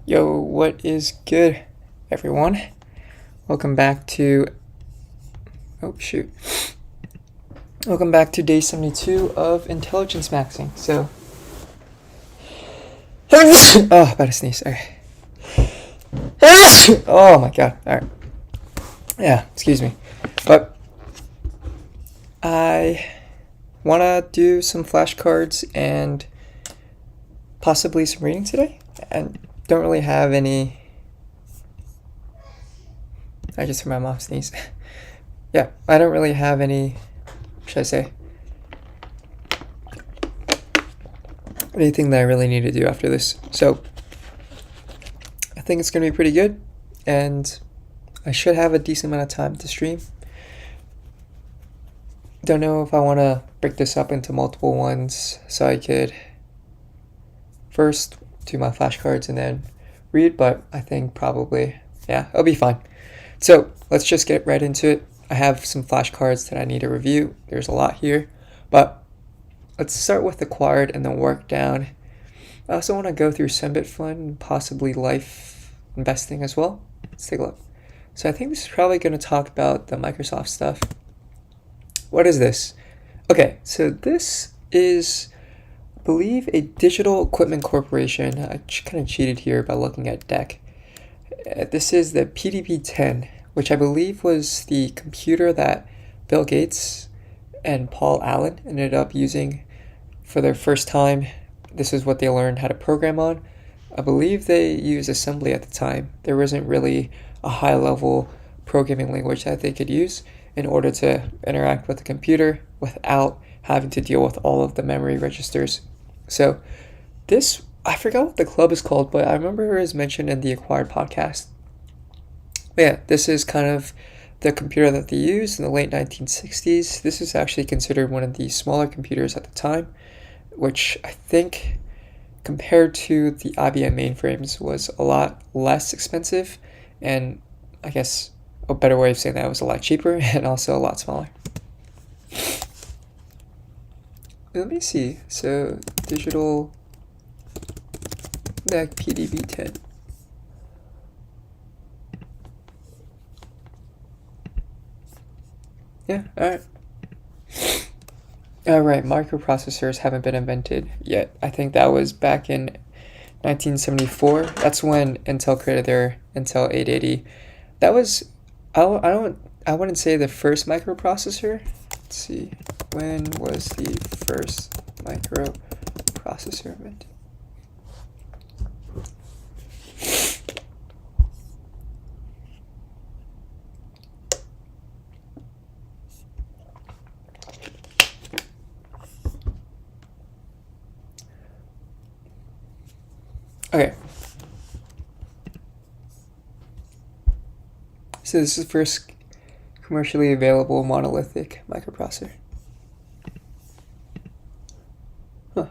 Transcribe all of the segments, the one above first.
Yo, what is good, everyone? Welcome back to. Oh, shoot. Welcome back to day 72 of Intelligence Maxing. So. Oh, about to sneeze. Alright. Oh my god. Alright. Yeah, excuse me. But. I want to do some flashcards and possibly some reading today. And don't really have any. I just heard my mom sneeze. Yeah, I don't really have any, should I say, anything that I really need to do after this. So I think it's going to be pretty good, and I should have a decent amount of time to stream. Don't know if I want to break this up into multiple ones so I could first do my flashcards and then read, but I think probably, yeah, it'll be fine. So let's just get right into it. I have some flashcards that I need to review. There's a lot here, but let's start with acquired and then work down. I also want to go through Sembit Fund, possibly life investing as well. Let's take a look. So I think this is probably going to talk about the Microsoft stuff. What is this? Okay, so this is, I believe, a Digital Equipment Corporation. I kind of cheated here by looking at DEC. This is the PDP-10, which I believe was the computer that Bill Gates and Paul Allen ended up using for their first time. This is what they learned how to program on. I believe they used assembly at the time. There wasn't really a high-level programming language that they could use in order to interact with the computer without having to deal with all of the memory registers. So this, I forgot what the club is called, but I remember it was mentioned in the Acquired podcast. But yeah, this is kind of the computer that they used in the late 1960s. This is actually considered one of the smaller computers at the time, which I think compared to the IBM mainframes was a lot less expensive, and I guess a better way of saying that was a lot cheaper and also a lot smaller. Let me see. So digital DEC PDP-10. Yeah, alright. Alright, microprocessors haven't been invented yet. I think that was back in 1974. That's when Intel created their Intel 880. That was, I wouldn't say the first microprocessor. Let's see. When was the first microprocessor invented? Okay. So this is the first commercially available monolithic microprocessor. Huh.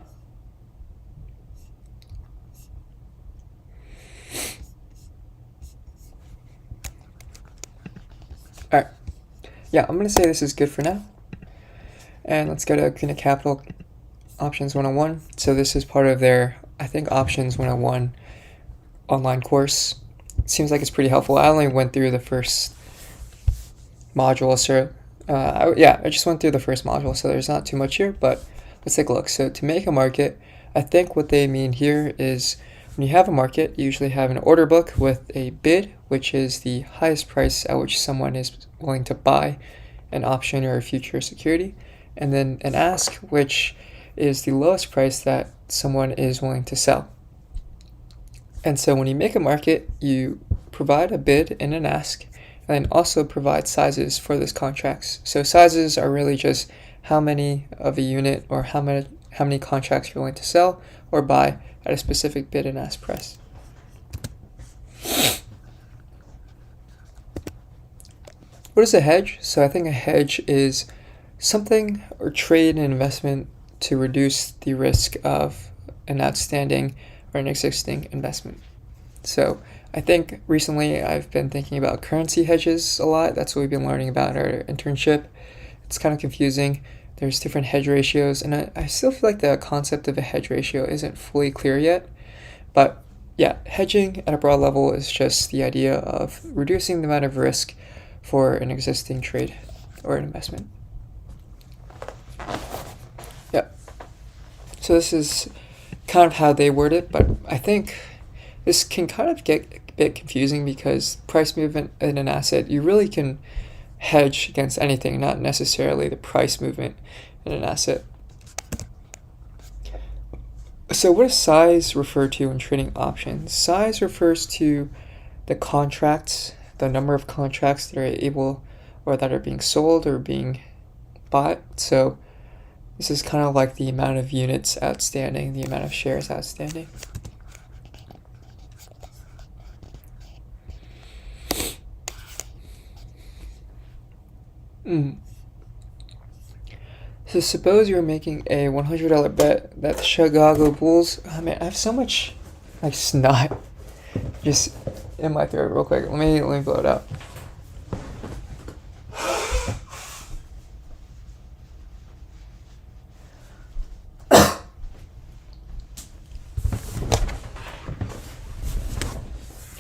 Alright. Yeah, I'm going to say this is good for now. And let's go to Arena Capital Options 101. So this is part of their, I think, Options 101 online course. It seems like it's pretty helpful. I only went through the first module, so I just went through the first module, so there's not too much here, but let's take a look. So to make a market, I think what they mean here is when you have a market, you usually have an order book with a bid, which is the highest price at which someone is willing to buy an option or a future security, and then an ask, which is the lowest price that someone is willing to sell. And so when you make a market, you provide a bid and an ask, and then also provide sizes for those contracts. So sizes are really just how many of a unit or how many contracts you're willing to sell or buy at a specific bid and ask price. What is a hedge? So I think a hedge is something or trade and investment to reduce the risk of an outstanding or an existing investment. So I think recently I've been thinking about currency hedges a lot. That's what we've been learning about in our internship. It's kind of confusing. There's different hedge ratios, and I still feel like the concept of a hedge ratio isn't fully clear yet. But yeah, hedging at a broad level is just the idea of reducing the amount of risk for an existing trade or an investment. Yeah. So this is kind of how they word it, but I think this can kind of get a bit confusing because price movement in an asset, you really can hedge against anything, not necessarily the price movement in an asset. So what does size refer to in trading options? Size refers to the contracts, the number of contracts that are able or that are being sold or being bought. So this is kind of like the amount of units outstanding, the amount of shares outstanding. So suppose you're making a $100 bet that the Chicago Bulls. Oh man, I have so much like snot just in my throat. Real quick, let me blow it out.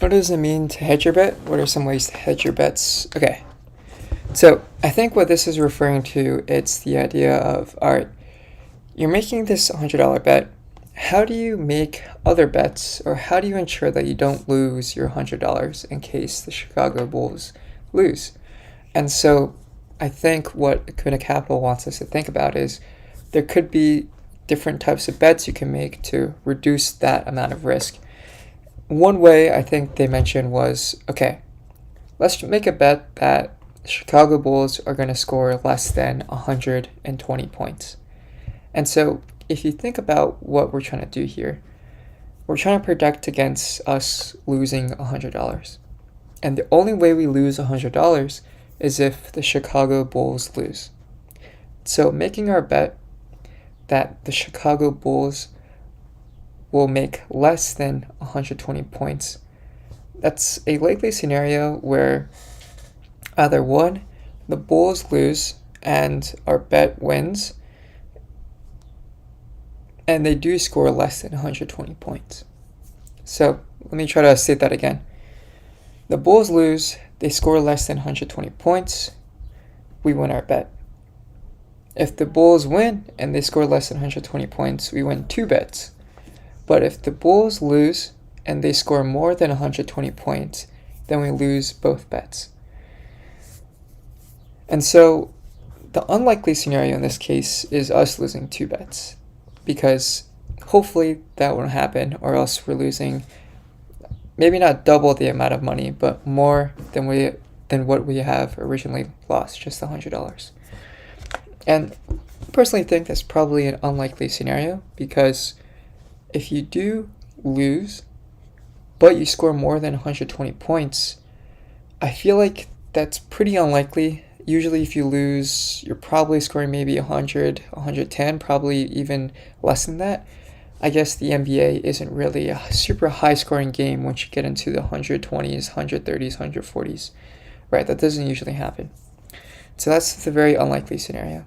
What does it mean to hedge your bet? What are some ways to hedge your bets? Okay. So I think what this is referring to, it's the idea of, all right, you're making this $100 bet. How do you make other bets, or how do you ensure that you don't lose your $100 in case the Chicago Bulls lose? And so I think what Acuna Capital wants us to think about is there could be different types of bets you can make to reduce that amount of risk. One way I think they mentioned was, okay, let's make a bet that Chicago Bulls are going to score less than 120 points. And so if you think about what we're trying to do here, we're trying to protect against us losing $100. And the only way we lose $100 is if the Chicago Bulls lose. So making our bet that the Chicago Bulls will make less than 120 points, that's a likely scenario where either one, the Bulls lose and our bet wins, and they do score less than 120 points. So let me try to state that again. The Bulls lose, they score less than 120 points, we win our bet. If the Bulls win and they score less than 120 points, we win two bets. But if the Bulls lose and they score more than 120 points, then we lose both bets. And so the unlikely scenario in this case is us losing two bets, because hopefully that won't happen, or else we're losing maybe not double the amount of money, but more than what we have originally lost, just $100. And I personally think that's probably an unlikely scenario, because if you do lose, but you score more than 120 points, I feel like that's pretty unlikely. Usually if you lose, you're probably scoring maybe 100, 110, probably even less than that. I guess the NBA isn't really a super high scoring game once you get into the 120s, 130s, 140s. Right, that doesn't usually happen. So that's the very unlikely scenario.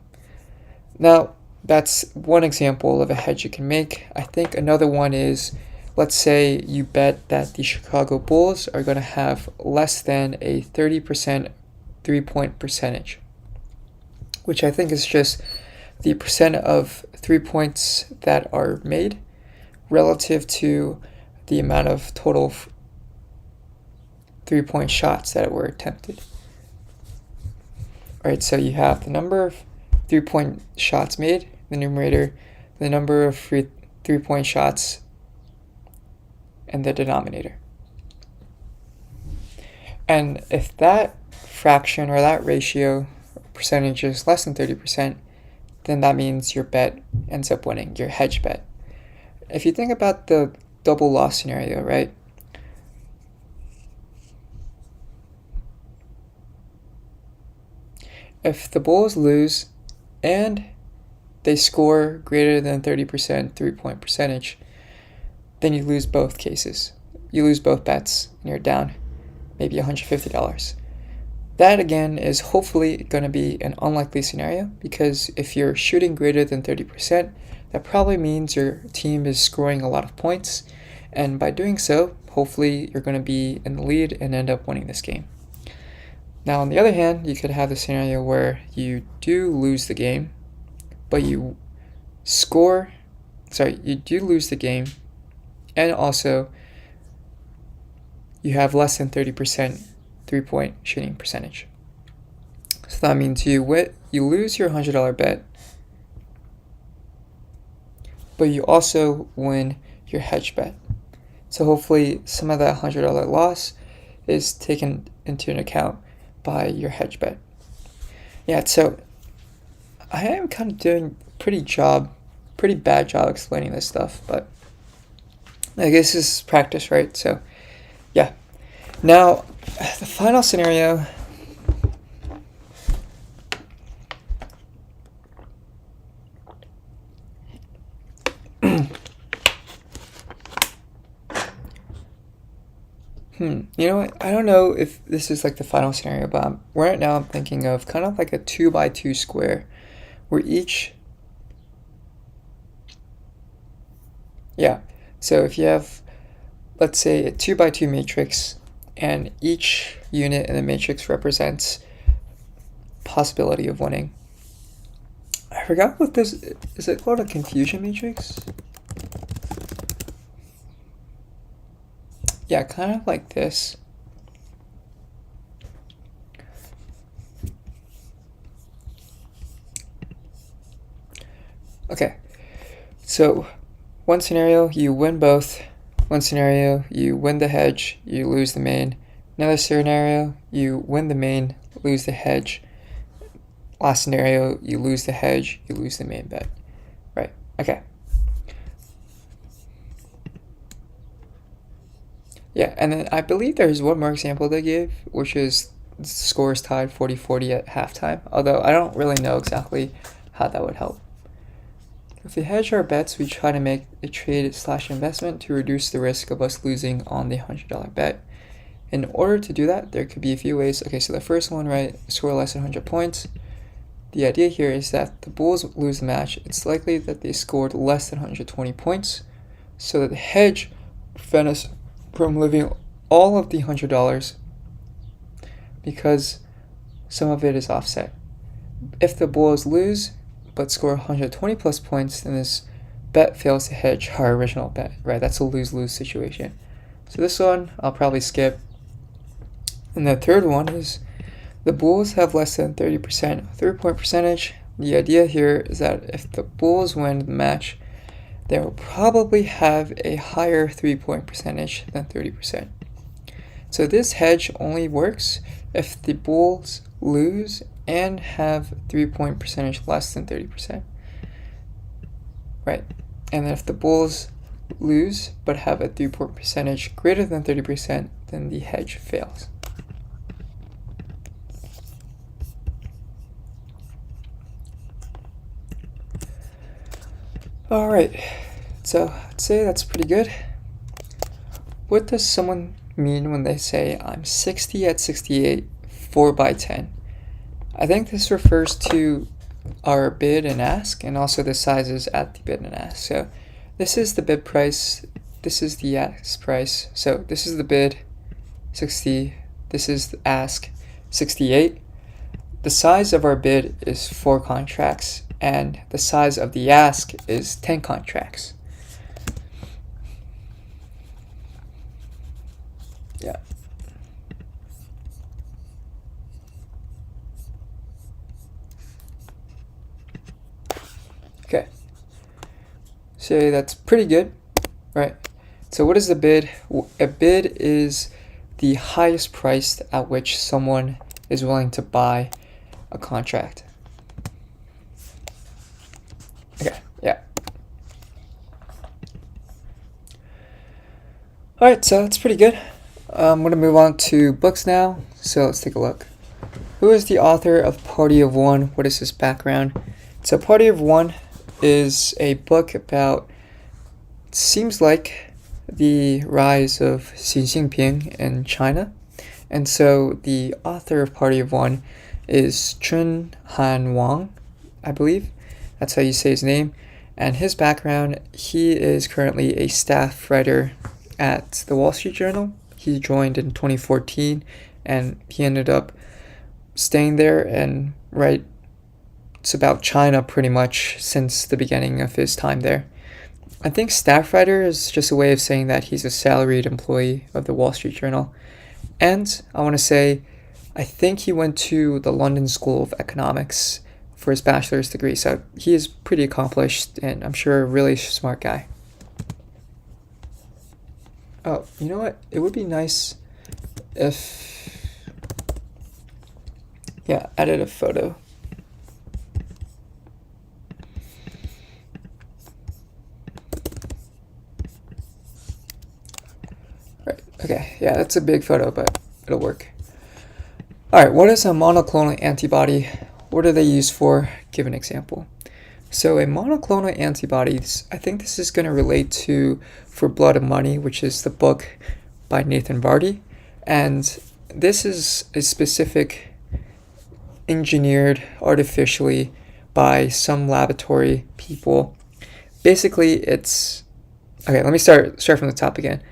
Now, that's one example of a hedge you can make. I think another one is, let's say you bet that the Chicago Bulls are going to have less than a 30% three-point percentage, which I think is just the percent of 3 points that are made relative to the amount of total 3-point shots that were attempted. All right, so you have the number of 3-point shots made, the numerator, the number of 3-point shots, and the denominator. And if that fraction or that ratio percentage is less than 30%, then that means your bet ends up winning, your hedge bet. If you think about the double loss scenario, right? If the Bulls lose and they score greater than 30% 3-point percentage, then you lose both cases. You lose both bets and you're down maybe $150. That again is hopefully going to be an unlikely scenario, because if you're shooting greater than 30%, that probably means your team is scoring a lot of points. And by doing so, hopefully you're going to be in the lead and end up winning this game. Now, on the other hand, you could have the scenario where you do lose the game, but you do lose the game, and also you have less than 30% 3-point shooting percentage. So that means you lose your $100 bet, but you also win your hedge bet. So hopefully some of that $100 loss is taken into account by your hedge bet. Yeah, so I am kind of doing pretty bad job explaining this stuff, but I guess this is practice, right? So yeah. Now, the final scenario. You know what? I don't know if this is like the final scenario, but right now I'm thinking of kind of like a 2x2 square where so if you have, let's say, a 2x2 matrix, and each unit in the matrix represents possibility of winning. I forgot what this is. It called a confusion matrix? Yeah, kind of like this. Okay, so one scenario, you win both. One scenario, you win the hedge, you lose the main. Another scenario, you win the main, lose the hedge. Last scenario, you lose the hedge, you lose the main bet. Right, okay. Yeah, and then I believe there's one more example they gave, which is the score is tied 40-40 at halftime, although I don't really know exactly how that would help. If we hedge our bets, we try to make a trade/investment to reduce the risk of us losing on the $100 bet. In order to do that, there could be a few ways. Okay, so the first one, right, score less than 100 points. The idea here is that the Bulls lose the match. It's likely that they scored less than 120 points, so that the hedge prevents us from losing all of the $100 because some of it is offset. If the Bulls lose but score 120 plus points, then this bet fails to hedge our original bet, right? That's a lose-lose situation. So this one I'll probably skip. And the third one is the Bulls have less than 30% 3-point percentage. The idea here is that if the Bulls win the match, they will probably have a higher 3-point percentage than 30%. So this hedge only works if the Bulls lose and have 3-point percentage less than 30%. Right. And then if the Bulls lose but have a 3-point percentage greater than 30%, then the hedge fails. Alright, so I'd say that's pretty good. What does someone mean when they say I'm 60 at 68, 4x10? I think this refers to our bid and ask, and also the sizes at the bid and ask. So this is the bid price, this is the ask price. So this is the bid, 60, this is the ask, 68. The size of our bid is 4 contracts, and the size of the ask is 10 contracts. Yeah. Okay. So that's pretty good, right? So what is the bid? A bid is the highest price at which someone is willing to buy a contract. Okay, yeah. Alright, so that's pretty good. I'm going to move on to books now, so let's take a look. Who is the author of Party of One? What is his background? So Party of One is a book about, it seems like, the rise of Xi Jinping in China. And so the author of Party of One is Chun Han Wang, I believe. That's how you say his name. And his background, he is currently a staff writer at the Wall Street Journal. He joined in 2014, and he ended up staying there and writes about China pretty much since the beginning of his time there. I think staff writer is just a way of saying that he's a salaried employee of the Wall Street Journal. And I want to say, I think he went to the London School of Economics for his bachelor's degree, so he is pretty accomplished and I'm sure a really smart guy. Oh, you know what? It would be nice if, yeah, edit a photo. Right, okay, yeah, that's a big photo, but it'll work. Alright, what is a monoclonal antibody? What are they used for? Give an example. So a monoclonal antibodies, I think this is going to relate to For Blood and Money, which is the book by Nathan Vardy. And this is a specific engineered artificially by some laboratory people. Basically, it's... Okay, let me start from the top again.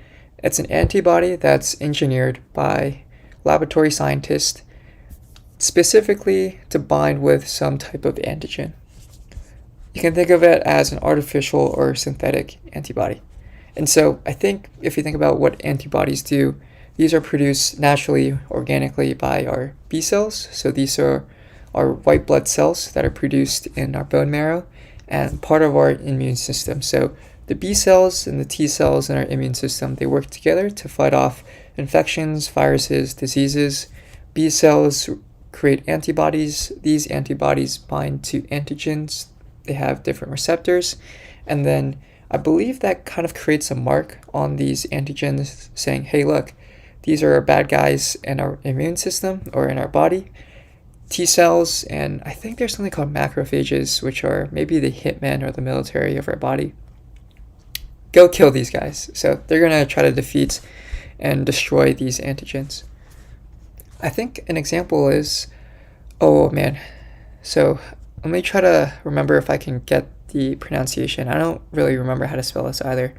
It's an antibody that's engineered by laboratory scientists specifically to bind with some type of antigen. You can think of it as an artificial or synthetic antibody. And so I think if you think about what antibodies do, these are produced naturally, organically by our B cells. So these are our white blood cells that are produced in our bone marrow and part of our immune system. So the B cells and the T cells in our immune system, they work together to fight off infections, viruses, diseases. B cells create antibodies. These antibodies bind to antigens. They have different receptors. And then I believe that kind of creates a mark on these antigens saying, hey, look, these are bad guys in our immune system or in our body. T cells, and I think there's something called macrophages, which are maybe the hitmen or the military of our body. Go kill these guys. So they're going to try to defeat and destroy these antigens. I think an example is, oh man, so let me try to remember if I can get the pronunciation. I don't really remember how to spell this either.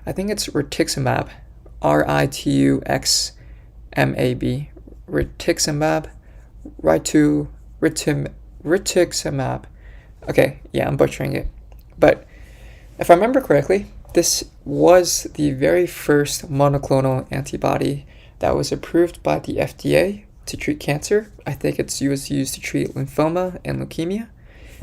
I think it's rituximab, rituxmab, rituximab, rituximab. Okay, yeah, I'm butchering it. But if I remember correctly, this was the very first monoclonal antibody that was approved by the FDA to treat cancer. I think it was used to treat lymphoma and leukemia.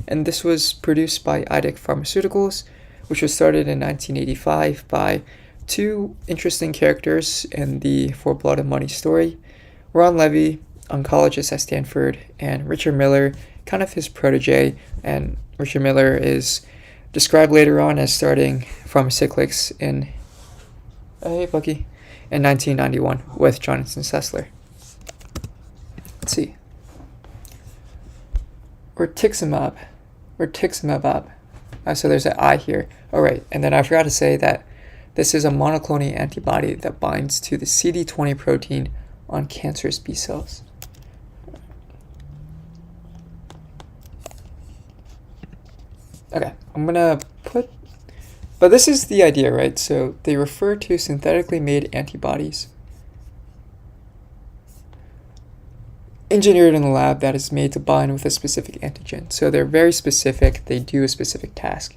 And this was produced by IDEC Pharmaceuticals, which was started in 1985 by two interesting characters in the For Blood and Money story. Ron Levy, oncologist at Stanford, and Richard Miller, kind of his protege. And Richard Miller is described later on as starting Pharmacyclics in 1991 with Jonathan Sessler. Let's see. Rituximab. So there's an I here. All right, and then I forgot to say that this is a monoclonal antibody that binds to the CD20 protein on cancerous B cells. Okay, I'm gonna put... But this is the idea, right? So they refer to synthetically made antibodies engineered in the lab that is made to bind with a specific antigen. So they're very specific. They do a specific task.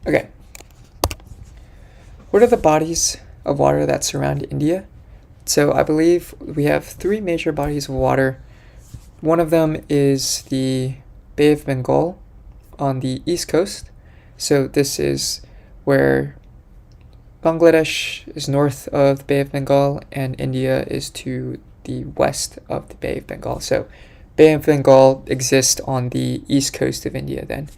Okay. What are the bodies of water that surround India? So I believe we have three major bodies of water. One of them is the Bay of Bengal on the east coast. So this is where Bangladesh is north of the Bay of Bengal and India is to the west of the Bay of Bengal. So Bay of Bengal exists on the east coast of India then.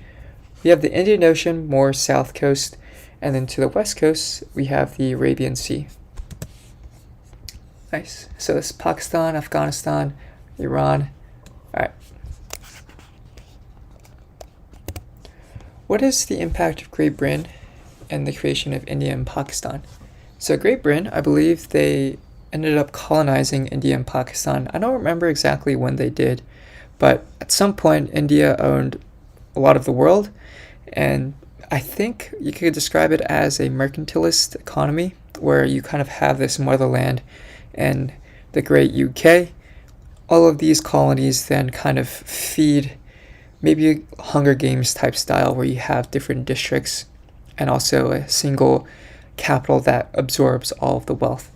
We have the Indian Ocean, more south coast, and then to the west coast we have the Arabian Sea. Nice. So it's Pakistan, Afghanistan, Iran. Alright. What is the impact of Great Britain and the creation of India and Pakistan? So Great Britain, I believe they ended up colonizing India and Pakistan. I don't remember exactly when they did, but at some point India owned a lot of the world, and I think you could describe it as a mercantilist economy where you kind of have this motherland and the great UK. All of these colonies then kind of feed maybe a Hunger Games type style where you have different districts and also a single capital that absorbs all of the wealth.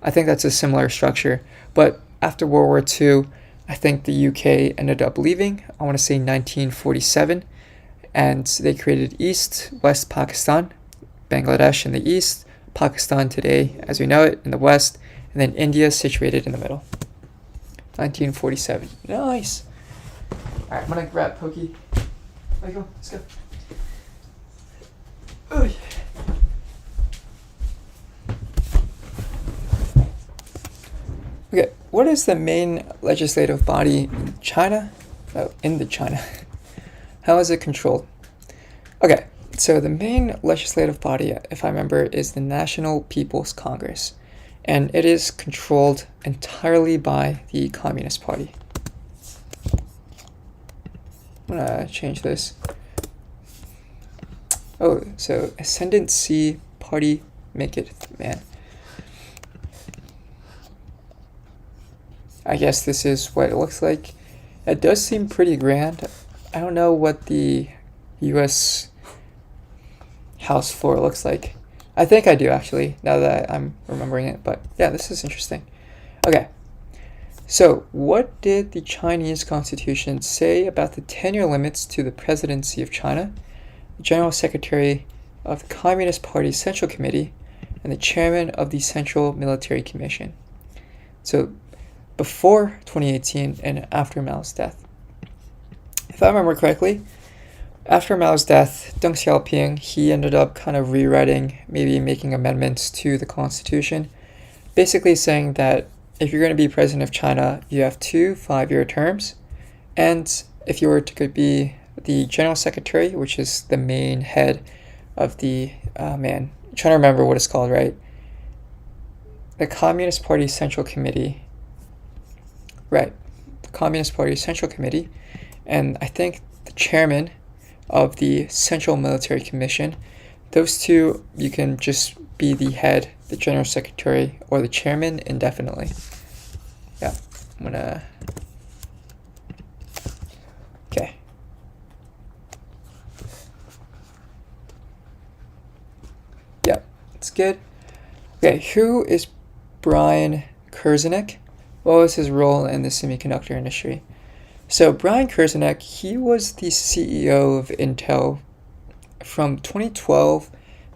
I think that's a similar structure. But after World War II, I think the UK ended up leaving, I want to say 1947, and they created East, West Pakistan, Bangladesh in the east, Pakistan today as we know it in the west, and then India situated in the middle. 1947. Nice. Alright, I'm gonna grab Pokey. There you go, let's go. Oh, yeah. Okay, what is the main legislative body in China? Oh, in the China. How is it controlled? Okay, so the main legislative body, if I remember, is the National People's Congress. And it is controlled entirely by the Communist Party. I'm gonna change this. Oh, so Ascendancy Party, make it, man. I guess this is what it looks like. It does seem pretty grand. I don't know what the US House floor looks like. I think I do actually, now that I'm remembering it, but yeah, this is interesting. Okay, so what did the Chinese Constitution say about the tenure limits to the presidency of China, the General Secretary of the Communist Party Central Committee, and the Chairman of the Central Military Commission? So before 2018 and after Mao's death. If I remember correctly, after Mao's death, Deng Xiaoping, he ended up kind of rewriting, maybe making amendments to the constitution, basically saying that if you're going to be president of China, you have 2 5-year terms, and if you were to be the general secretary, which is the main head of the, I'm trying to remember what it's called, right? The Communist Party Central Committee. Right, the Communist Party Central Committee, and I think the chairman of the Central Military Commission. Those two, you can just be the head, the general secretary, or the chairman indefinitely. Yeah, I'm gonna... Okay. Yeah, it's good. Okay, who is Brian Krzanich? What was his role in the semiconductor industry? So Brian Krzanich, he was the CEO of Intel from 2012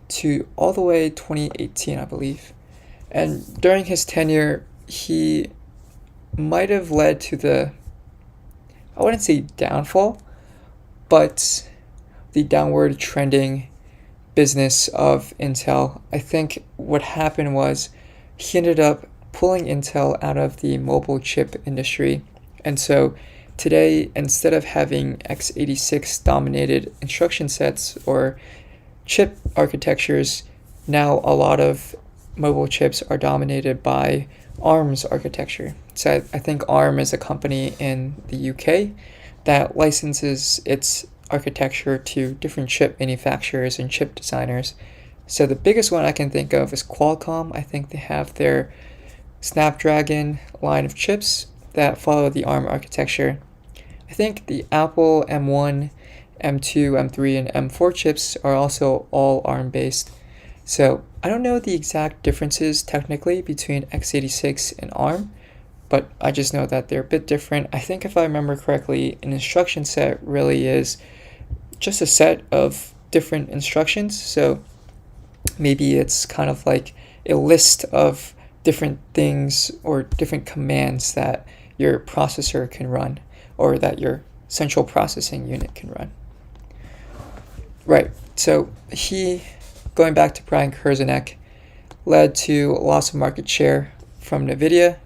to all the way 2018, I believe. And during his tenure, he might have led to the, I wouldn't say downfall, but the downward trending business of Intel. I think what happened was he ended up pulling Intel out of the mobile chip industry. And so today, instead of having x86 dominated instruction sets or chip architectures, now a lot of mobile chips are dominated by ARM's architecture. So I think ARM is a company in the UK that licenses its architecture to different chip manufacturers and chip designers. So the biggest one I can think of is Qualcomm. I think they have their Snapdragon line of chips that follow the ARM architecture. I think the Apple M1, M2, M3, and M4 chips are also all ARM based. So I don't know the exact differences technically between x86 and ARM, but I just know that they're a bit different. I think if I remember correctly, an instruction set really is just a set of different instructions. So maybe it's kind of like a list of different things or different commands that your processor can run or that your central processing unit can run. Right, so he, going back to Brian Krzanich, led to a loss of market share from NVIDIA.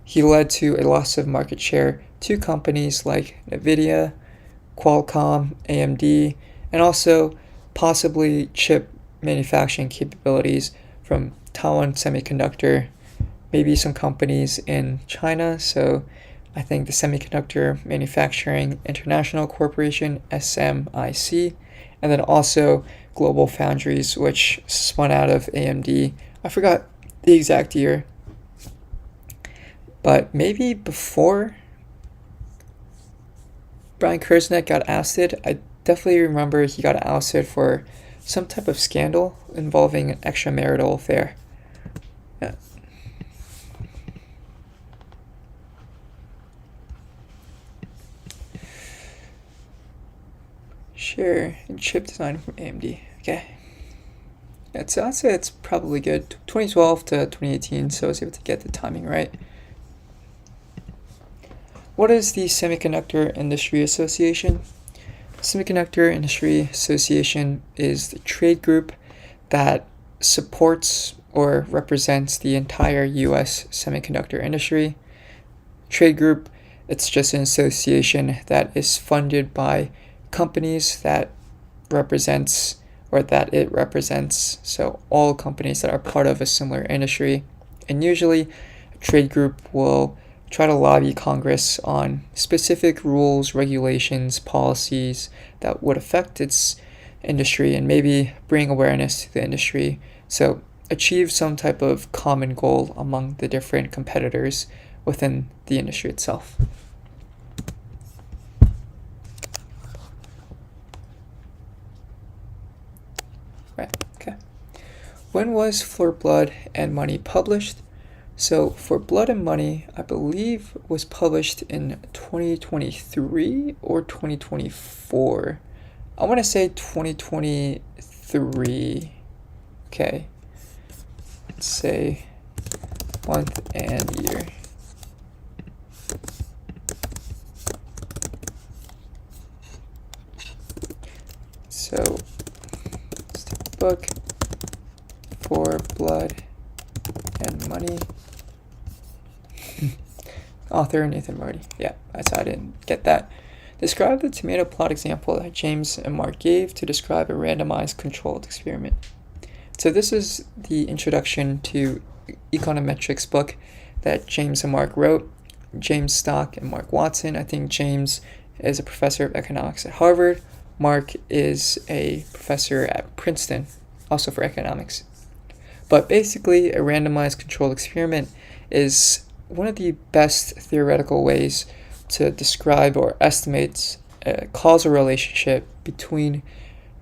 He led to a loss of market share to companies like NVIDIA, Qualcomm, AMD, and also possibly chip manufacturing capabilities from Taiwan Semiconductor, maybe some companies in China. So I think the Semiconductor Manufacturing International Corporation, SMIC, and then also Global Foundries, which spun out of AMD. I forgot the exact year, but maybe before Brian Kurznet got ousted. I definitely remember he got ousted for some type of scandal involving an extramarital affair. Yeah. Sure, and chip design from AMD. Okay. Yeah, so I'd say it's probably good. 2012 to 2018, so I was able to get the timing right. What is the Semiconductor Industry Association? Semiconductor Industry Association is the trade group that supports or represents the entire U.S. semiconductor industry. Trade group, it's just an association that is funded by companies that represents or that it represents, so all companies that are part of a similar industry. And usually a trade group will try to lobby Congress on specific rules, regulations, policies that would affect its industry and maybe bring awareness to the industry. So achieve some type of common goal among the different competitors within the industry itself. Right, okay. When was For Blood and Money published? So For Blood and Money, I believe was published in 2023 or 2024. I want to say 2023. Okay. Let's say month and year. So let's take the book, For Blood and Money. Author Nathan Marty. Yeah, I didn't get that. Describe the tomato plot example that James and Mark gave to describe a randomized controlled experiment. So this is the introduction to econometrics book that James and Mark wrote. James Stock and Mark Watson. I think James is a professor of economics at Harvard. Mark is a professor at Princeton, also for economics. But basically, a randomized controlled experiment is one of the best theoretical ways to describe or estimate a causal relationship between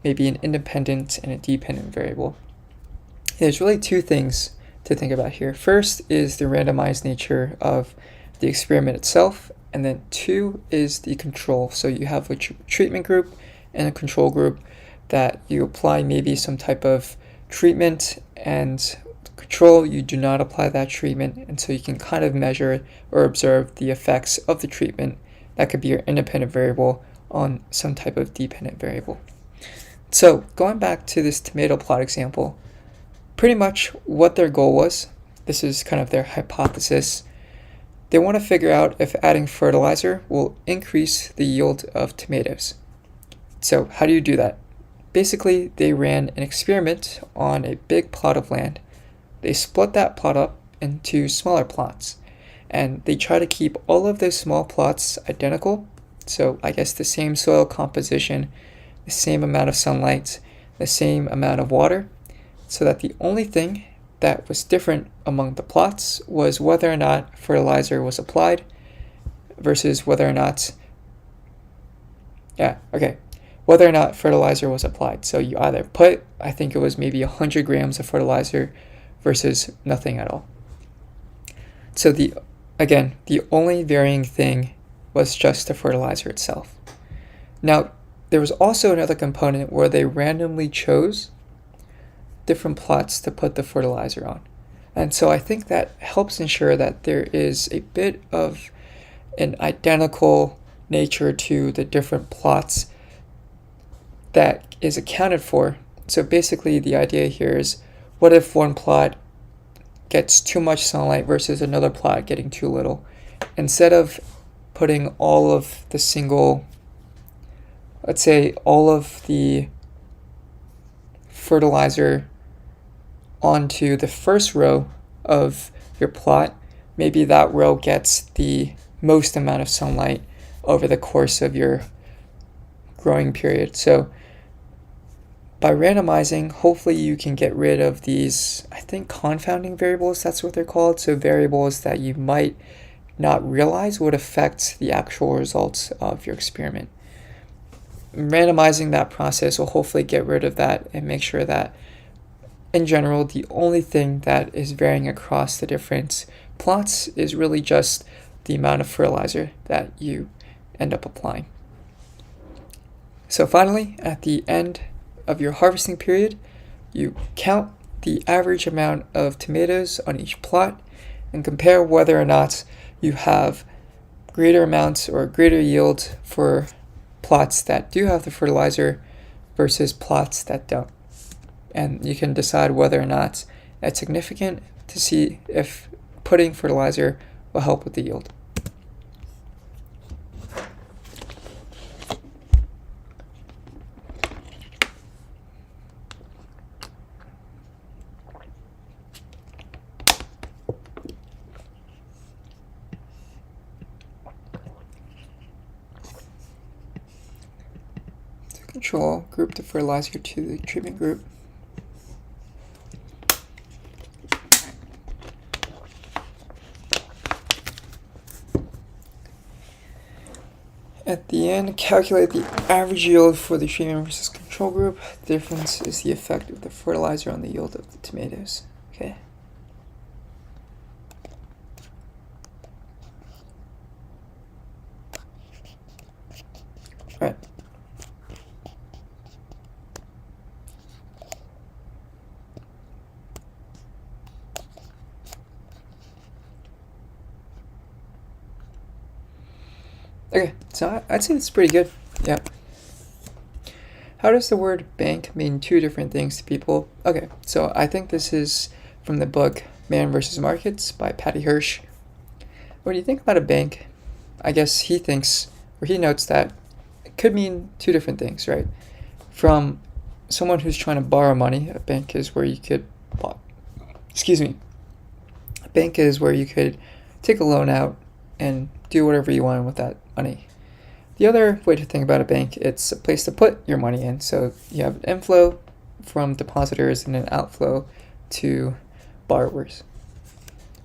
maybe an independent and a dependent variable. There's really two things to think about here. First is the randomized nature of the experiment itself, and then two is the control. So you have a treatment group and a control group that you apply maybe some type of treatment, and control, you do not apply that treatment, and so you can kind of measure or observe the effects of the treatment. That could be your independent variable on some type of dependent variable. So going back to this tomato plot example, pretty much what their goal was, this is kind of their hypothesis. They want to figure out if adding fertilizer will increase the yield of tomatoes. So how do you do that? Basically, they ran an experiment on a big plot of land. They split that plot up into smaller plots, and they try to keep all of those small plots identical. So I guess the same soil composition, the same amount of sunlight, the same amount of water, so that the only thing that was different among the plots was whether or not fertilizer was applied versus whether or not fertilizer was applied. So you either put, I think it was maybe 100 grams of fertilizer versus nothing at all. So the only varying thing was just the fertilizer itself. Now, there was also another component where they randomly chose different plots to put the fertilizer on. And so I think that helps ensure that there is a bit of an identical nature to the different plots that is accounted for. So basically the idea here is, what if one plot gets too much sunlight versus another plot getting too little? Instead of putting all of the fertilizer onto the first row of your plot, maybe that row gets the most amount of sunlight over the course of your growing period. So by randomizing, hopefully you can get rid of these, I think, confounding variables, that's what they're called. So variables that you might not realize would affect the actual results of your experiment. Randomizing that process will hopefully get rid of that and make sure that, in general, the only thing that is varying across the different plots is really just the amount of fertilizer that you end up applying. So finally, at the end of your harvesting period, you count the average amount of tomatoes on each plot and compare whether or not you have greater amounts or greater yield for plots that do have the fertilizer versus plots that don't. And you can decide whether or not it's significant to see if putting fertilizer will help with the yield. Control, group the fertilizer to the treatment group. At the end, calculate the average yield for the treatment versus control group. The difference is the effect of the fertilizer on the yield of the tomatoes. Okay. All right. Okay, so I'd say it's pretty good. Yeah. How does the word bank mean two different things to people? Okay, so I think this is from the book Man vs. Markets by Patty Hirsch. When you think about a bank, I guess he thinks, or he notes that it could mean two different things, right? From someone who's trying to borrow money, a bank is where you could, a bank is where you could take a loan out and do whatever you want with that money. The other way to think about a bank, it's a place to put your money in. So you have an inflow from depositors and an outflow to borrowers.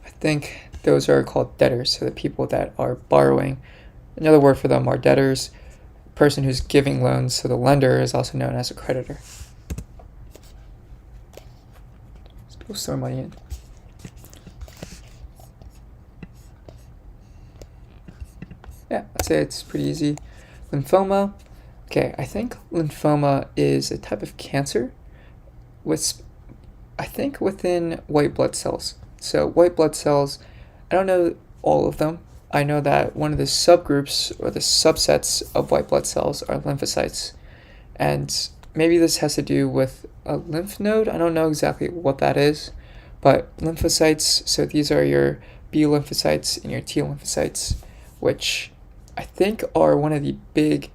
I think those are called debtors, so the people that are borrowing. Another word for them are debtors. The person who's giving loans, so the lender, is also known as a creditor. So people store money in. Yeah, I'd say it's pretty easy. Lymphoma. Okay, I think lymphoma is a type of cancer within white blood cells. So white blood cells, I don't know all of them. I know that one of the subgroups or the subsets of white blood cells are lymphocytes. And maybe this has to do with a lymph node. I don't know exactly what that is. But lymphocytes, so these are your B lymphocytes and your T lymphocytes, which I think are one of the big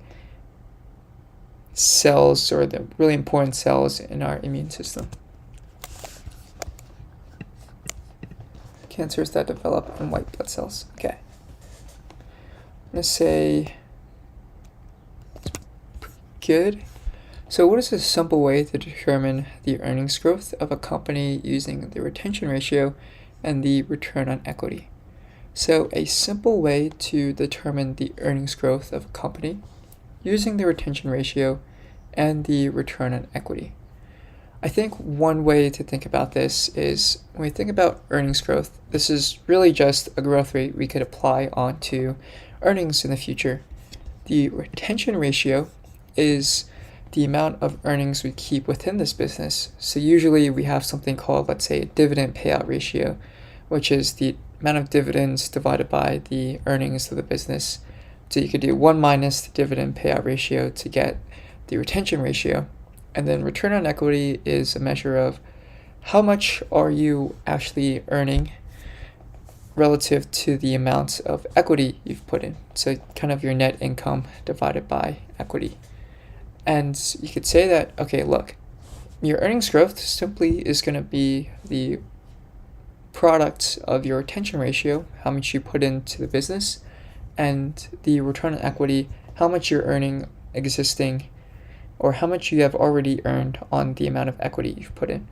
cells or the really important cells in our immune system. Cancers that develop in white blood cells. Okay. I'm going to say good. So what is a simple way to determine the earnings growth of a company using the retention ratio and the return on equity? So a simple way to determine the earnings growth of a company using the retention ratio and the return on equity. I think one way to think about this is when we think about earnings growth, this is really just a growth rate we could apply onto earnings in the future. The retention ratio is the amount of earnings we keep within this business. So usually we have something called, let's say, a dividend payout ratio, which is the amount of dividends divided by the earnings of the business. So you could do 1 minus the dividend payout ratio to get the retention ratio. And then return on equity is a measure of how much are you actually earning relative to the amount of equity you've put in. So kind of your net income divided by equity. And you could say that, okay, look, your earnings growth simply is going to be the product of your retention ratio, how much you put into the business, and the return on equity, how much you're earning existing or how much you have already earned on the amount of equity you've put in.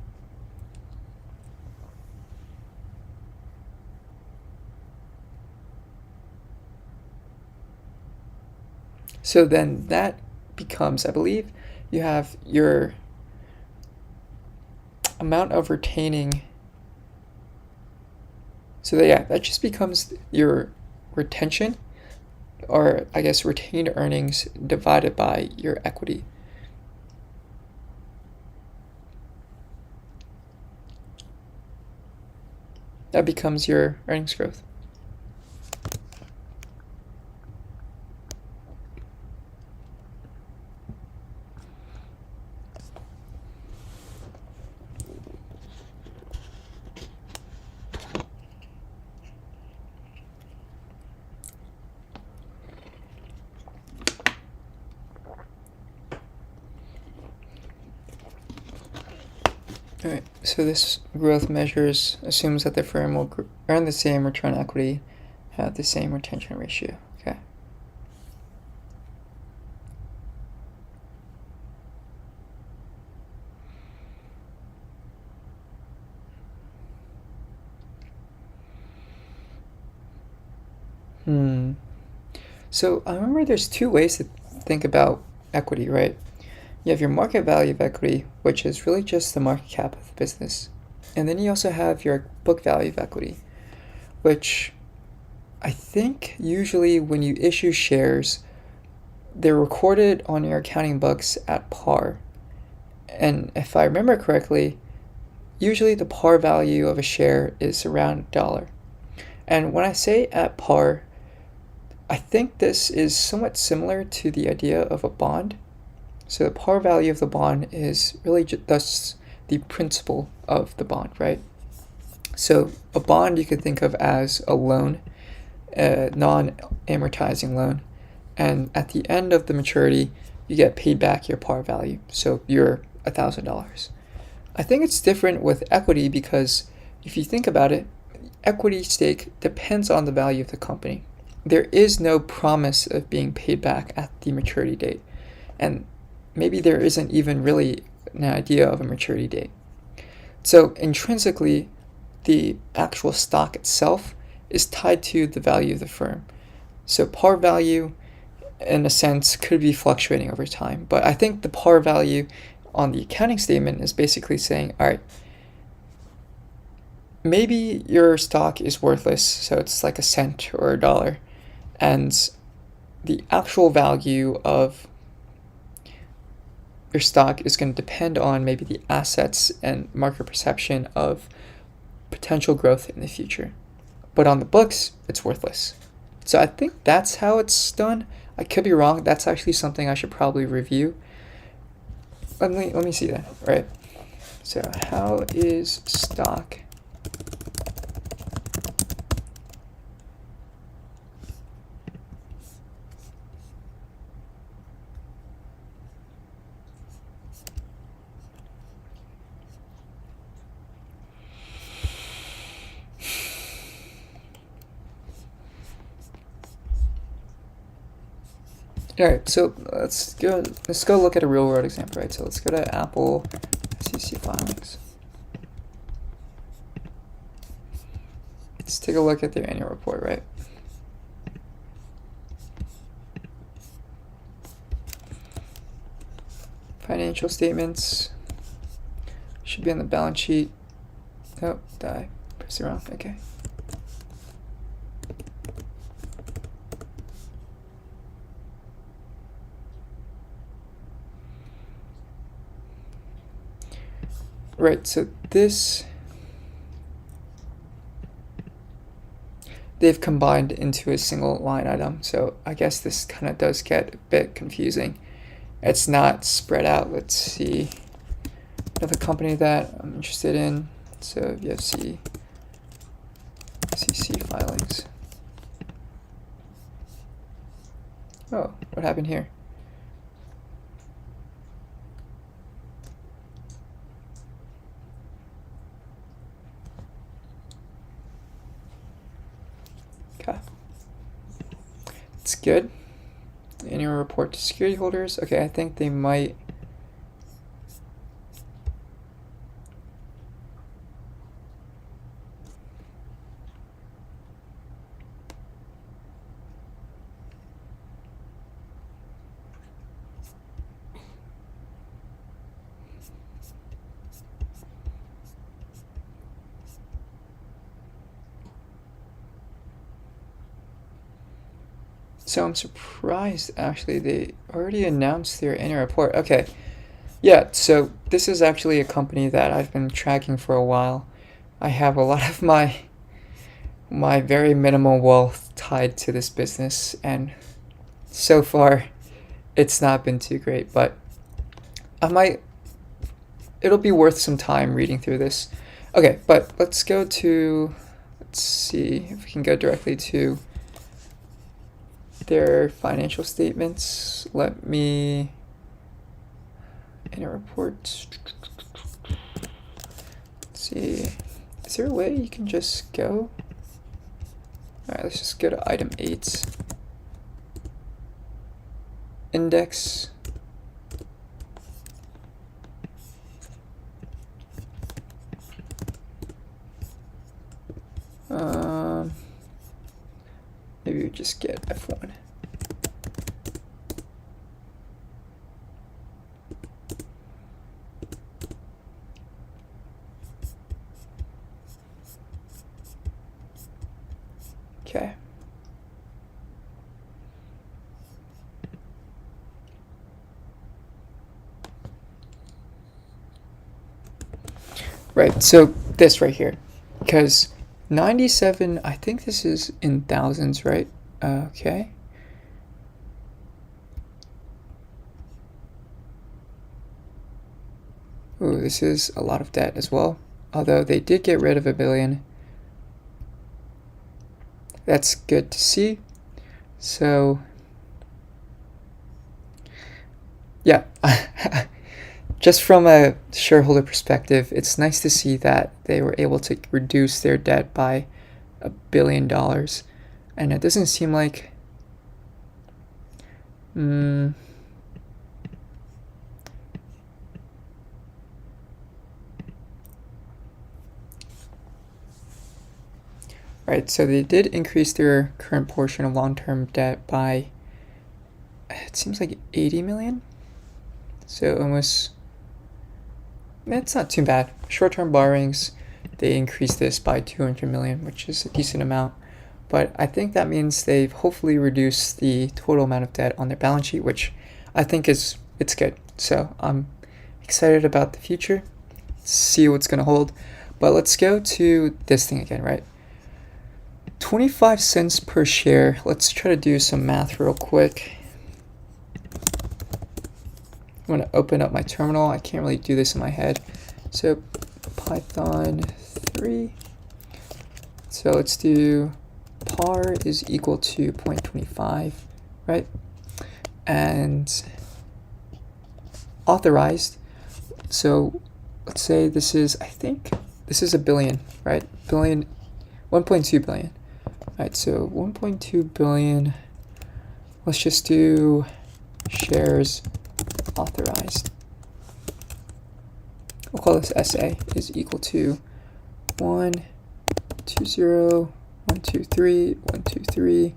So then that becomes, I believe, you have your amount of retaining. So that just becomes your retention, or I guess retained earnings divided by your equity. That becomes your earnings growth. Alright, so this growth measures assumes that the firm will earn the same return on equity, have the same retention ratio. Okay. So I remember there's two ways to think about equity, right? You have your market value of equity, which is really just the market cap of the business. And then you also have your book value of equity, which I think usually when you issue shares, they're recorded on your accounting books at par. And if I remember correctly, usually the par value of a share is around $1. And when I say at par, I think this is somewhat similar to the idea of a bond. So the par value of the bond is really thus the principal of the bond, right? So a bond you could think of as a loan, a non-amortizing loan, and at the end of the maturity, you get paid back your par value. So you're $1,000. I think it's different with equity because if you think about it, equity stake depends on the value of the company. There is no promise of being paid back at the maturity date. And maybe there isn't even really an idea of a maturity date. So intrinsically, the actual stock itself is tied to the value of the firm. So par value, in a sense, could be fluctuating over time. But I think the par value on the accounting statement is basically saying, all right, maybe your stock is worthless, so it's like a cent or a dollar, and the actual value of your stock is going to depend on maybe the assets and market perception of potential growth in the future. But on the books, it's worthless. So I think that's how it's done. I could be wrong. That's actually something I should probably review. Let me see that, right? So how is stock All right, so let's go look at a real world example, right? So let's go to Apple SEC filings. Let's take a look at their annual report, right? Financial statements should be on the balance sheet. Oh, die. Press it wrong. Okay. Right, so this, they've combined into a single line item. So I guess this kind of does get a bit confusing. It's not spread out. Let's see. Another company that I'm interested in. So VFC, SEC filings. Oh, what happened here? Okay. It's good. Annual report to security holders. Okay, I think they might So I'm surprised, actually, they already announced their annual report. Okay, yeah, so this is actually a company that I've been tracking for a while. I have a lot of my very minimal wealth tied to this business, and so far it's not been too great, but it'll be worth some time reading through this. Okay, but let's see if we can go directly to their financial statements. Let me, in a report, let's see, is there a way you can just go? Alright, let's just go to item 8. Index. Maybe we just get F1. Okay. Right, so this right here, because 97, I think this is in thousands, right? Okay. Ooh, this is a lot of debt as well. Although they did get rid of $1 billion. That's good to see. So, yeah. Just from a shareholder perspective, it's nice to see that they were able to reduce their debt by $1 billion. And it doesn't seem like... Right, so they did increase their current portion of long-term debt by, it seems like 80 million. So almost, it's not too bad. Short-term borrowings, they increased this by 200 million, which is a decent amount. But I think that means they've hopefully reduced the total amount of debt on their balance sheet, which I think it's good. So I'm excited about the future, see what's going to hold. But let's go to this thing again, right? 25 cents per share. Let's try to do some math real quick. I'm going to open up my terminal. I can't really do this in my head. So Python 3. So let's do par is equal to 0.25, right? And authorized. So let's say this is, I think this is $1 billion, right? 1.2 billion. Alright, so 1.2 billion, let's just do shares authorized. We'll call this SA is equal to 120.123.123,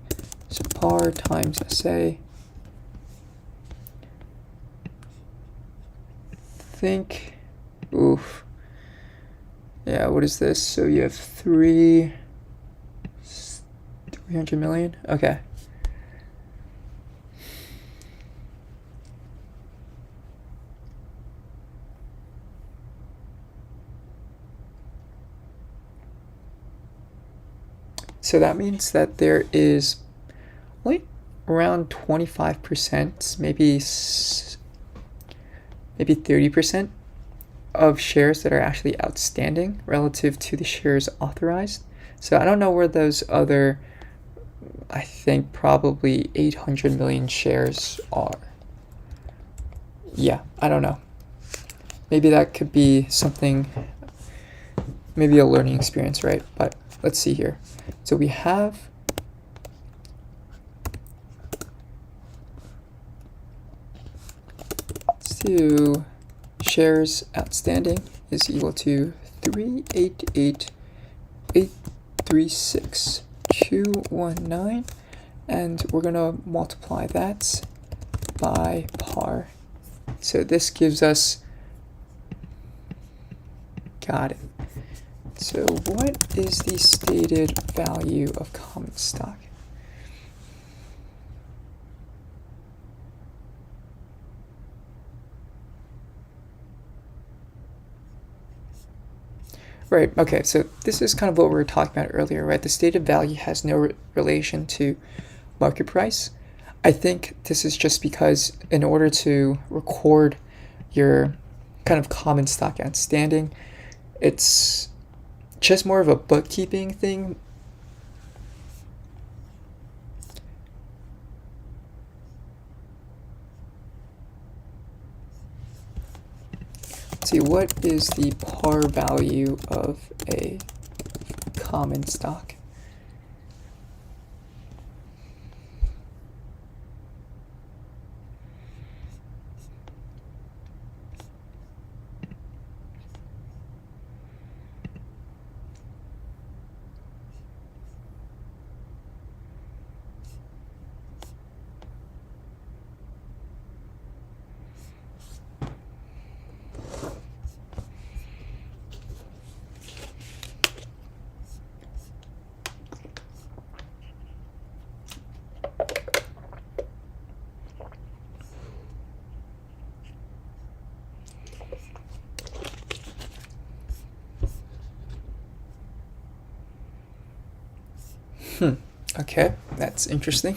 so par times SA. Think, oof. Yeah, what is this? So you have 300 million? Okay. So that means that there is only around 25%, maybe 30% of shares that are actually outstanding relative to the shares authorized. So I don't know where those other, I think probably 800 million shares are. Yeah, I don't know. Maybe that could be something, maybe a learning experience, right? But let's see here. So we have shares outstanding is equal to 388,836,219, and we're going to multiply that by par. So this gives us, got it. So what is the stated value of common stock? Right, okay, so this is kind of what we were talking about earlier, right? The stated value has no relation to market price. I think this is just because in order to record your kind of common stock outstanding, it's just more of a bookkeeping thing. Let's see, what is the par value of a common stock? Okay, that's interesting.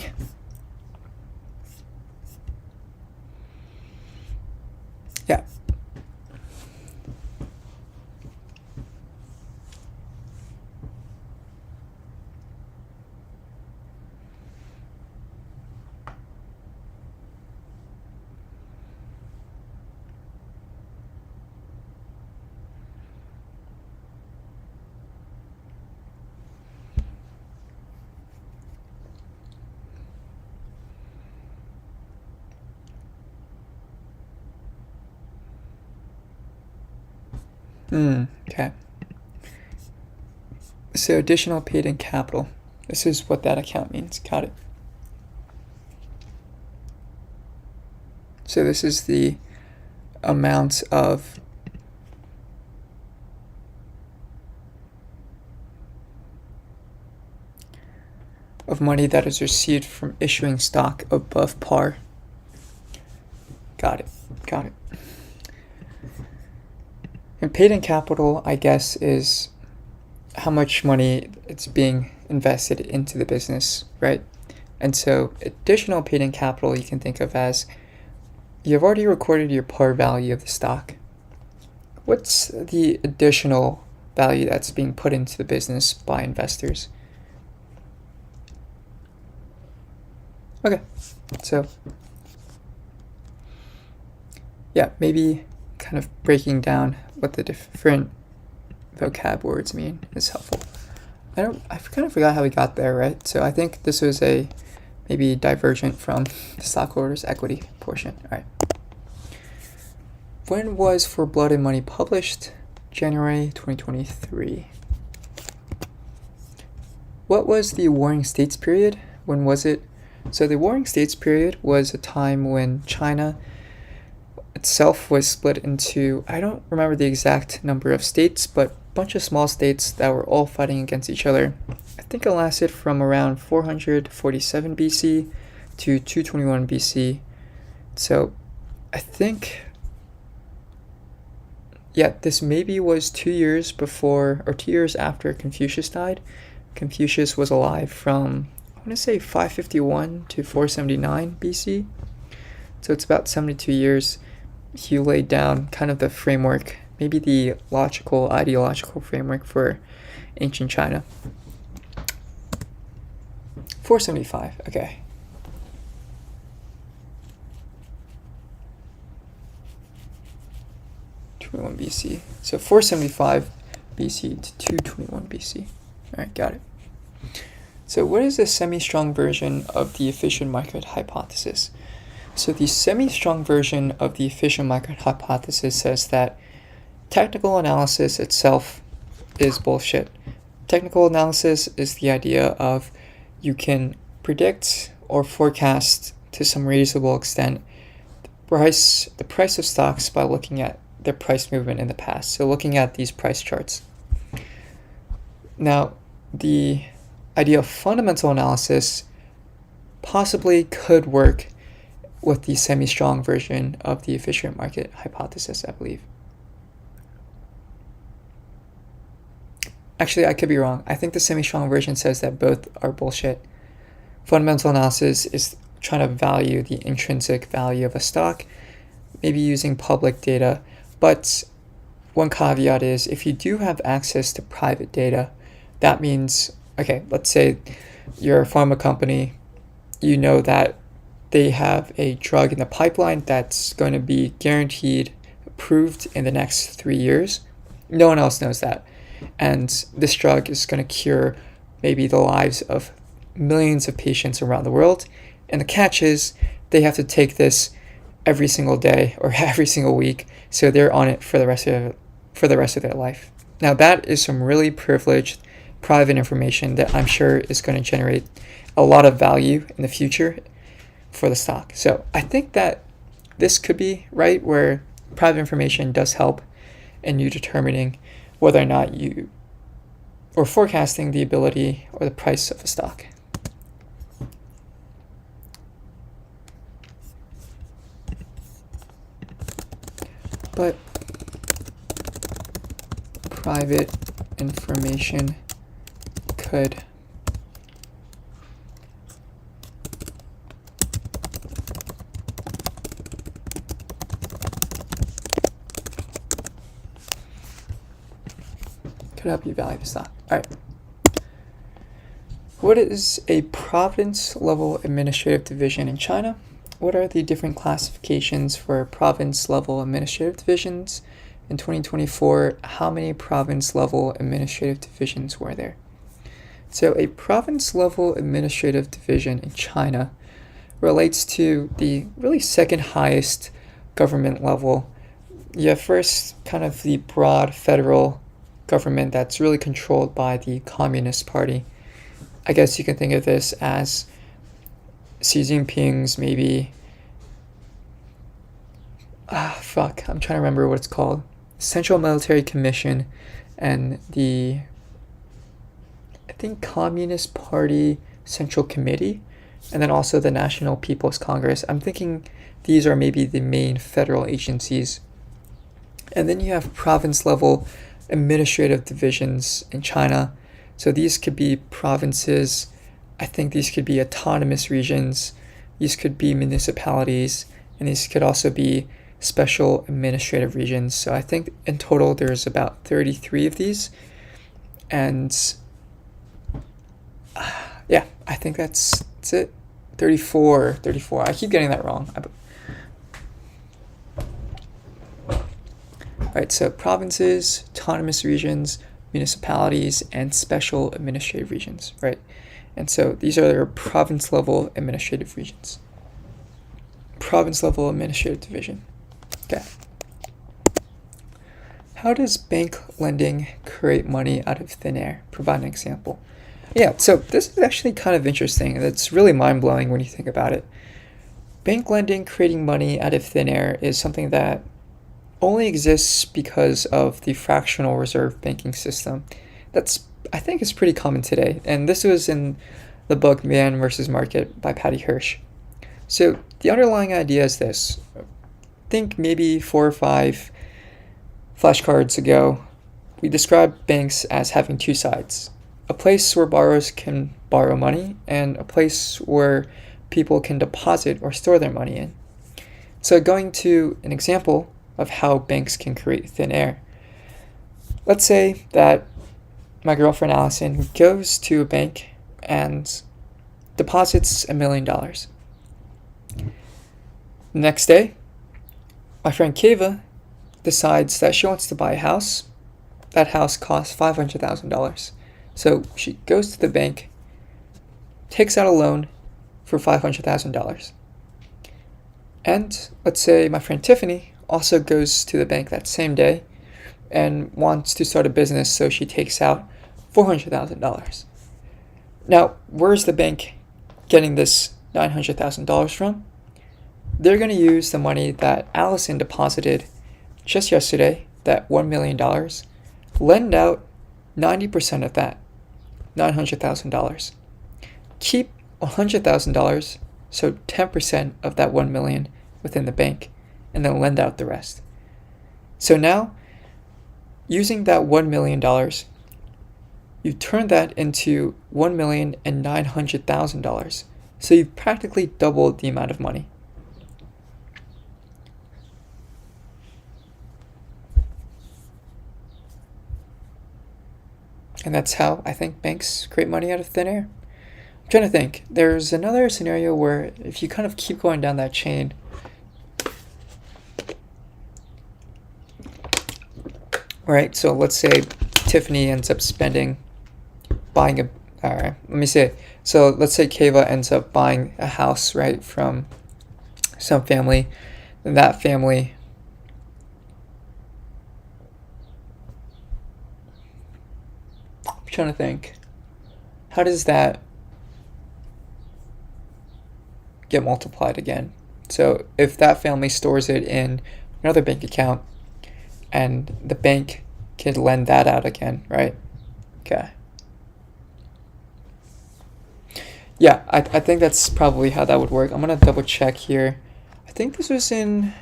Yeah. Okay. So additional paid-in capital. This is what that account means. Got it. So this is the amount of money that is received from issuing stock above par. Got it. Got it. And paid-in capital, I guess, is how much money it's being invested into the business, right? And so additional paid-in capital you can think of as you've already recorded your par value of the stock. What's the additional value that's being put into the business by investors? Okay, so yeah, maybe kind of breaking down what the different vocab words mean is helpful. I kind of forgot how we got there, right? So I think this was maybe divergent from the stockholders' equity portion. All right. When was For Blood and Money published? January 2023. What was the Warring States period? When was it? So the Warring States period was a time when China itself was split into, I don't remember the exact number of states, but a bunch of small states that were all fighting against each other. I think it lasted from around 447 BC to 221 BC. So I think, yeah, this maybe was 2 years before or 2 years after Confucius died. Confucius was alive from, I want to say 551 to 479 BC. So it's about 72 years. He laid down kind of the framework, maybe the ideological framework for ancient China. 475, okay. BC. So 475 BC to 221 BC. All right, got it. So what is the semi-strong version of the efficient market hypothesis? So the semi-strong version of the efficient market hypothesis says that technical analysis itself is bullshit. Technical analysis is the idea of you can predict or forecast to some reasonable extent the price of stocks by looking at their price movement in the past. So looking at these price charts. Now, the idea of fundamental analysis possibly could work with the semi-strong version of the efficient market hypothesis, I believe. Actually, I could be wrong. I think the semi-strong version says that both are bullshit. Fundamental analysis is trying to value the intrinsic value of a stock, maybe using public data. But one caveat is if you do have access to private data, that means, okay, let's say you're a pharma company, you know that they have a drug in the pipeline that's going to be guaranteed approved in the next 3 years. No one else knows that. And this drug is going to cure maybe the lives of millions of patients around the world. And the catch is they have to take this every single day or every single week, so they're on it for the rest of their life. Now that is some really privileged private information that I'm sure is going to generate a lot of value in the future for the stock. So I think that this could be right, where private information does help in you determining whether or not you, or forecasting the ability or the price of a stock. But private information could help you value the stock. All right. What is a province-level administrative division in China? What are the different classifications for province-level administrative divisions? In 2024, how many province-level administrative divisions were there? So a province-level administrative division in China relates to the really second highest government level. You have first kind of the broad federal government that's really controlled by the Communist Party. I guess you can think of this as Xi Jinping's maybe, I'm trying to remember what it's called. Central Military Commission and the, I think, Communist Party Central Committee, and then also the National People's Congress. I'm thinking these are maybe the main federal agencies. And then you have province level administrative divisions in China. So these could be provinces. I think these could be autonomous regions. These could be municipalities, and these could also be special administrative regions. So I think in total there's about 33 of these. And yeah, I think that's it. 34. I keep getting that wrong. Right, so provinces, autonomous regions, municipalities, and special administrative regions, right? And so these are their province-level administrative regions. Province-level administrative division. Okay. How does bank lending create money out of thin air? Provide an example. Yeah, so this is actually kind of interesting, and it's really mind-blowing when you think about it. Bank lending creating money out of thin air is something that only exists because of the fractional reserve banking system. I think is pretty common today. And this was in the book Man vs. Market by Patty Hirsch. So the underlying idea is this. Think maybe 4 or 5 flashcards ago, we described banks as having two sides. A place where borrowers can borrow money and a place where people can deposit or store their money in. So going to an example of how banks can create thin air. Let's say that my girlfriend Allison goes to a bank and deposits $1 million. The next day, my friend Keva decides that she wants to buy a house. That house costs $500,000. So she goes to the bank, takes out a loan for $500,000. And let's say my friend Tiffany also goes to the bank that same day and wants to start a business, so she takes out $400,000. Now, where's the bank getting this $900,000 from? They're going to use the money that Allison deposited just yesterday, that $1 million, lend out 90% of that, $900,000. Keep $100,000, so 10% of that $1 million within the bank, and then lend out the rest. So now, using that $1 million, you turn that into $1,900,000. So you've practically doubled the amount of money. And that's how I think banks create money out of thin air. I'm trying to think. There's another scenario where if you kind of keep going down that chain, right? So let's say Tiffany ends up buying a, all right, let me say, so let's say Keva ends up buying a house, right, from some family, and that family, I'm trying to think, how does that get multiplied again? So if that family stores it in another bank account and the bank can lend that out again, right? Okay. Yeah, I think that's probably how that would work. I'm gonna double check here. I think this was in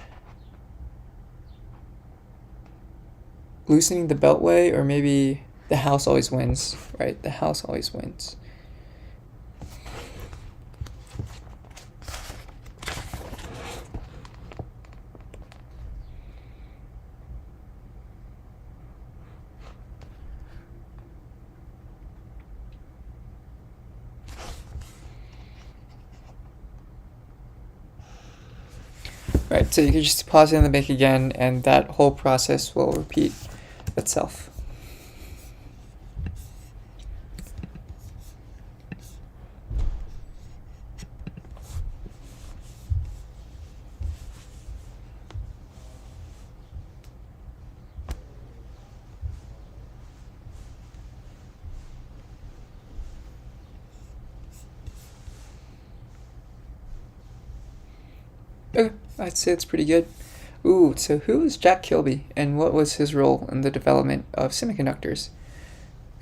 Loosening the Beltway, or maybe The House Always Wins, right? The House Always Wins. Right, so you can just deposit in the bank again, and that whole process will repeat itself. Okay, I'd say it's pretty good. Ooh, so who is Jack Kilby, and what was his role in the development of semiconductors?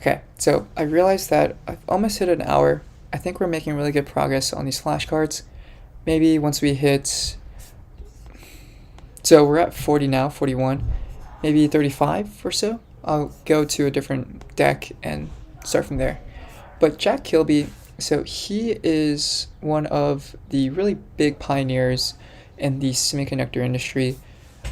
Okay, so I realized that I've almost hit an hour. I think we're making really good progress on these flashcards. Maybe once we hit, so we're at 40 now, 41, maybe 35 or so. I'll go to a different deck and start from there. But Jack Kilby, so he is one of the really big pioneers in the semiconductor industry.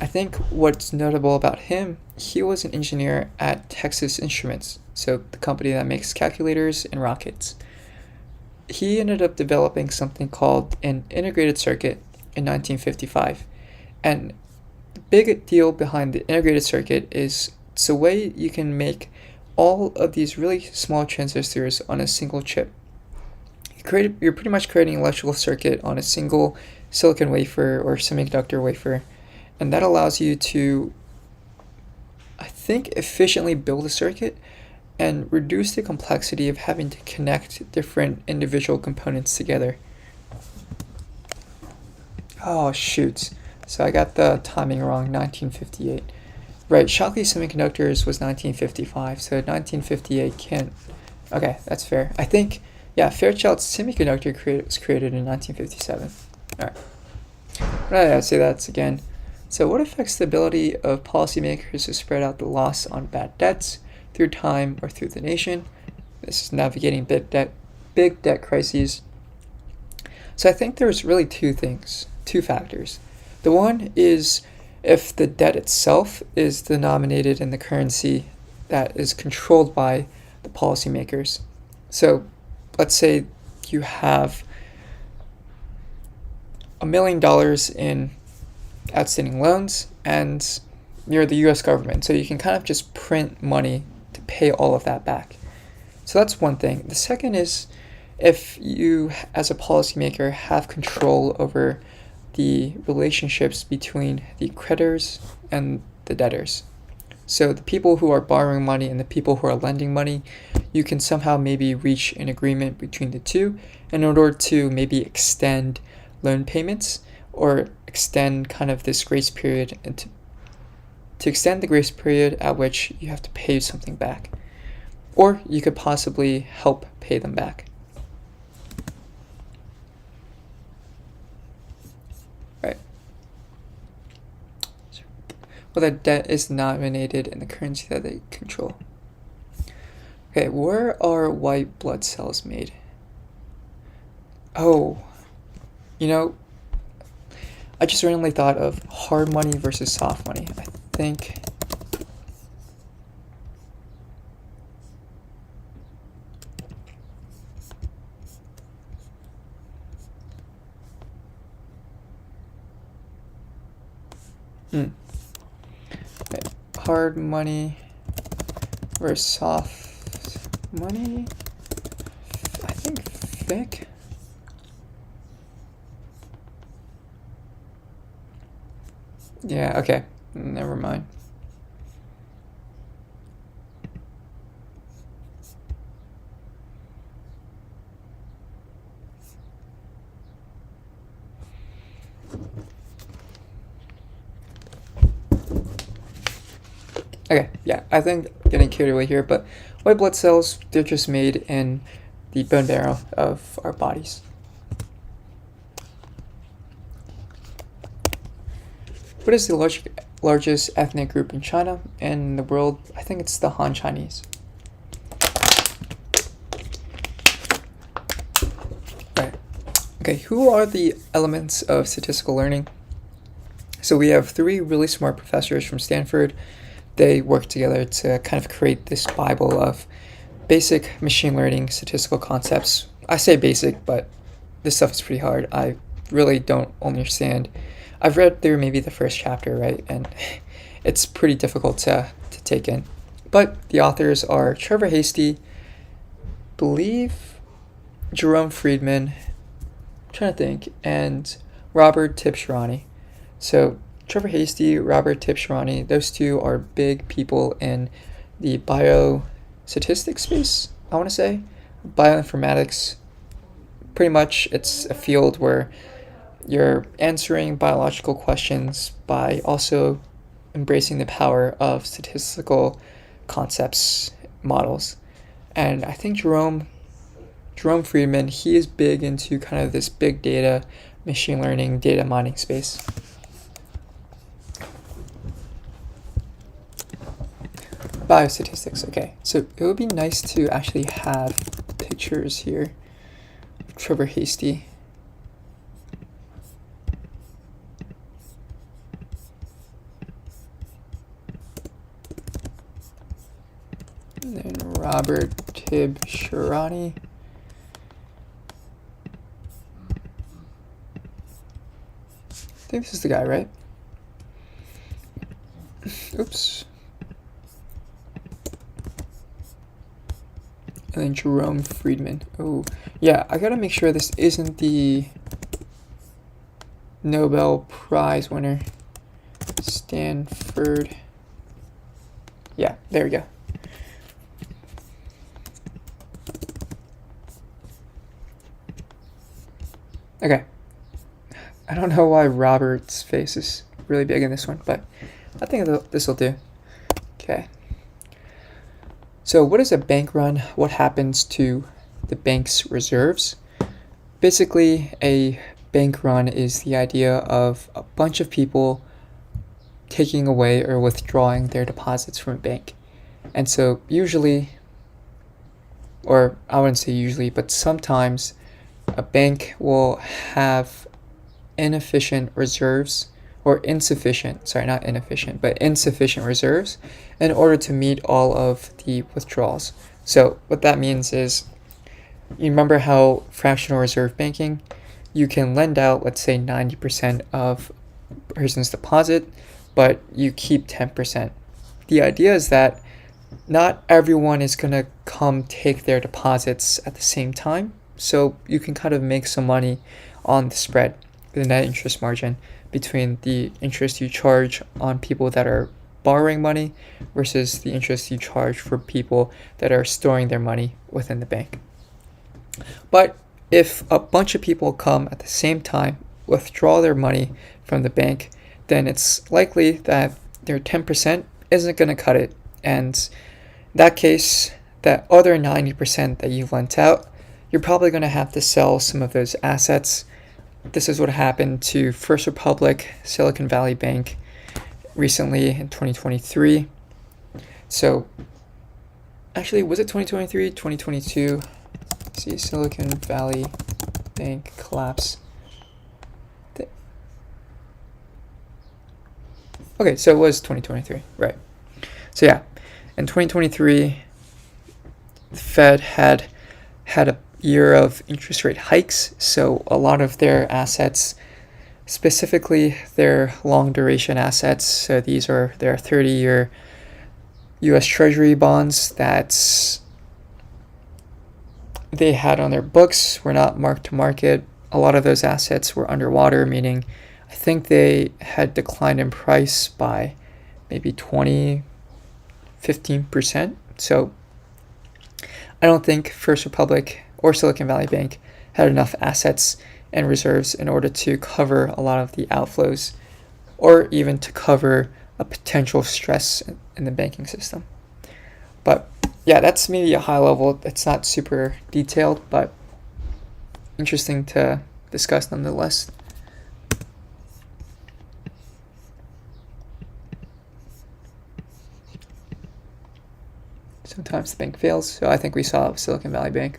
I think what's notable about him, he was an engineer at Texas Instruments, so the company that makes calculators and rockets. He ended up developing something called an integrated circuit in 1955. And the big deal behind the integrated circuit is it's a way you can make all of these really small transistors on a single chip. You're pretty much creating an electrical circuit on a single silicon wafer or semiconductor wafer, and that allows you to, I think, efficiently build a circuit and reduce the complexity of having to connect different individual components together. Oh shoot, so I got the timing wrong, 1958. Right, Shockley Semiconductors was 1955, so 1958 can't, okay, that's fair. I think, yeah, Fairchild Semiconductor was created in 1957. Alright, I'd say that's again. So what affects the ability of policymakers to spread out the loss on bad debts through time or through the nation? This is navigating big debt crises. So I think there's really two factors. The one is if the debt itself is denominated in the currency that is controlled by the policymakers. So let's say you have $1 million in outstanding loans and you're the US government, so you can kind of just print money to pay all of that back. So that's one thing. The second is if you, as a policymaker, have control over the relationships between the creditors and the debtors. So the people who are borrowing money and the people who are lending money, you can somehow maybe reach an agreement between the two in order to maybe extend loan payments or extend kind of this grace period and to extend the grace period at which you have to pay something back. Or you could possibly help pay them back. Right. Well, that debt is denominated in the currency that they control. Okay, where are white blood cells made? Oh, you know, I just randomly thought of hard money versus soft money. I think. Hmm. Okay. Hard money versus soft money. I think thick. Yeah, okay. Never mind. Okay, yeah, I think getting carried away here, but white blood cells, they're just made in the bone marrow of our bodies. What is the largest ethnic group in China and in the world? I think it's the Han Chinese. Right. Okay, who are the elements of statistical learning? So we have three really smart professors from Stanford. They work together to kind of create this Bible of basic machine learning statistical concepts. I say basic, but this stuff is pretty hard. I really don't understand. I've read through maybe the first chapter, right? And it's pretty difficult to take in. But the authors are Trevor Hasty, believe Jerome Friedman, I'm trying to think, and Robert Tibshirani. So Trevor Hasty, Robert Tibshirani, those two are big people in the biostatistics space, I want to say. Bioinformatics, pretty much it's a field where you're answering biological questions by also embracing the power of statistical concepts, models. And I think Jerome Friedman, he is big into kind of this big data, machine learning, data mining space. Biostatistics, okay. So it would be nice to actually have pictures here of Trevor Hasty. And then Robert Tibshirani. I think this is the guy, right? Oops. And then Jerome Friedman. Oh, yeah, I gotta make sure this isn't the Nobel Prize winner. Stanford. Yeah, there we go. Okay. I don't know why Robert's face is really big in this one, but I think this will do. Okay. So what is a bank run? What happens to the bank's reserves? Basically, a bank run is the idea of a bunch of people taking away or withdrawing their deposits from a bank. And so usually, or I wouldn't say usually, but sometimes a bank will have inefficient reserves or insufficient, sorry, not inefficient, but insufficient reserves in order to meet all of the withdrawals. So what that means is, you remember how fractional reserve banking, you can lend out, let's say 90% of a person's deposit, but you keep 10%. The idea is that not everyone is going to come take their deposits at the same time, so you can kind of make some money on the spread, the net interest margin, between the interest you charge on people that are borrowing money versus the interest you charge for people that are storing their money within the bank. But if a bunch of people come at the same time, withdraw their money from the bank, then it's likely that their 10% isn't going to cut it. And in that case, that other 90% that you lent out, you're probably going to have to sell some of those assets. This is what happened to First Republic, Silicon Valley Bank recently in 2023. So Actually, was it 2023, 2022? Let's see, Silicon Valley Bank collapse. Okay, so it was 2023, right? So yeah, in 2023, the Fed had a year of interest rate hikes, so a lot of their assets, specifically their long duration assets, so these are their 30-year US Treasury bonds that they had on their books, were not marked to market. A lot of those assets were underwater, meaning I think they had declined in price by maybe 15%. So I don't think First Republic or Silicon Valley Bank had enough assets and reserves in order to cover a lot of the outflows or even to cover a potential stress in the banking system. But yeah, that's maybe a high level. It's not super detailed, but interesting to discuss nonetheless. Sometimes the bank fails, so I think we saw Silicon Valley Bank.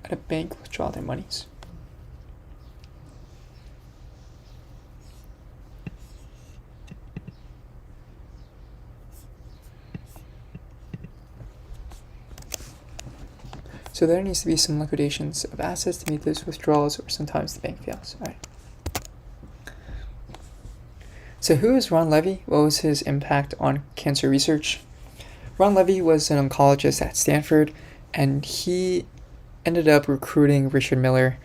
At a bank withdraw their monies. So there needs to be some liquidations of assets to meet those withdrawals, or sometimes the bank fails. All right. So who is Ron Levy? What was his impact on cancer research? Ron Levy was an oncologist at Stanford, and he ended up recruiting Richard Miller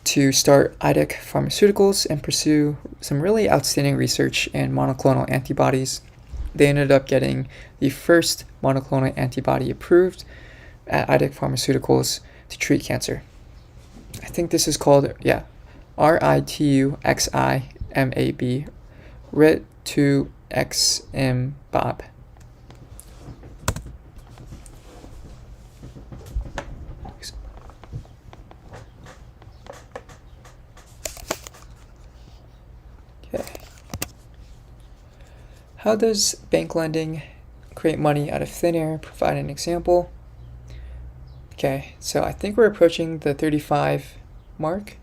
to start IDEC Pharmaceuticals and pursue some really outstanding research in monoclonal antibodies. They ended up getting the first monoclonal antibody approved at IDEC Pharmaceuticals to treat cancer. I think this is called, RITUXIMAB, Rituximab. Okay. How does bank lending create money out of thin air? Provide an example. Okay, so I think we're approaching the 35 mark.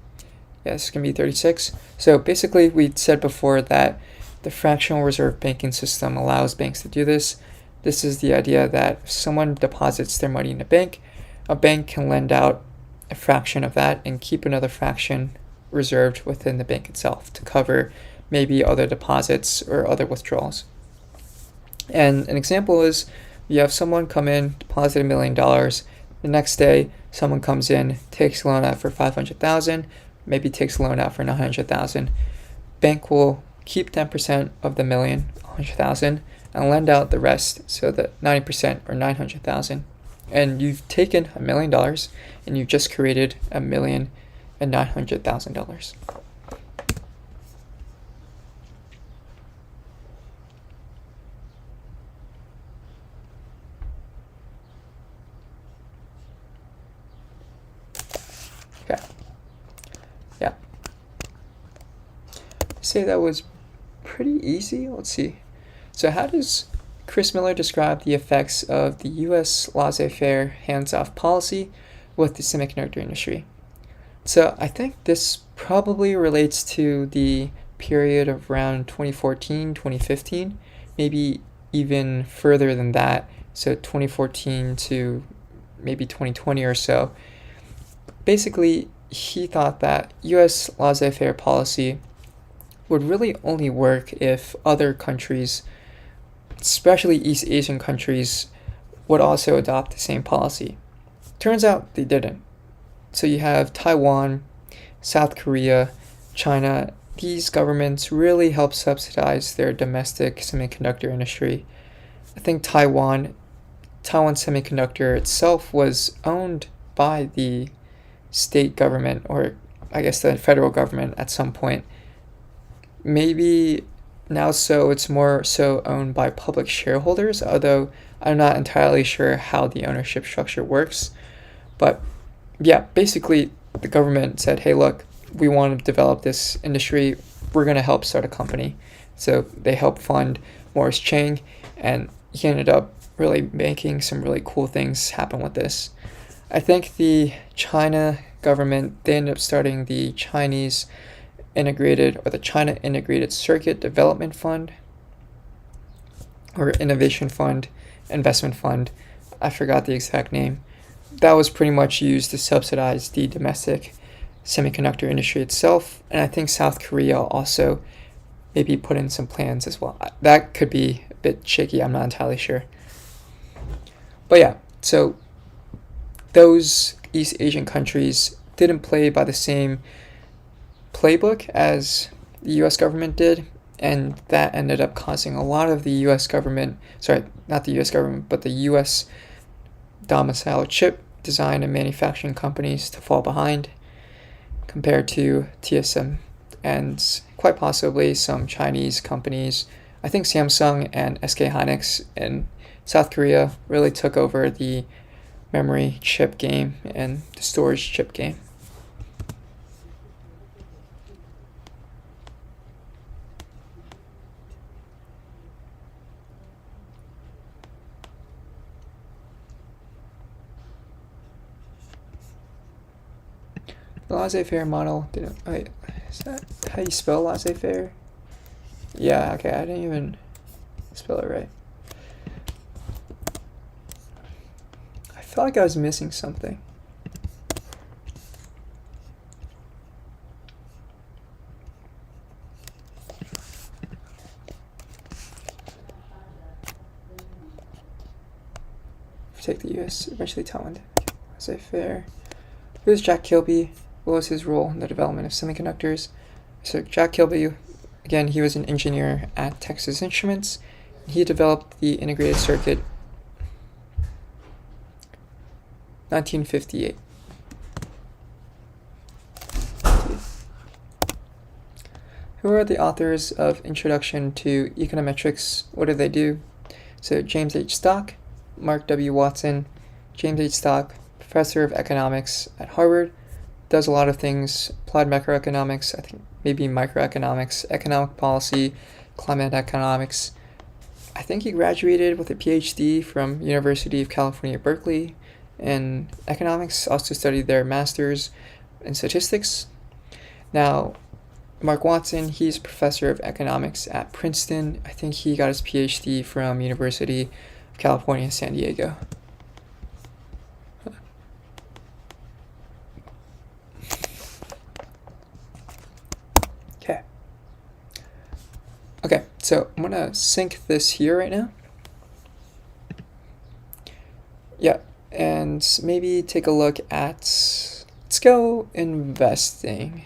Yeah, this is going to be 36. So basically, we said before that the fractional reserve banking system allows banks to do this. This is the idea that if someone deposits their money in a bank can lend out a fraction of that and keep another fraction reserved within the bank itself to cover maybe other deposits or other withdrawals. And an example is you have someone come in, deposit $1 million. The next day, someone comes in, takes a loan out for $500,000, maybe takes a loan out for $900,000. Bank will keep 10% of the $100,000 and lend out the rest, so that 90% or $900,000. And you've taken $1 million and you've just created $1,900,000. Okay. Yeah. Say that was pretty easy. Let's see. So how does Chris Miller describe the effects of the U.S. laissez-faire hands-off policy with the semiconductor industry? So I think this probably relates to the period of around 2014, 2015, maybe even further than that. So 2014 to maybe 2020 or so. Basically, he thought that U.S. laissez-faire policy would really only work if other countries, especially East Asian countries, would also adopt the same policy. Turns out they didn't. So you have Taiwan, South Korea, China. These governments really help subsidize their domestic semiconductor industry. I think Taiwan Semiconductor itself was owned by the state government, or I guess the federal government at some point. Maybe now so it's more so owned by public shareholders, although I'm not entirely sure how the ownership structure works. But yeah, basically the government said, hey, look, we want to develop this industry. We're going to help start a company. So they helped fund Morris Chang, and he ended up really making some really cool things happen with this. I think the China government, they ended up starting the Chinese Integrated, or the China Integrated Circuit Development Fund, or Innovation Fund, Investment Fund. I forgot the exact name. That was pretty much used to subsidize the domestic semiconductor industry itself, and I think South Korea also maybe put in some plans as well. That could be a bit shaky, I'm not entirely sure. But yeah, so those East Asian countries didn't play by the same playbook as the US government did, and that ended up causing a lot of the US government, sorry, not the US government, but the US domiciled chip design and manufacturing companies to fall behind compared to TSM and quite possibly some Chinese companies. I think Samsung and SK Hynix in South Korea really took over the memory chip game and the storage chip game. The laissez-faire model didn't. Wait, is that how you spell laissez-faire? Yeah, okay, I didn't even spell it right. I felt like I was missing something. Take the US, eventually Taiwan. Laissez-faire. Who's Jack Kilby? What was his role in the development of semiconductors? So Jack Kilby, again, he was an engineer at Texas Instruments. He developed the integrated circuit 1958. Who are the authors of Introduction to Econometrics? What do they do? So James H. Stock, Mark W. Watson. James H. Stock, professor of economics at Harvard, does a lot of things: applied macroeconomics, I think maybe microeconomics, economic policy, climate economics. I think he graduated with a PhD from University of California, Berkeley in economics, also studied their master's in statistics. Now, Mark Watson, he's professor of economics at Princeton. I think he got his PhD from University of California, San Diego. Okay, so I'm gonna sync this here right now. Yeah, and maybe take a look at, let's go investing.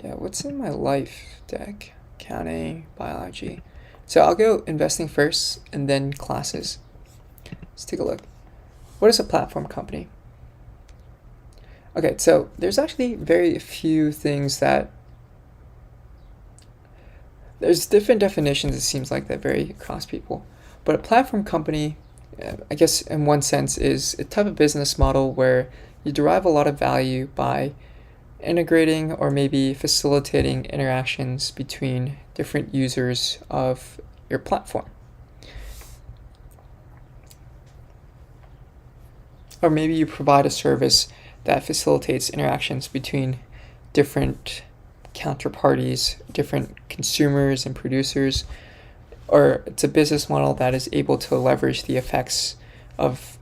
Yeah, what's in my life deck? Accounting, biology. So I'll go investing first and then classes. Let's take a look. What is a platform company? Okay, so there's actually very few things that there's different definitions, it seems like, that vary across people. But a platform company, I guess in one sense, is a type of business model where you derive a lot of value by integrating or maybe facilitating interactions between different users of your platform. Or maybe you provide a service that facilitates interactions between different counterparties, different consumers and producers, or it's a business model that is able to leverage the effects of,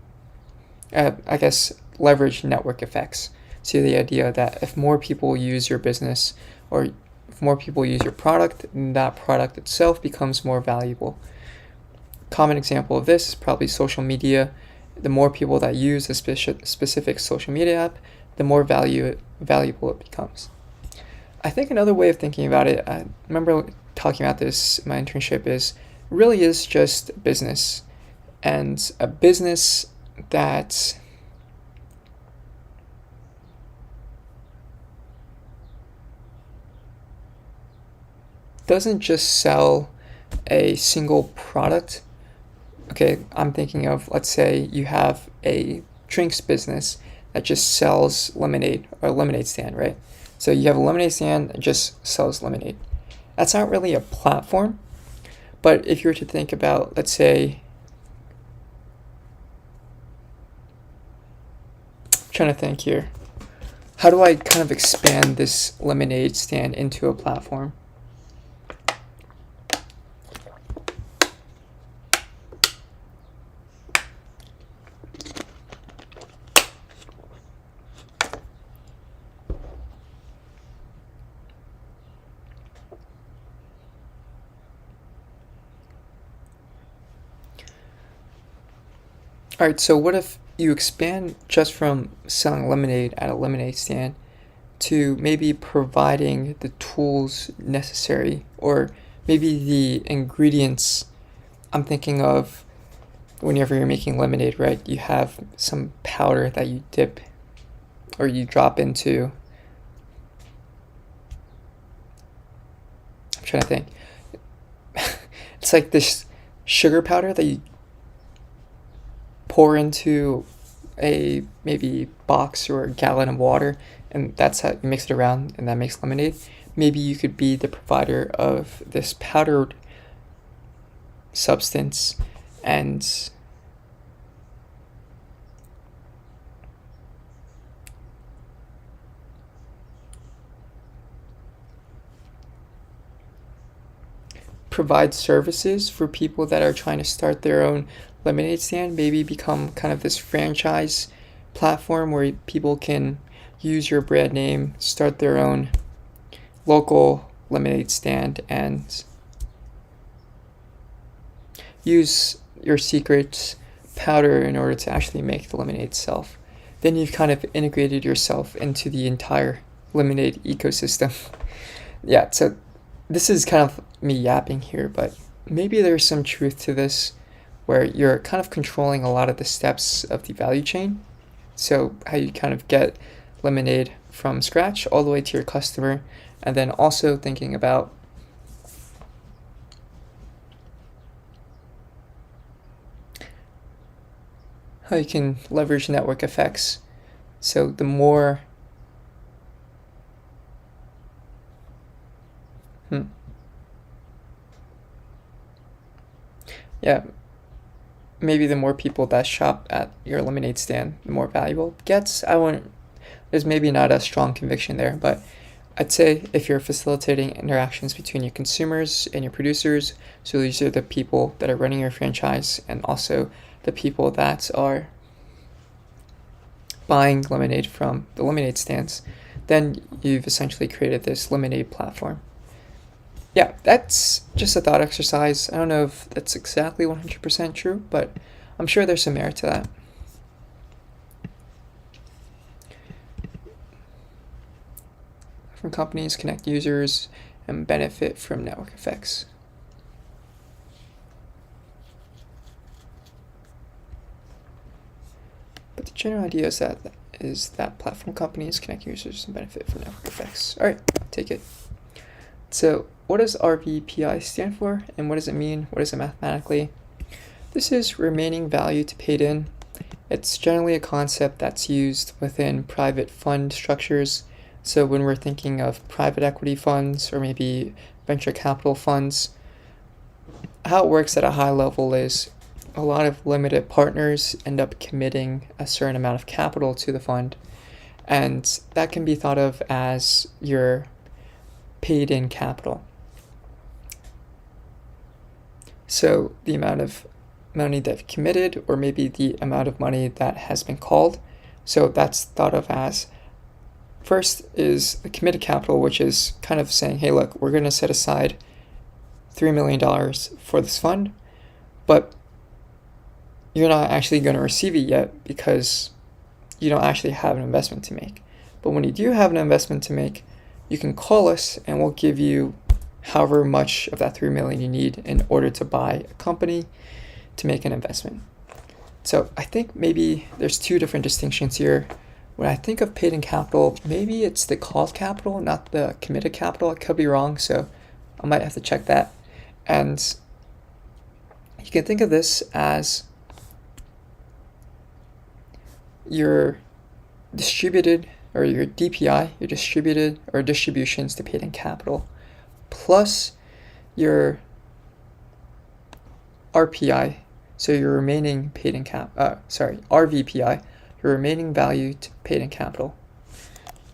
leverage network effects. So the idea that if more people use your business, or if more people use your product, that product itself becomes more valuable. Common example of this is probably social media. The more people that use a specific social media app, the more valuable it becomes. I think another way of thinking about it, I remember talking about this in my internship, is really is just business. And a business that doesn't just sell a single product. Okay, I'm thinking of, let's say you have a drinks business that just sells lemonade, or a lemonade stand, right? So you have a lemonade stand that just sells lemonade. That's not really a platform, but if you were to think about, let's say, I'm trying to think here, how do I kind of expand this lemonade stand into a platform? All right, so what if you expand just from selling lemonade at a lemonade stand to maybe providing the tools necessary, or maybe the ingredients? I'm thinking of whenever you're making lemonade, right? You have some powder that you dip or you drop into. I'm trying to think. It's like this sugar powder that you pour into a maybe box or a gallon of water, and that's how you mix it around, and that makes lemonade. Maybe you could be the provider of this powdered substance and provide services for people that are trying to start their own lemonade stand. Maybe become kind of this franchise platform where people can use your brand name, start their own local lemonade stand, and use your secret powder in order to actually make the lemonade itself. Then you've kind of integrated yourself into the entire lemonade ecosystem. Yeah, so this is kind of me yapping here, but maybe there's some truth to this where you're kind of controlling a lot of the steps of the value chain. So, how you kind of get lemonade from scratch all the way to your customer, and then also thinking about how you can leverage network effects. So, the more yeah, maybe the more people that shop at your lemonade stand, the more valuable it gets. I wouldn't, there's maybe not a strong conviction there, but I'd say if you're facilitating interactions between your consumers and your producers, so these are the people that are running your franchise and also the people that are buying lemonade from the lemonade stands, then you've essentially created this lemonade platform. Yeah, that's just a thought exercise. I don't know if that's exactly 100% true, but I'm sure there's some merit to that. From companies connect users and benefit from network effects. But the general idea is that platform companies connect users and benefit from network effects. All right, take it. So, what does RVPI stand for, and what does it mean? What is it mathematically? This is remaining value to paid in. It's generally a concept that's used within private fund structures. So when we're thinking of private equity funds or maybe venture capital funds, how it works at a high level is a lot of limited partners end up committing a certain amount of capital to the fund, and that can be thought of as your paid in capital. So the amount of money they've committed, or maybe the amount of money that has been called. So that's thought of as, first is the committed capital, which is kind of saying, hey, look, we're going to set aside $3 million for this fund, but you're not actually going to receive it yet because you don't actually have an investment to make. But when you do have an investment to make, you can call us and we'll give you however much of that $3 million you need in order to buy a company to make an investment. So I think maybe there's two different distinctions here. When I think of paid in capital, maybe it's the called capital, not the committed capital. I could be wrong, so I might have to check that. And you can think of this as your distributed, or your DPI, your distributed or distributions to paid in capital, plus your RPI, so your remaining paid in RVPI, your remaining value to paid in capital.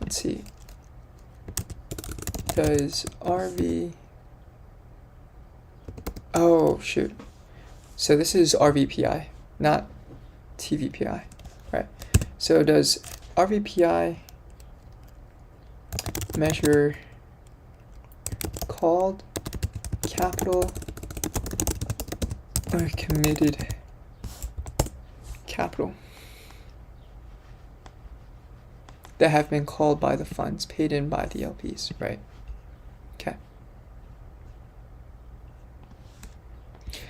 Let's see. Does RV... Oh, shoot. So this is RVPI, not TVPI, right? So does RVPI measure called capital or committed capital that have been called by the funds paid in by the LPs, right? Okay.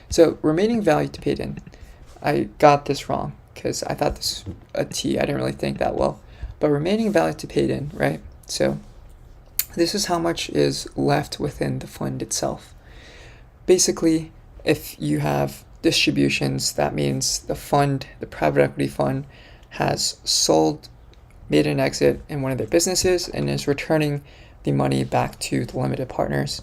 So remaining value to paid in. I got this wrong because I thought this was a T. I didn't really think that well. But remaining value to paid in, right? So this is how much is left within the fund itself. Basically, if you have distributions, that means the fund, the private equity fund, has sold, made an exit in one of their businesses, and is returning the money back to the limited partners.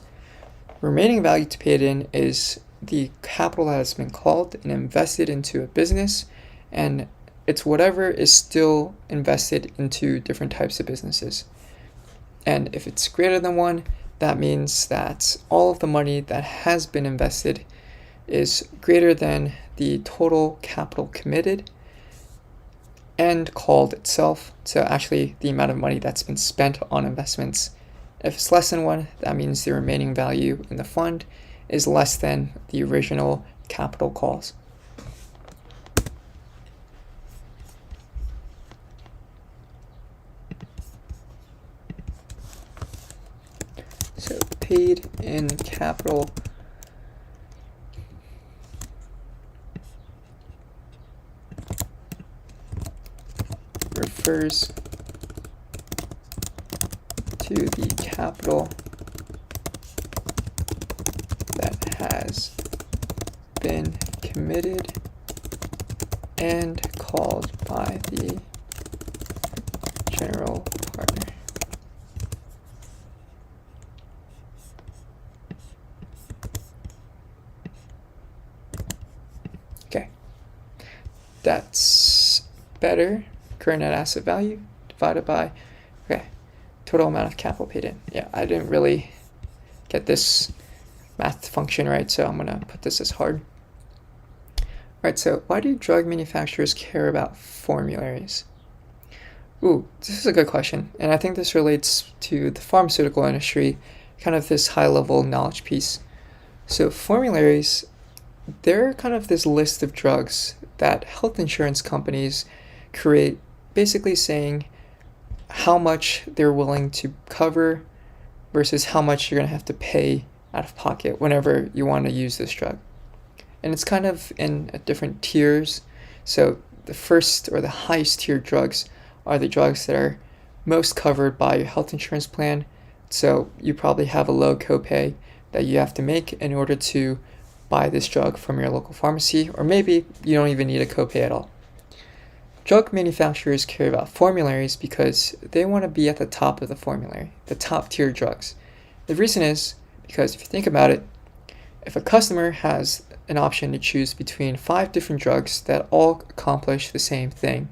Remaining value to paid in is the capital that has been called and invested into a business, and it's whatever is still invested into different types of businesses. And if it's greater than one, that means that all of the money that has been invested is greater than the total capital committed and called itself. So actually the amount of money that's been spent on investments. If it's less than one, that means the remaining value in the fund is less than the original capital calls. So paid in capital refers to the capital that has been committed and called by the general partner. Okay, that's better. Current net asset value divided by, okay, total amount of capital paid in. Yeah, I didn't really get this math function right, so I'm gonna put this as hard. Alright, so why do drug manufacturers care about formularies? Ooh, this is a good question, and I think this relates to the pharmaceutical industry, kind of this high-level knowledge piece. So formularies, they're kind of this list of drugs that health insurance companies create, basically saying how much they're willing to cover versus how much you're going to have to pay out of pocket whenever you want to use this drug. And it's kind of in different tiers. So the first or the highest tier drugs are the drugs that are most covered by your health insurance plan. So you probably have a low copay that you have to make in order to buy this drug from your local pharmacy, or maybe you don't even need a copay at all. Drug manufacturers care about formularies because they want to be at the top of the formulary, the top tier drugs. The reason is because if you think about it, if a customer has an option to choose between 5 different drugs that all accomplish the same thing,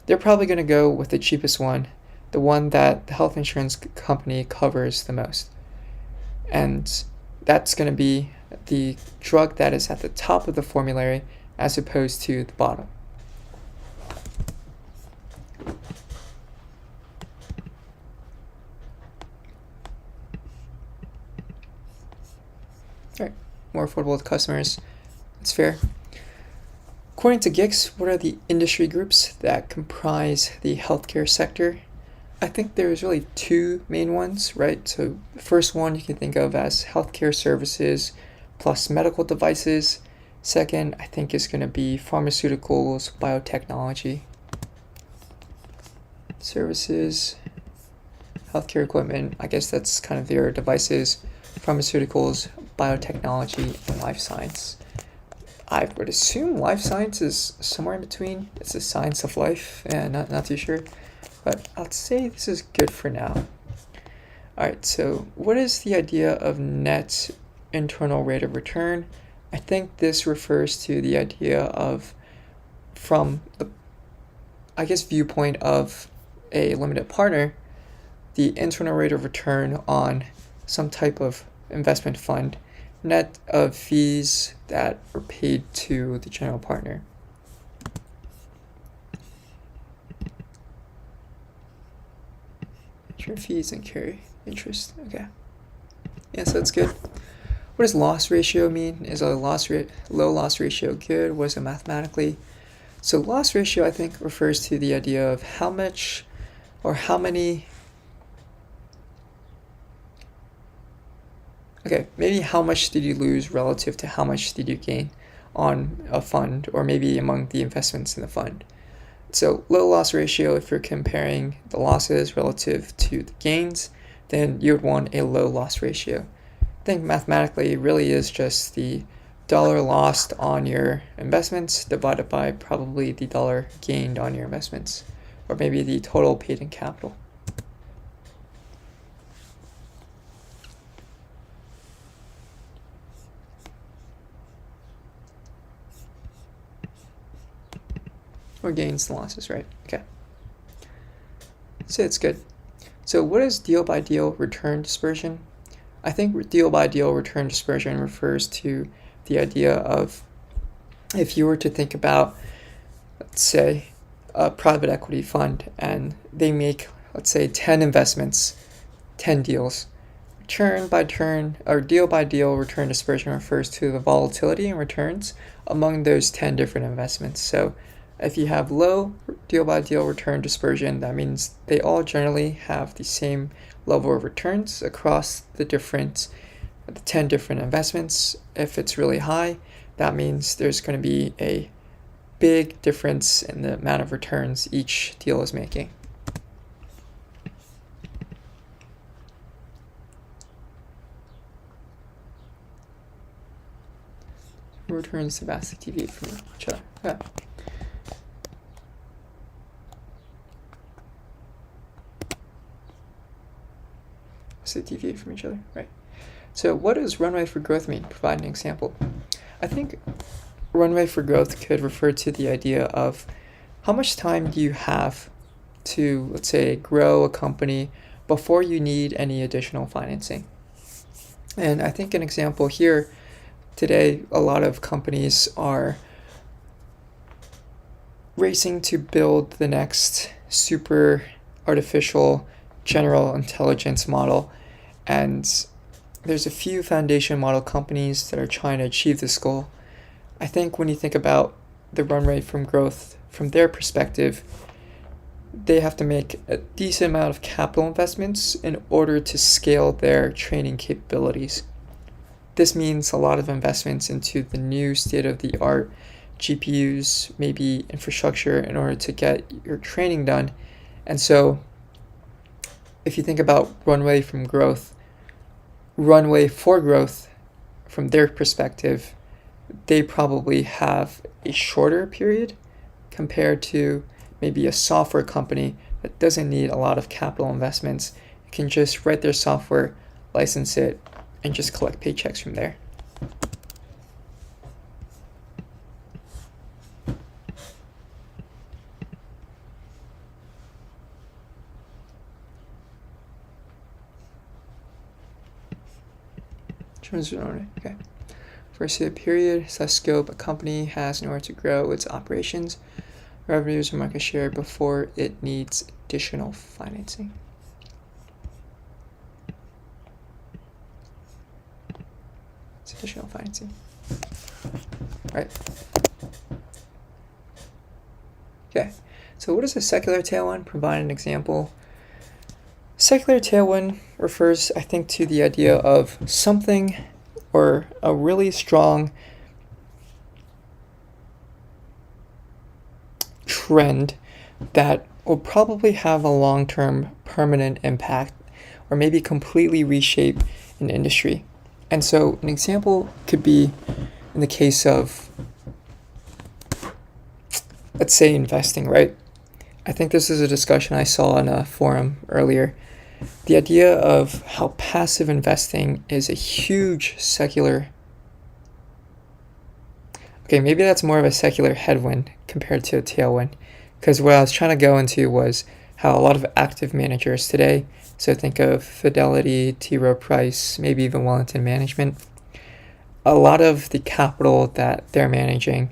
they're probably going to go with the cheapest one, the one that the health insurance company covers the most. And that's going to be the drug that is at the top of the formulary as opposed to the bottom. Alright, more affordable to customers. It's fair. According to GICS, what are the industry groups that comprise the healthcare sector? I think there's really 2 main ones, right? So the first one you can think of as healthcare services plus medical devices. Second, I think is going to be pharmaceuticals, biotechnology. Services, healthcare equipment, I guess that's kind of their devices, pharmaceuticals, biotechnology, and life science. I would assume life science is somewhere in between. It's the science of life, and not too sure. but I'll say this is good for now. Alright, so what is the idea of net internal rate of return? I think this refers to the idea of, from the, viewpoint of a limited partner, the internal rate of return on some type of investment fund, net of fees that are paid to the general partner. Return fees and carry interest. Okay. Yeah, so that's good. What does loss ratio mean? Is a low loss ratio good? What is it mathematically? So loss ratio, I think, refers to the idea of how much or how many. Okay, maybe how much did you lose relative to how much did you gain on a fund, or maybe among the investments in the fund. So low loss ratio, if you're comparing the losses relative to the gains, then you would want a low loss ratio. I think mathematically it really is just the dollar lost on your investments divided by probably the dollar gained on your investments, or maybe the total paid in capital. Or gains and losses, right? Okay. So it's good. So what is deal-by-deal return dispersion? I think deal-by-deal return dispersion refers to the idea of, if you were to think about, let's say, a private equity fund, and they make, let's say, 10 investments, 10 deals. Turn by turn, or deal-by-deal return dispersion refers to the volatility in returns among those 10 different investments. So if you have low deal-by-deal return dispersion, that means they all generally have the same level of returns across the 10 different investments. If it's really high, that means there's going to be a big difference in the amount of returns each deal is making. Returns to vastly deviate from each other. Yeah. So deviate from each other, right? So what does runway for growth mean? Provide an example. I think runway for growth could refer to the idea of how much time do you have to, let's say, grow a company before you need any additional financing. And I think an example here today, a lot of companies are racing to build the next super artificial general intelligence model, and there's a few foundation model companies that are trying to achieve this goal. I think when you think about the run rate from growth from their perspective, they have to make a decent amount of capital investments in order to scale their training capabilities. This means a lot of investments into the new state-of-the-art GPUs, maybe infrastructure, in order to get your training done. And so if you think about runway for growth from their perspective, they probably have a shorter period compared to maybe a software company that doesn't need a lot of capital investments. It can just write their software, license it, and just collect paychecks from there. Okay. First, the period, the scope a company has in order to grow its operations, revenues, or market share before it needs additional financing. It's additional financing. Right. Okay. So what is a secular tailwind? Provide an example. Secular tailwind refers, I think, to the idea of something or a really strong trend that will probably have a long-term permanent impact or maybe completely reshape an industry. And so an example could be in the case of, let's say, investing, right? I think this is a discussion I saw in a forum earlier. The idea of how passive investing is a huge secular. Okay, maybe that's more of a secular headwind compared to a tailwind. Because what I was trying to go into was how a lot of active managers today, so think of Fidelity, T. Rowe Price, maybe even Wellington Management, a lot of the capital that they're managing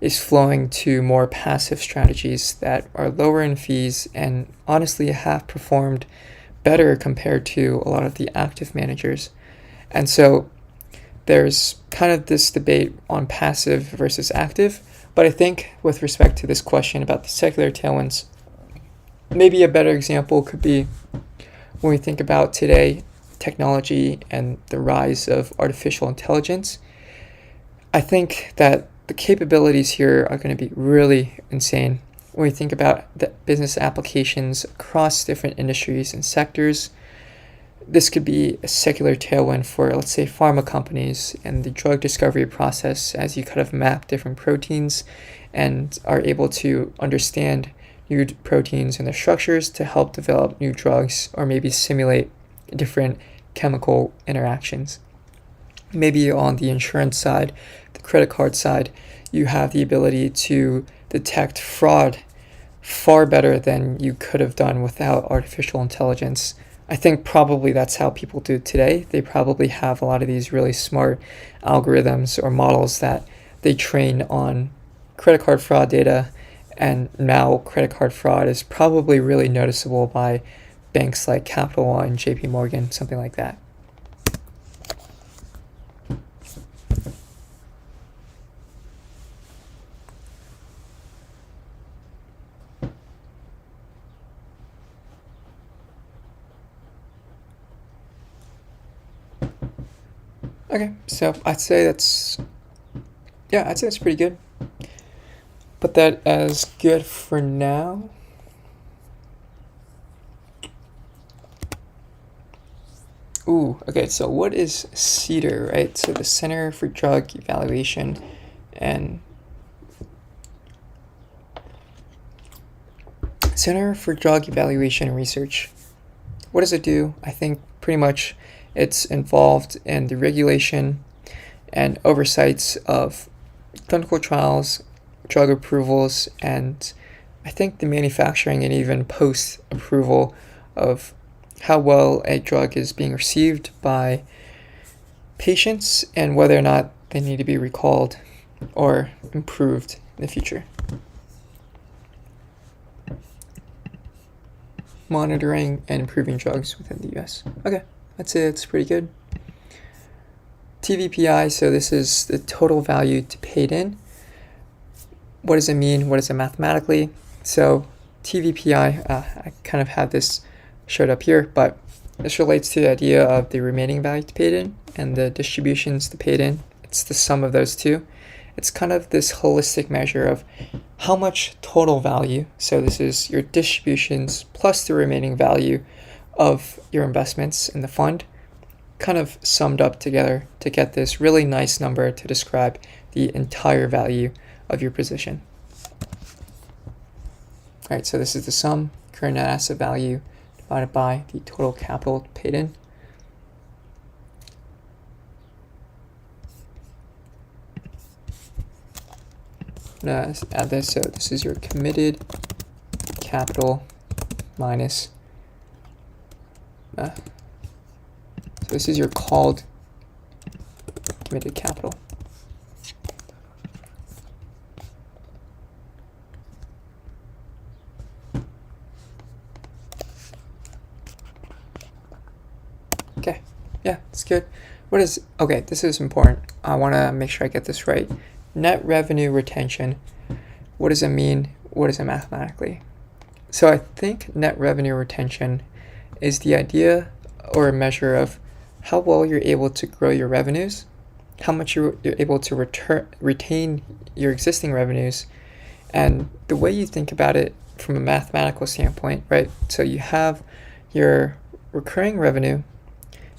is flowing to more passive strategies that are lower in fees and honestly have performed better compared to a lot of the active managers. And so there's kind of this debate on passive versus active, but I think with respect to this question about the secular tailwinds, maybe a better example could be when we think about today technology and the rise of artificial intelligence. I think that the capabilities here are going to be really insane when we think about the business applications across different industries and sectors. This could be a secular tailwind for, let's say, pharma companies and the drug discovery process, as you kind of map different proteins and are able to understand new proteins and their structures to help develop new drugs or maybe simulate different chemical interactions. Maybe on the insurance side, the credit card side, you have the ability to detect fraud far better than you could have done without artificial intelligence. I think probably that's how people do it today. They probably have a lot of these really smart algorithms or models that they train on credit card fraud data, and now credit card fraud is probably really noticeable by banks like Capital One, JP Morgan, something like that. Okay, so I'd say that's pretty good. Put that as good for now. Ooh, okay, so what is CDER, right? So the Center for Drug Evaluation and Research. What does it do? I think pretty much it's involved in the regulation and oversights of clinical trials, drug approvals, and I think the manufacturing and even post-approval of how well a drug is being received by patients and whether or not they need to be recalled or improved in the future. Monitoring and improving drugs within the US. Okay, that's it. It's pretty good. TVPI, so this is the total value to paid in. What does it mean? What is it mathematically? So TVPI, I kind of had this showed up here, but this relates to the idea of the remaining value to paid in and the distributions to paid in. It's the sum of those two. It's kind of this holistic measure of how much total value, so this is your distributions plus the remaining value of your investments in the fund, kind of summed up together to get this really nice number to describe the entire value of your position. All right, so this is the sum, current net asset value divided by the total capital paid in. Let's add this. So this is your committed capital minus. So this is your called committed capital. Okay, yeah, it's good. Okay, this is important. I want to make sure I get this right. Net revenue retention. What does it mean? What is it mathematically? So I think net revenue retention is the idea or a measure of how well you're able to grow your revenues, how much you're able to retain your existing revenues, and the way you think about it from a mathematical standpoint, right? So you have your recurring revenue,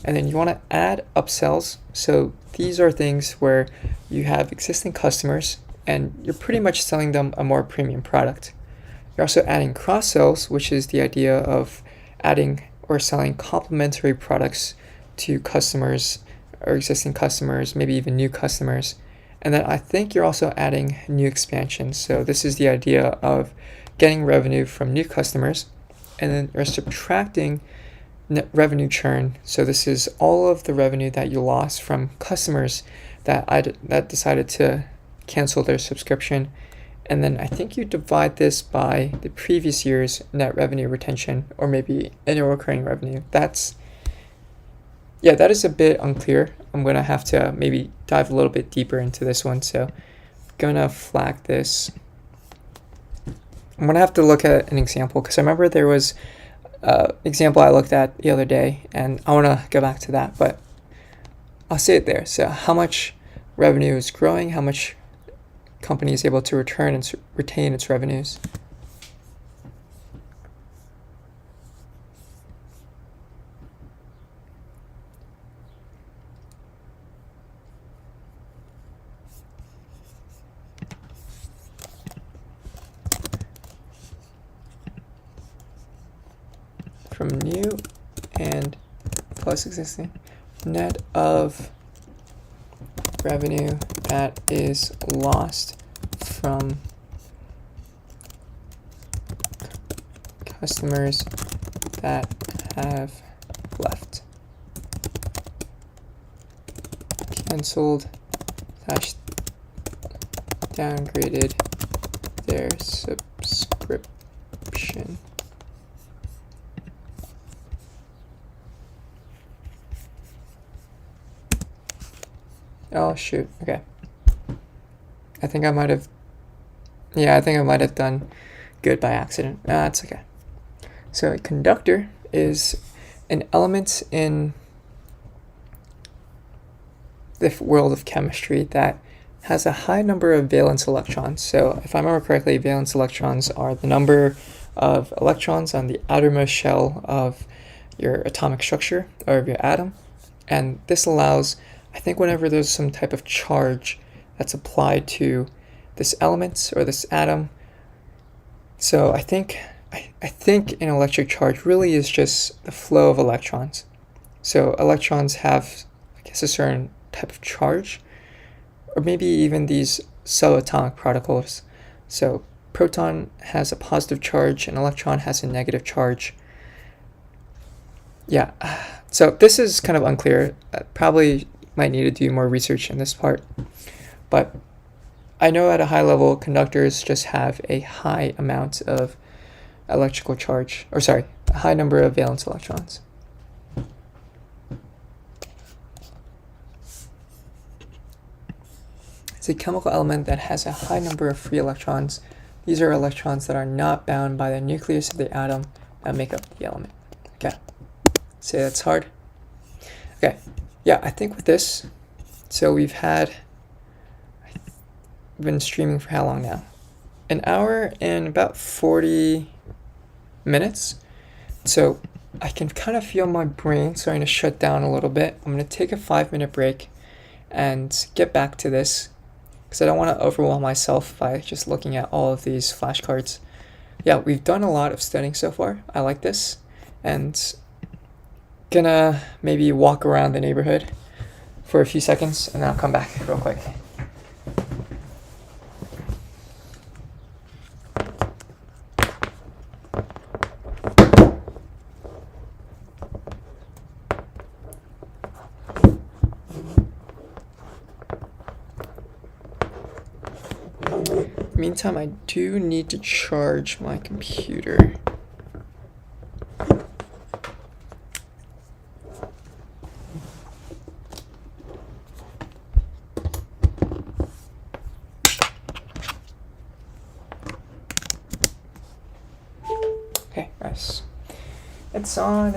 and then you want to add upsells. So these are things where you have existing customers and you're pretty much selling them a more premium product. You're also adding cross sells, which is the idea of adding or selling complementary products to customers or existing customers, maybe even new customers. And then I think you're also adding new expansions. So this is the idea of getting revenue from new customers, and then you're subtracting net revenue churn. So this is all of the revenue that you lost from customers that decided to cancel their subscription. And then I think you divide this by the previous year's net revenue retention, or maybe annual recurring revenue. That is a bit unclear. I'm going to have to maybe dive a little bit deeper into this one. So I'm going to flag this. I'm going to have to look at an example, because I remember there was an example I looked at the other day, and I want to go back to that, but I'll say it there. So how much revenue is growing, how much company is able to return and retain its revenues. From new and plus existing, net of revenue that is lost from customers that have left, canceled / downgraded their subscription. Oh shoot, okay. I think I might have done good by accident. That's okay. So a conductor is an element in the world of chemistry that has a high number of valence electrons. So if I remember correctly, valence electrons are the number of electrons on the outermost shell of your atomic structure or of your atom. And this allows, I think, whenever there's some type of charge that's applied to this element or this atom. So I think an electric charge really is just the flow of electrons. So electrons have, I guess, a certain type of charge, or maybe even these subatomic particles. So proton has a positive charge, and electron has a negative charge. Yeah, so this is kind of unclear. Probably might need to do more research in this part. But I know at a high level, conductors just have a high amount of electrical charge, or sorry, a high number of valence electrons. It's a chemical element that has a high number of free electrons. These are electrons that are not bound by the nucleus of the atom that make up the element. Okay, say that's hard. Okay, yeah, I think with this, so we've been streaming for how long now? An hour and about 40 minutes. So I can kind of feel my brain starting to shut down a little bit. I'm going to take a 5-minute break and get back to this, because I don't want to overwhelm myself by just looking at all of these flashcards. Yeah, we've done a lot of studying so far. I like this, and gonna maybe walk around the neighborhood for a few seconds, and then I'll come back real quick. Meantime, I do need to charge my computer. Okay, guys. It's on.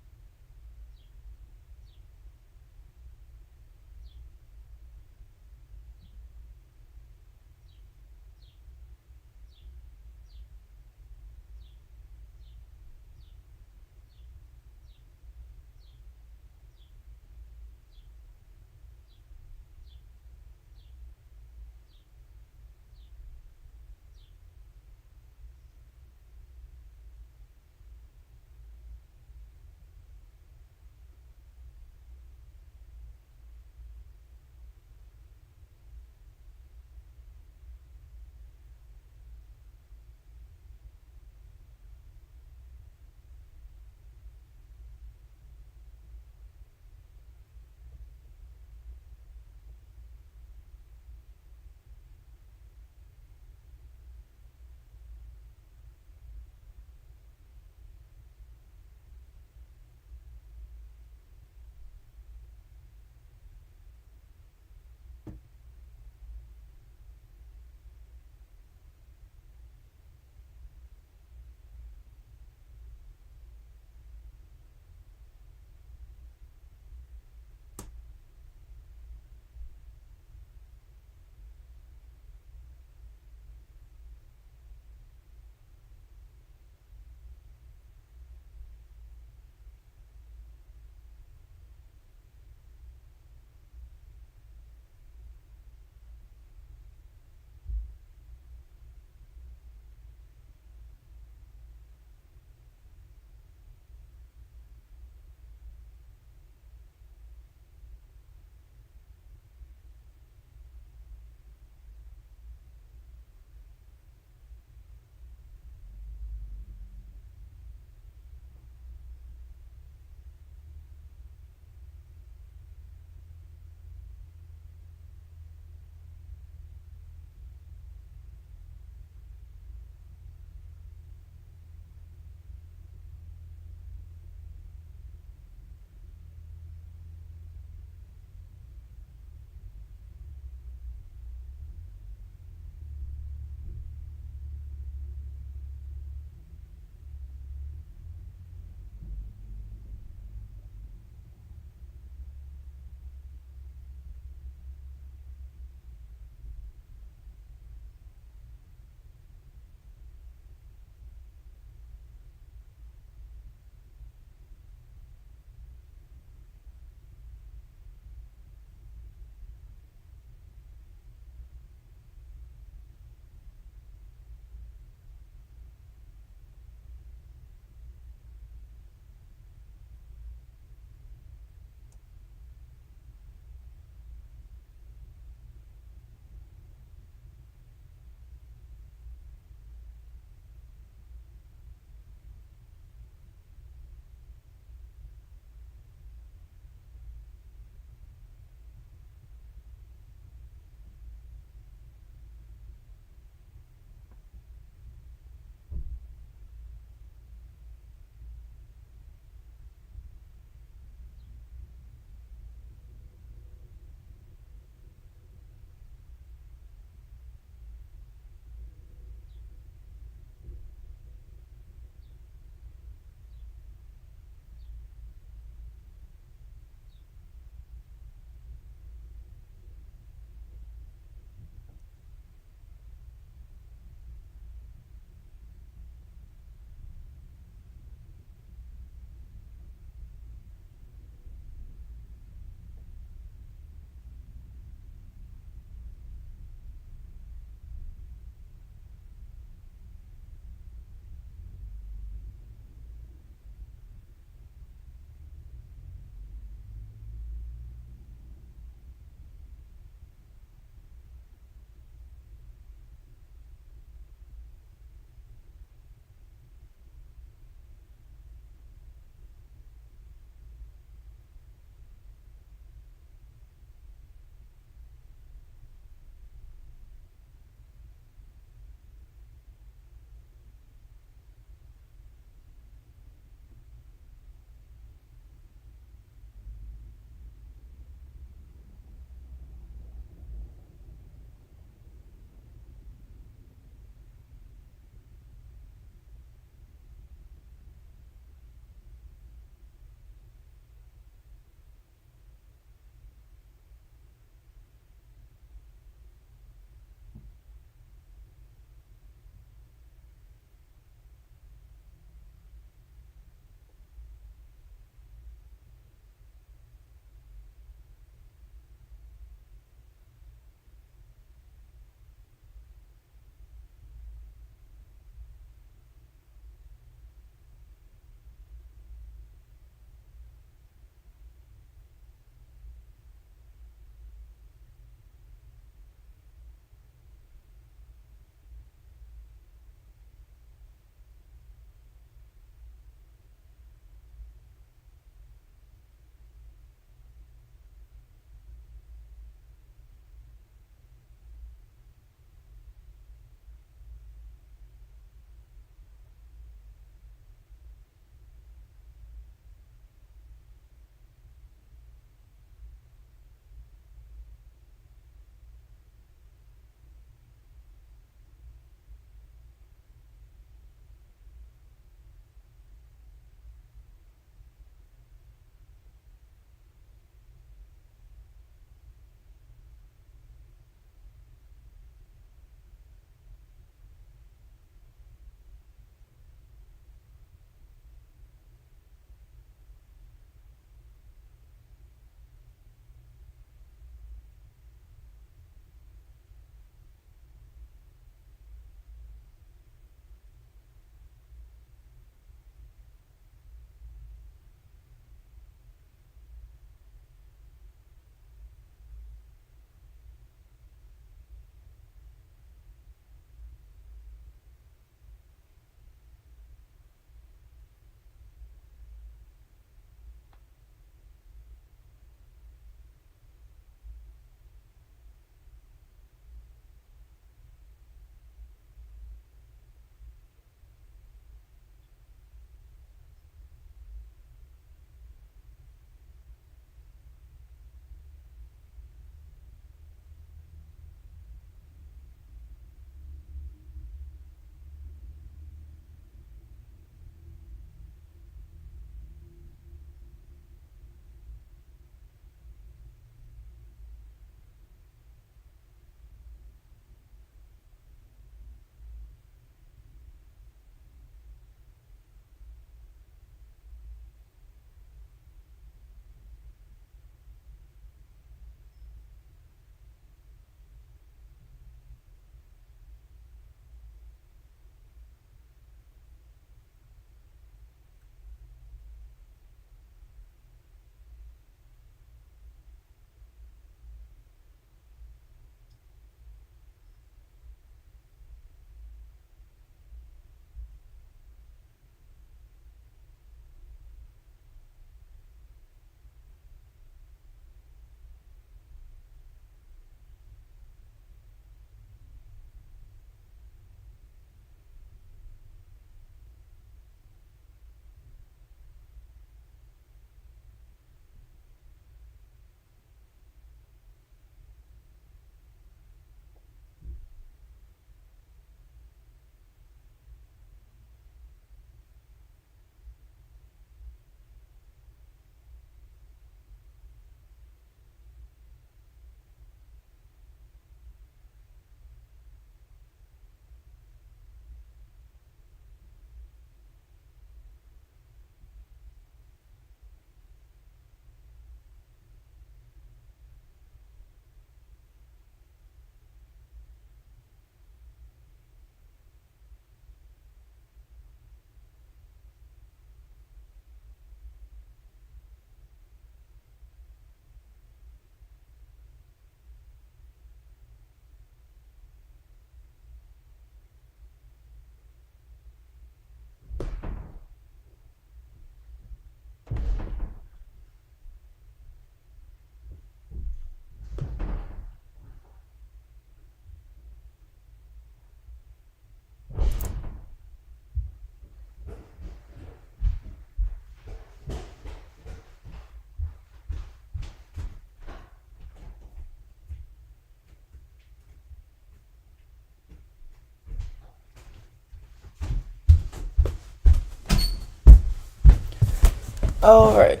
All right,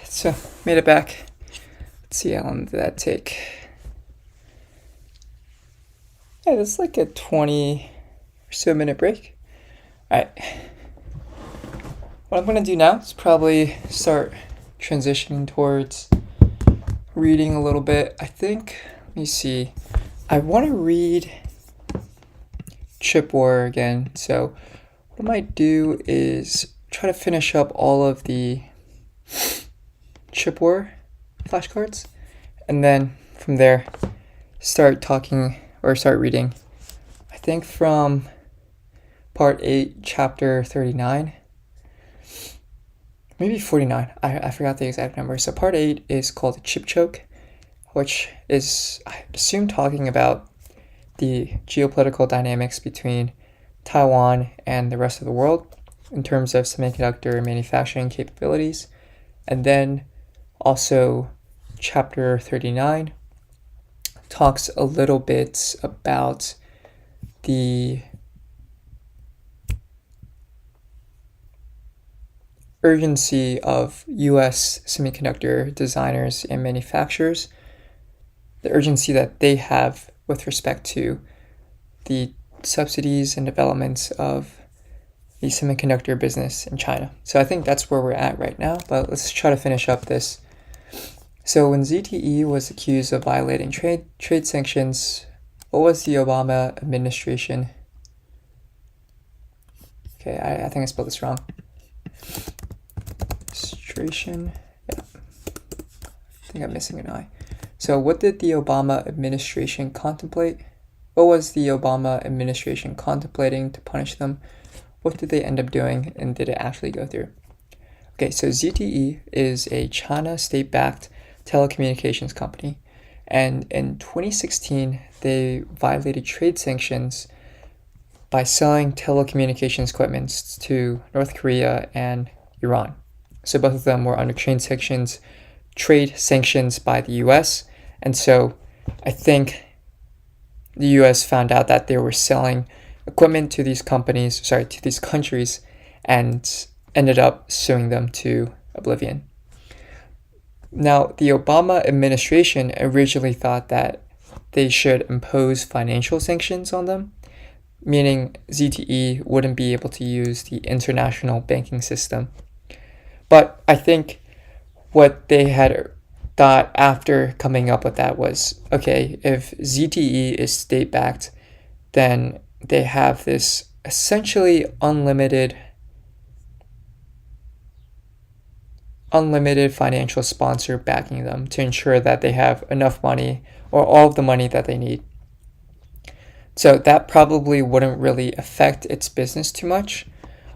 so made it back. Let's see how long did that take. Yeah, that's like a 20 or so minute break. All right. What I'm gonna do now is probably start transitioning towards reading a little bit. I think, let me see. I want to read Chip War again. So what I might do is try to finish up all of the Chip War flashcards, and then from there start talking or start reading. I think from part 8, chapter 39, maybe 49. I forgot the exact number. So part 8 is called Chip Choke, which is, I assume, talking about the geopolitical dynamics between Taiwan and the rest of the world in terms of semiconductor manufacturing capabilities. And then also chapter 39 talks a little bit about the urgency of US semiconductor designers and manufacturers, the urgency that they have with respect to the subsidies and developments of the semiconductor business in China. So I think that's where we're at right now, but let's try to finish up this. So when ZTE was accused of violating trade sanctions, what was the Obama administration? Okay, I think I spelled this wrong. Administration, yeah. I think I'm missing an I. So what did the Obama administration contemplate? What was the Obama administration contemplating to punish them? What did they end up doing, and did it actually go through? Okay, so ZTE is a China state-backed telecommunications company, and in 2016 they violated trade sanctions by selling telecommunications equipment to North Korea and Iran. So both of them were under trade sanctions by the US, and so I think the US found out that they were selling equipment to these countries, and ended up suing them to oblivion. Now, the Obama administration originally thought that they should impose financial sanctions on them, meaning ZTE wouldn't be able to use the international banking system. But I think what they had thought after coming up with that was, okay, if ZTE is state-backed, then they have this essentially unlimited financial sponsor backing them to ensure that they have enough money or all of the money that they need. So that probably wouldn't really affect its business too much.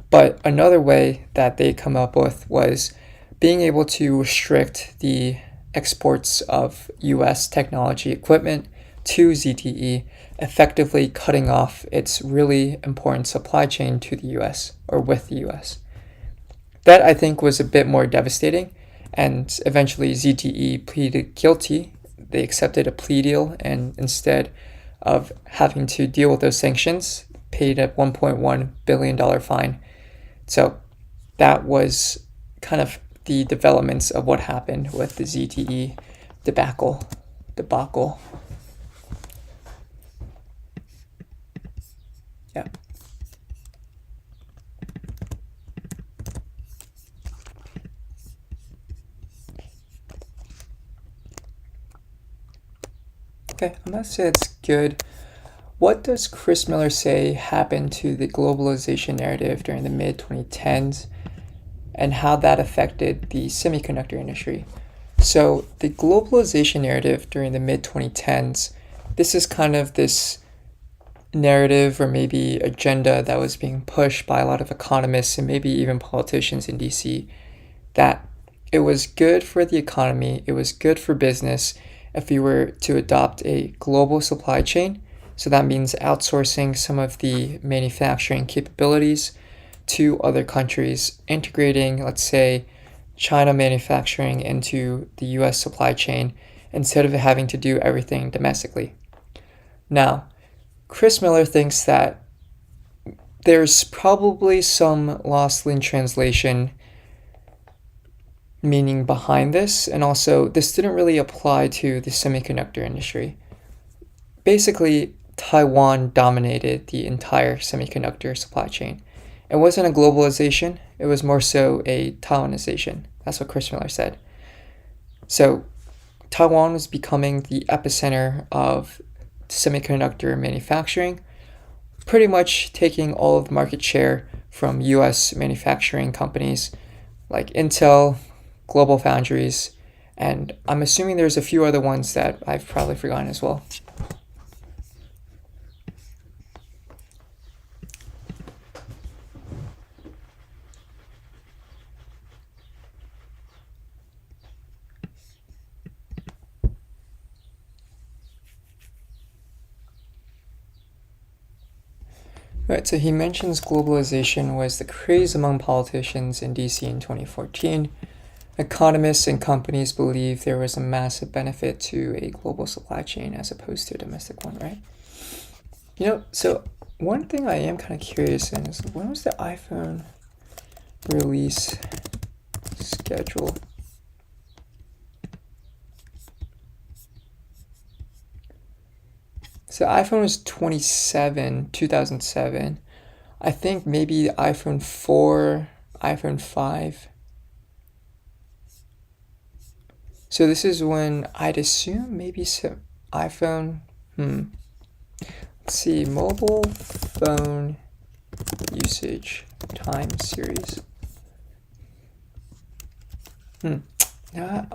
But another way that they come up with was being able to restrict the exports of US technology equipment to ZTE, effectively cutting off its really important supply chain to the US or with the US. That, I think, was a bit more devastating, and eventually ZTE pleaded guilty. They accepted a plea deal, and instead of having to deal with those sanctions, paid a $1.1 billion fine. So that was kind of the developments of what happened with the ZTE debacle. Yeah. Okay, I'm gonna say it's good. What does Chris Miller say happened to the globalization narrative during the mid-2010s and how that affected the semiconductor industry? So the globalization narrative during the mid-2010s, this is kind of this narrative or maybe agenda that was being pushed by a lot of economists and maybe even politicians in DC, that it was good for the economy, it was good for business if we were to adopt a global supply chain. So that means outsourcing some of the manufacturing capabilities to other countries, integrating, let's say, China manufacturing into the US supply chain instead of having to do everything domestically. Now, Chris Miller thinks that there's probably some lost in translation meaning behind this, and also this didn't really apply to the semiconductor industry. Basically, Taiwan dominated the entire semiconductor supply chain. It wasn't a globalization, it was more so a Taiwanization. That's what Chris Miller said. So, Taiwan was becoming the epicenter of semiconductor manufacturing, pretty much taking all of the market share from US manufacturing companies like Intel, Global Foundries, and I'm assuming there's a few other ones that I've probably forgotten as well. Right, so he mentions globalization was the craze among politicians in DC in 2014. Economists and companies believe there was a massive benefit to a global supply chain as opposed to a domestic one, right? So one thing I am kind of curious in is when was the iPhone release schedule? So iPhone was 2007. I think maybe the iPhone 4, iPhone 5. So this is when I'd assume maybe some iPhone. Let's see, mobile phone usage time series.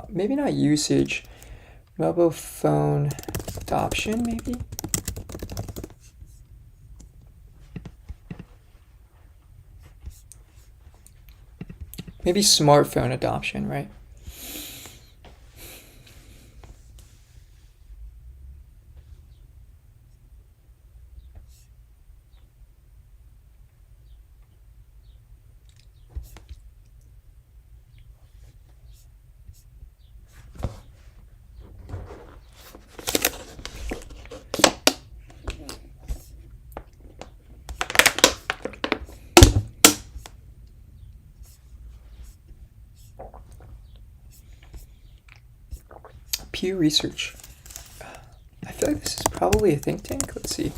Maybe not usage. Mobile phone adoption, maybe? Maybe smartphone adoption, right? Pew Research. I feel like this is probably a think tank. Let's see.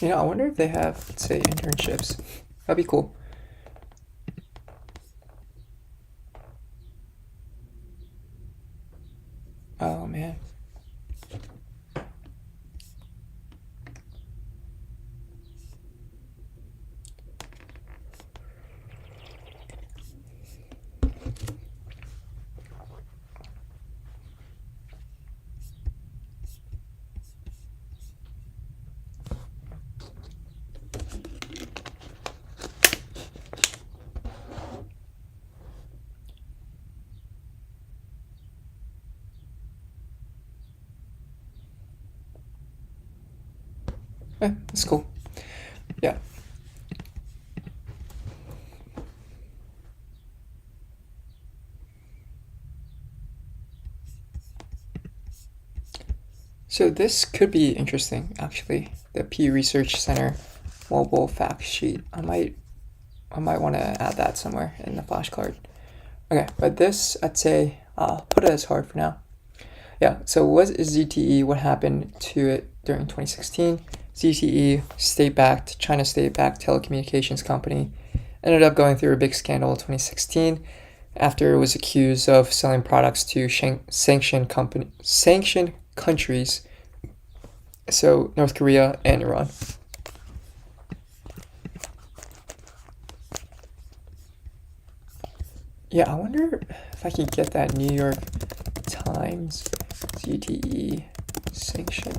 I wonder if they have, let's say, internships. That'd be cool. Oh, man. That's cool. Yeah. So this could be interesting, actually. The Pew Research Center mobile fact sheet. I might want to add that somewhere in the flashcard. Okay, but this, I'd say, I'll put it as hard for now. Yeah, so what is ZTE? What happened to it during 2016? ZTE, state-backed, China state-backed telecommunications company, ended up going through a big scandal in 2016 after it was accused of selling products to sanctioned countries, so North Korea and Iran. Yeah, I wonder if I could get that New York Times ZTE sanction.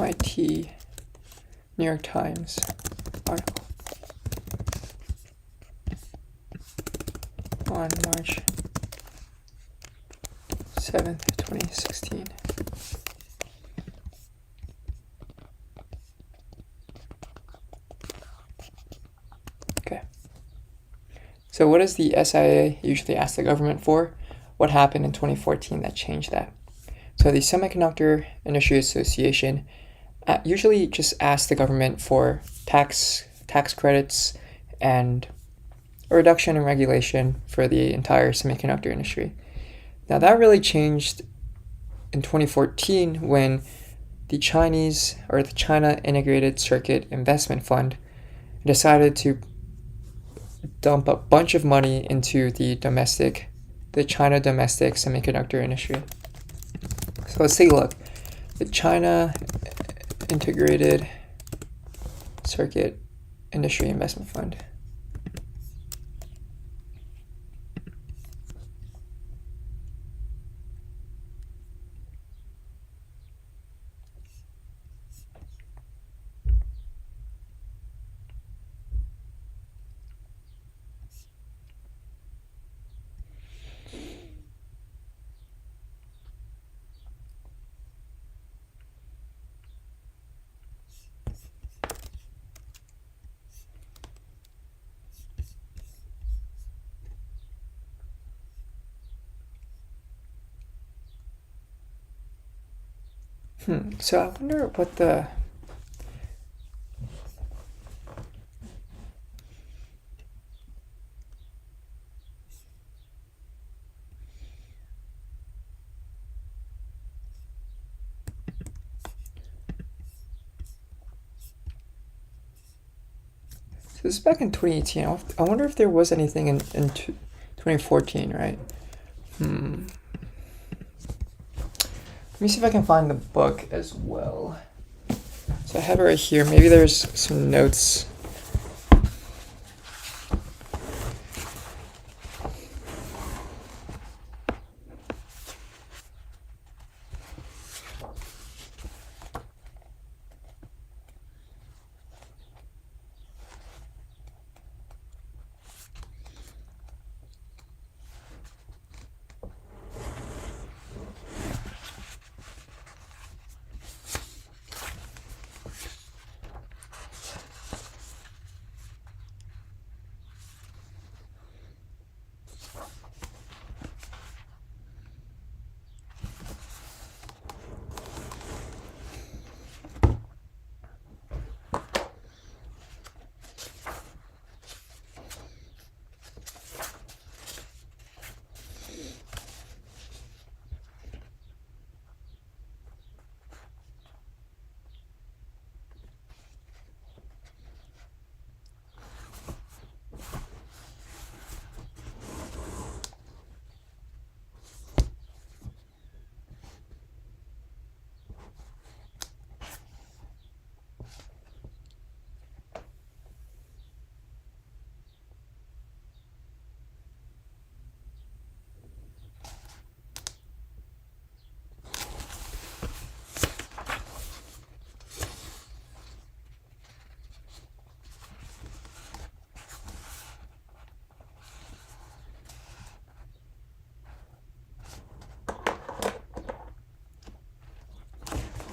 MIT New York Times article on March 7th, 2016. Okay. So what does the SIA usually ask the government for? What happened in 2014 that changed that? So the Semiconductor Industry Association usually just asks the government for tax credits and a reduction in regulation for the entire semiconductor industry. Now that really changed in 2014 when the China Integrated Circuit Investment Fund decided to dump a bunch of money into the China domestic semiconductor industry. So let's take a look. The China Integrated Circuit Industry Investment Fund. So I wonder what the this is back in 2018. I wonder if there was anything in 2014, right? Let me see if I can find the book as well. So I have it right here. Maybe there's some notes.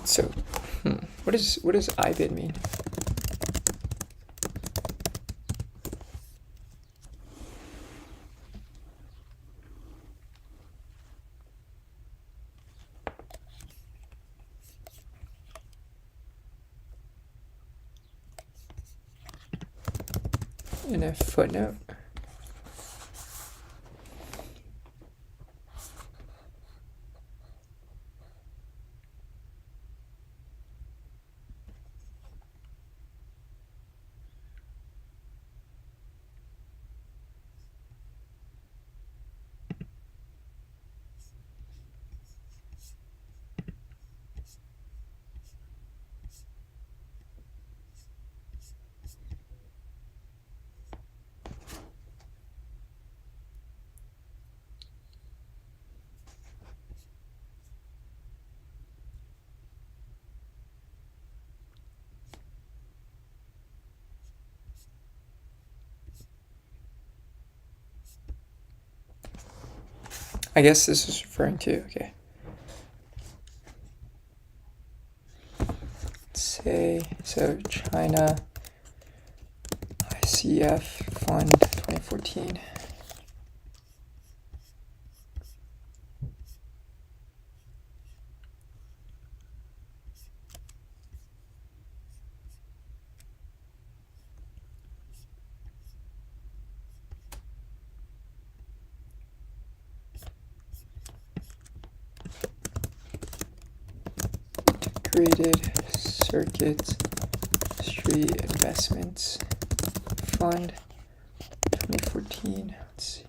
So, what does IBID mean? In a footnote. I guess this is referring to, okay. Let's say, so China ICF Fund 2014. Integrated Circuit Street Investments Fund 2014. Let's see.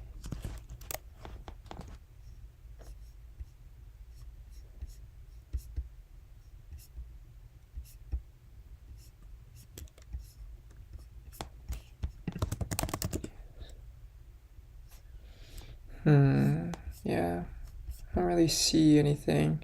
Yeah. I don't really see anything.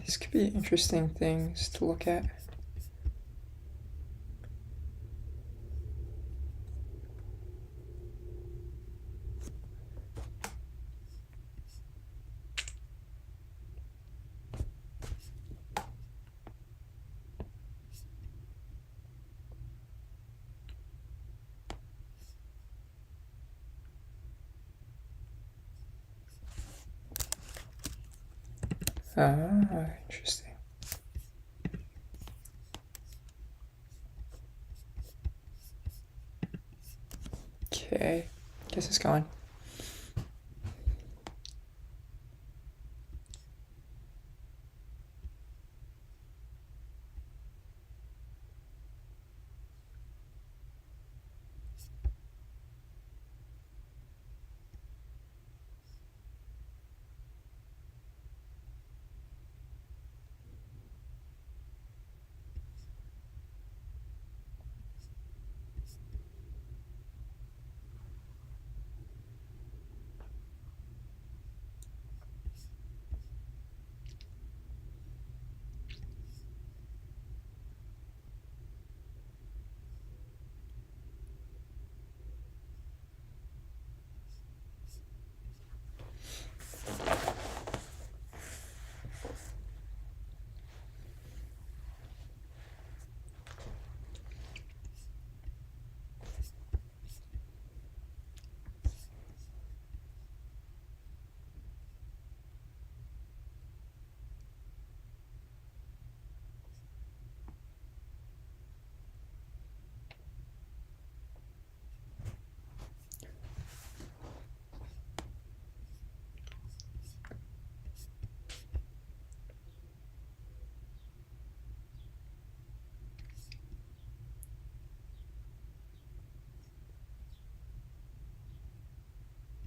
These could be interesting things to look at. Interesting. Okay, guess it's gone.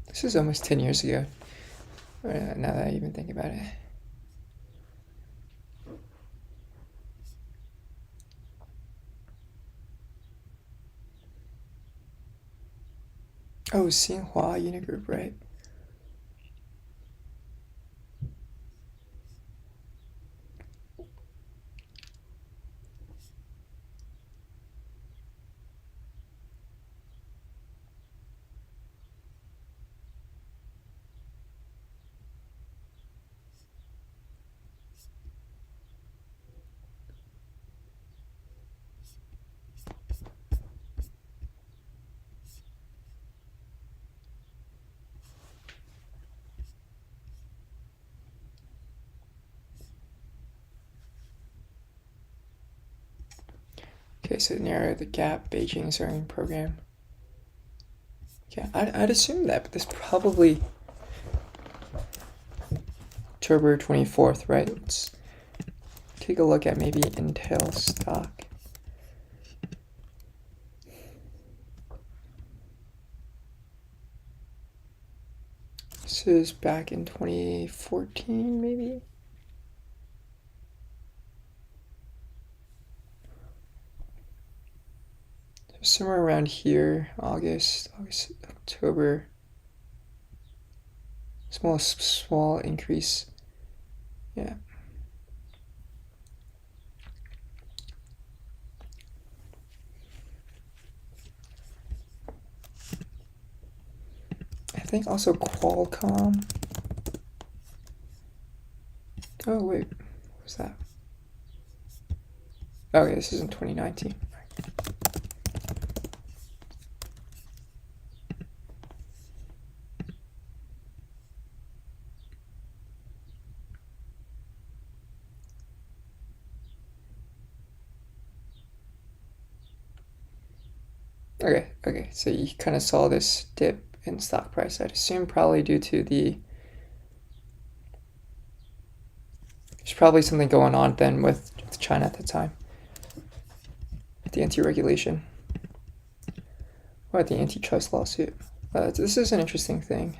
This is almost 10 years ago, now that I even think about it. Oh, Xinhua Unigroup, right? Okay, so narrow the gap, Beijing zoning program. Yeah, I'd assume that, but this probably October 24th, right? Let's take a look at maybe Intel stock. This is back in 2014, maybe? somewhere around here, August, October. Small increase. Yeah. I think also Qualcomm. Oh wait, what was that? Okay, this is in 2019. Okay, so you kind of saw this dip in stock price. I'd assume probably due to there's probably something going on then with China at the time. The anti-regulation. Or the antitrust lawsuit. This is an interesting thing.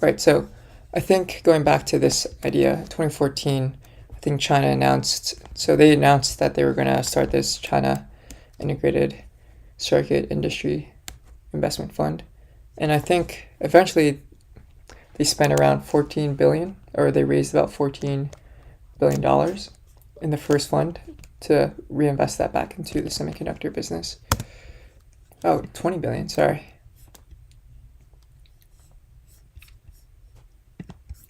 Right, so I think going back to this idea, 2014, I think China announced that they were going to start this China Integrated Circuit Industry Investment Fund. And I think eventually they spent around 14 billion, or they raised about $14 billion in the first fund to reinvest that back into the semiconductor business. Oh, 20 billion, sorry.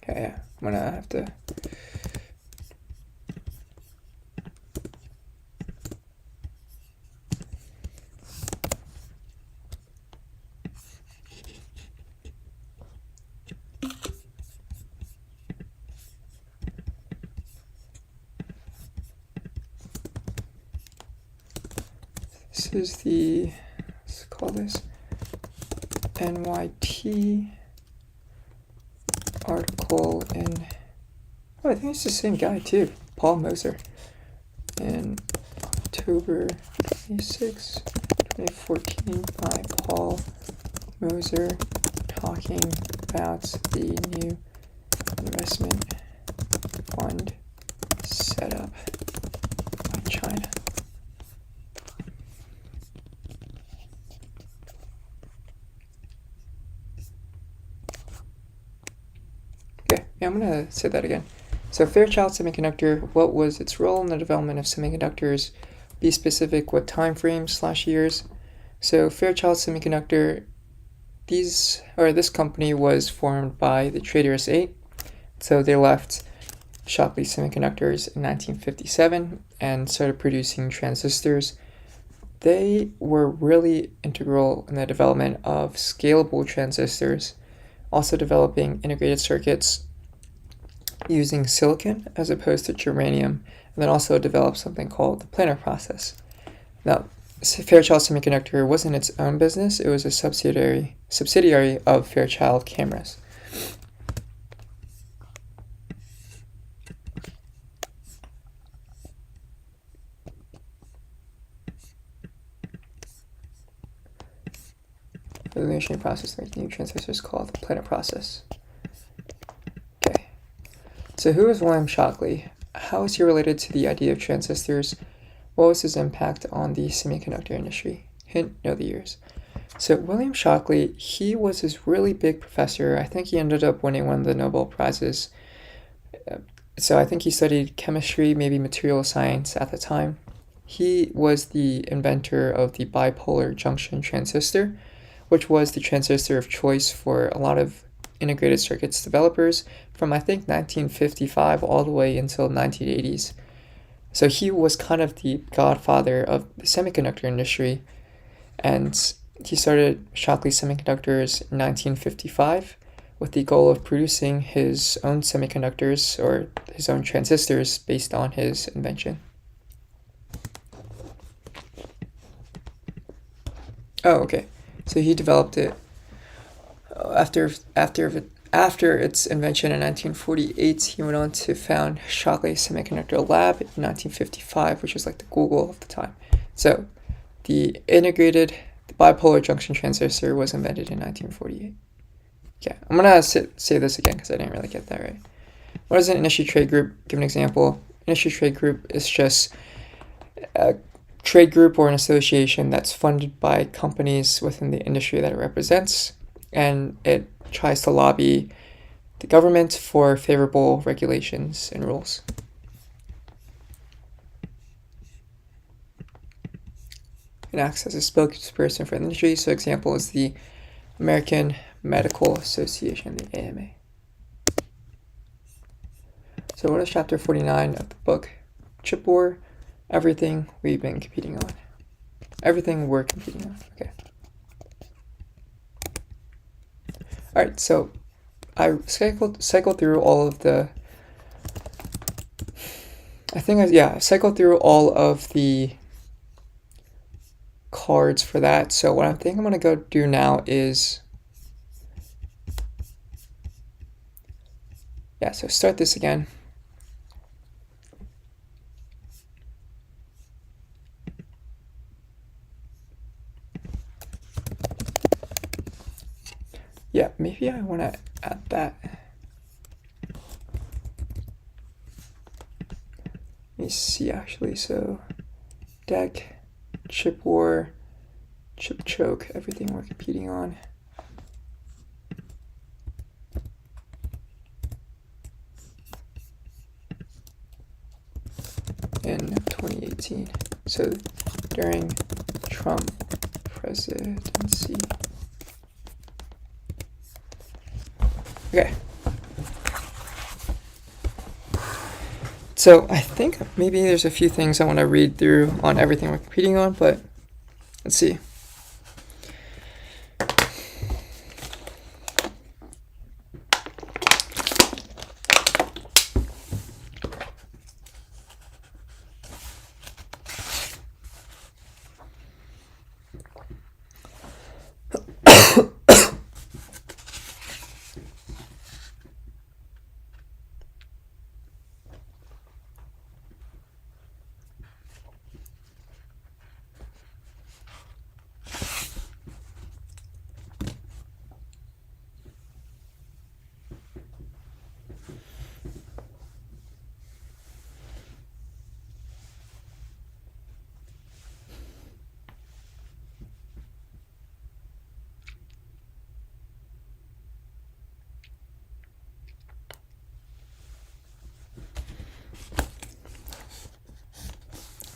Okay, yeah, I'm gonna have to. This is let's call this NYT article in, I think it's the same guy too, Paul Moser, in October 26, 2014 by Paul Moser, talking about the new investment fund set up by China. Yeah, I'm going to say that again. So Fairchild Semiconductor, what was its role in the development of semiconductors? Be specific, what time frames / years? So Fairchild Semiconductor, this company was formed by the Traders 8. So they left Shockley Semiconductors in 1957 and started producing transistors. They were really integral in the development of scalable transistors, also developing integrated circuits using silicon as opposed to germanium, and then also developed something called the planar process. Now, Fairchild Semiconductor wasn't its own business, it was a subsidiary of Fairchild Cameras. The illumination process makes new transistors called the planar process. Okay. So who is William Shockley? How is he related to the idea of transistors? What was his impact on the semiconductor industry? Hint, know the years. So William Shockley, he was this really big professor. I think he ended up winning one of the Nobel Prizes. So I think he studied chemistry, maybe material science at the time. He was the inventor of the bipolar junction transistor, which was the transistor of choice for a lot of integrated circuits developers from I think 1955 all the way until 1980s. So he was kind of the godfather of the semiconductor industry, and he started Shockley Semiconductors in 1955 with the goal of producing his own semiconductors or his own transistors based on his invention. Oh, okay. So he developed it after its invention in 1948. He went on to found Shockley Semiconductor Lab in 1955, which was like the Google of the time. So the bipolar junction transistor was invented in 1948. Okay, I'm gonna say this again because I didn't really get that right. What is an industry trade group? Give an example. Industry trade group is just a trade group or an association that's funded by companies within the industry that it represents, and it tries to lobby the government for favorable regulations and rules. It acts as a spokesperson for the industry. So example is the American Medical Association, the AMA. So what is chapter 49 of the book? Chip War, everything we've been competing on. Everything we're competing on, okay. All right, so I cycled through all of the, I cycled through all of the cards for that. So what I think I'm gonna go do now is, so start this again. Yeah, maybe I want to add that. Let me see actually. So deck, chip war, chip choke, everything we're competing on. In 2018. So during Trump presidency. Okay. So I think maybe there's a few things I want to read through on everything we're competing on, but let's see.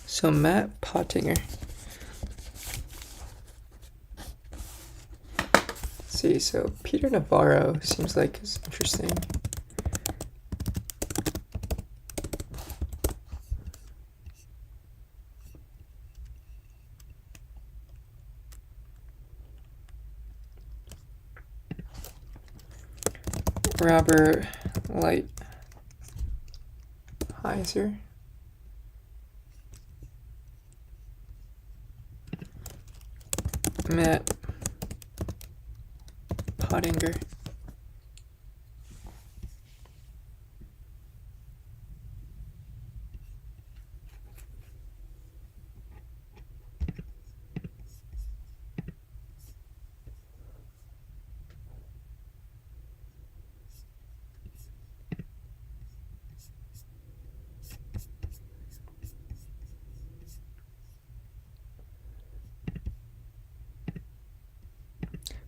So Matt Pottinger. Let's see, so Peter Navarro seems like is interesting. Robert Lighthizer. Matt Pottinger.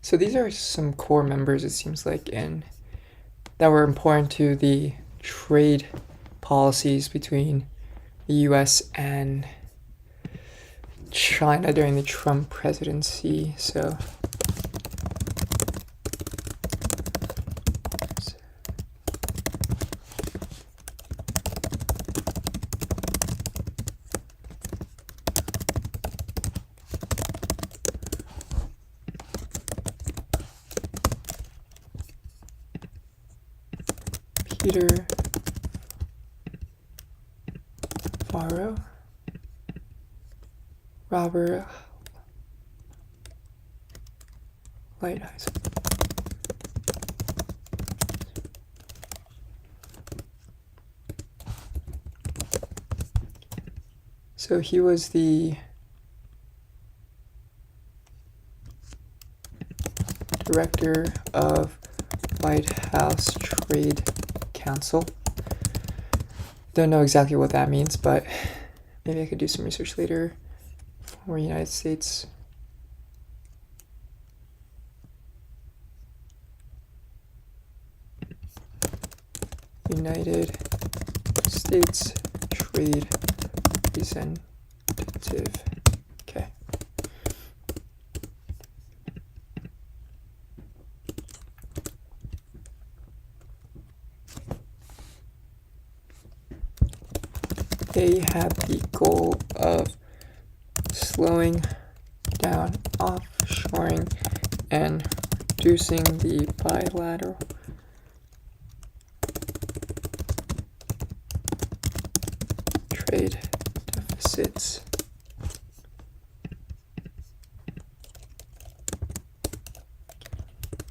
So these are some core members, it seems like, that were important to the trade policies between the US and China during the Trump presidency. So Peter Navarro, Robert Lighthizer. So he was the director of White House Trade Council. Don't know exactly what that means, but Maybe I could do some research later. Former United States. United States Trade Representative. Okay. They have the goal of slowing down offshoring and reducing the bilateral trade deficits.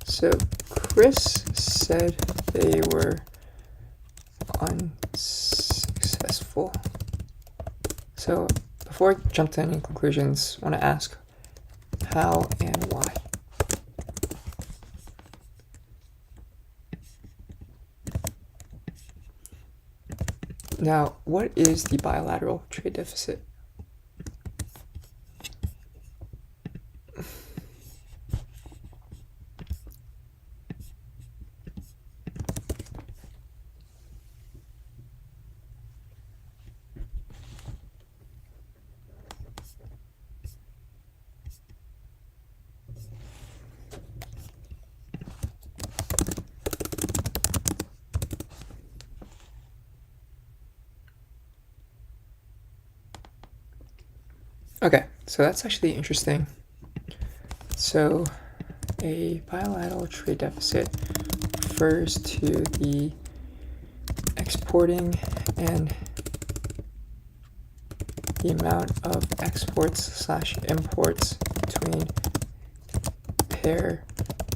So Chris said they were unsuccessful. So before I jump to any conclusions, I want to ask how and why. Now, what is the bilateral trade deficit? Okay, so that's actually interesting. So a bilateral trade deficit refers to the exporting and the amount of exports/imports between a pair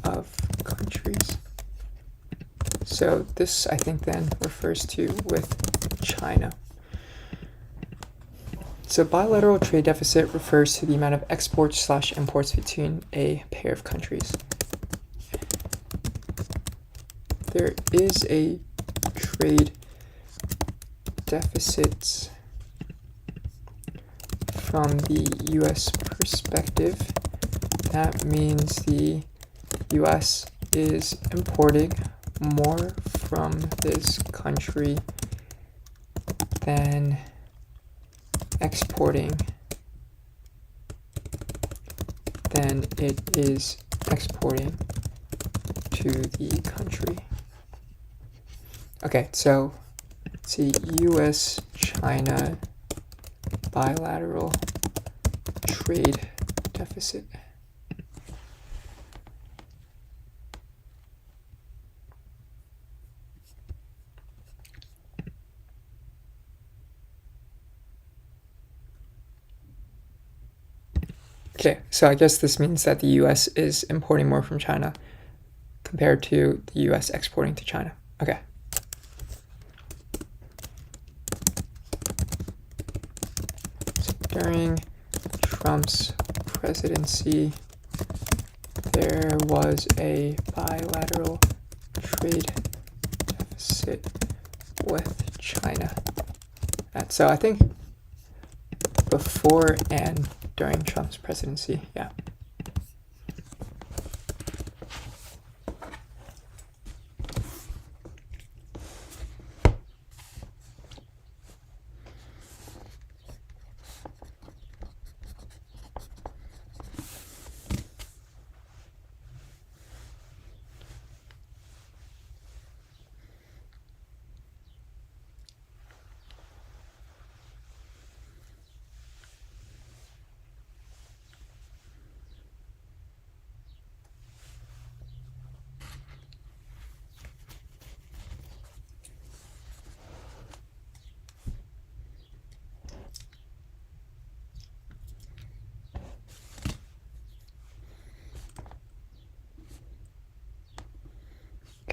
of countries. So this, I think, then refers to with China. So bilateral trade deficit refers to the amount of exports/imports between a pair of countries. There is a trade deficit from the US perspective. That means the US is importing more from this country than exporting than it is exporting to the country. Okay, so let's see, US-China bilateral trade deficit. Okay, so I guess this means that the US is importing more from China compared to the US exporting to China. Okay. So during Trump's presidency, there was a bilateral trade deficit with China. So I think before and during Trump's presidency, yeah.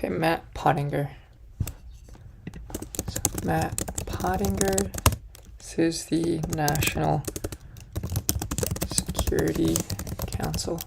Okay, Matt Pottinger. So Matt Pottinger, this is the National Security Council.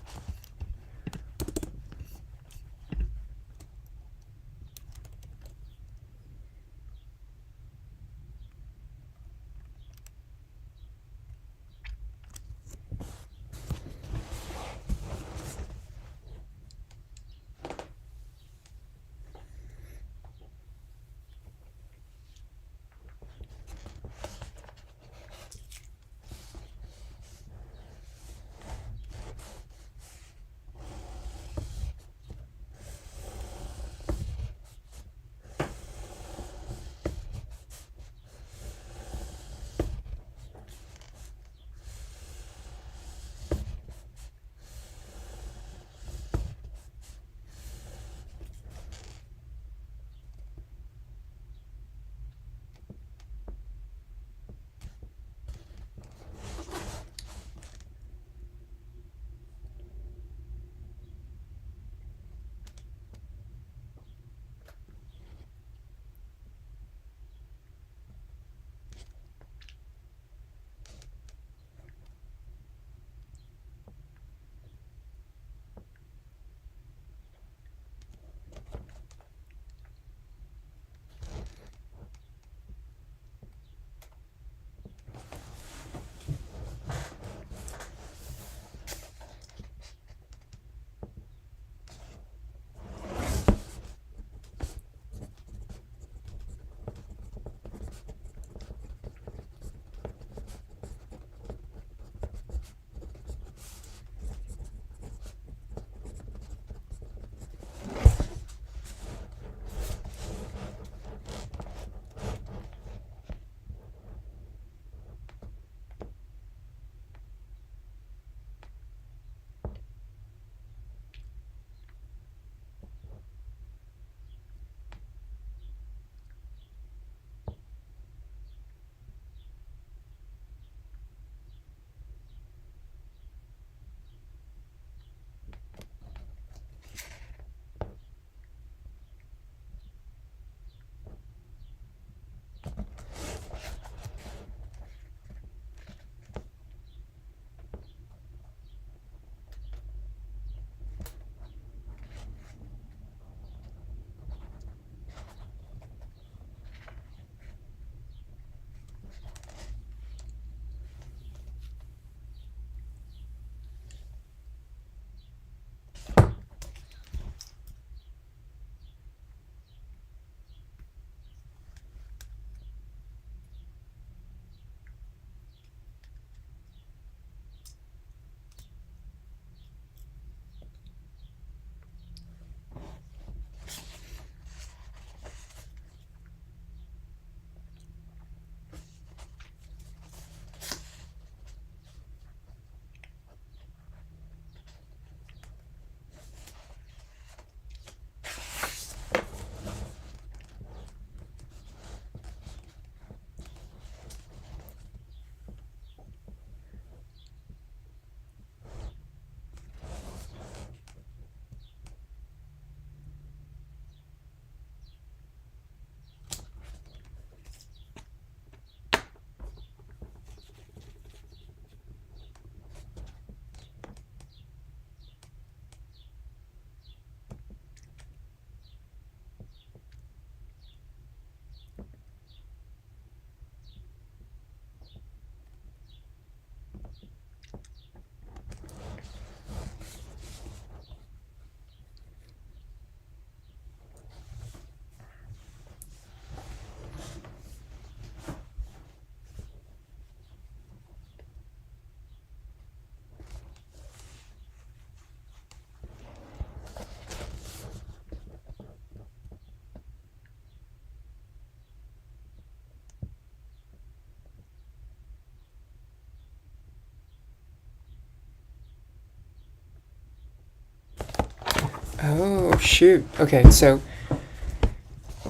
Oh, shoot. Okay, so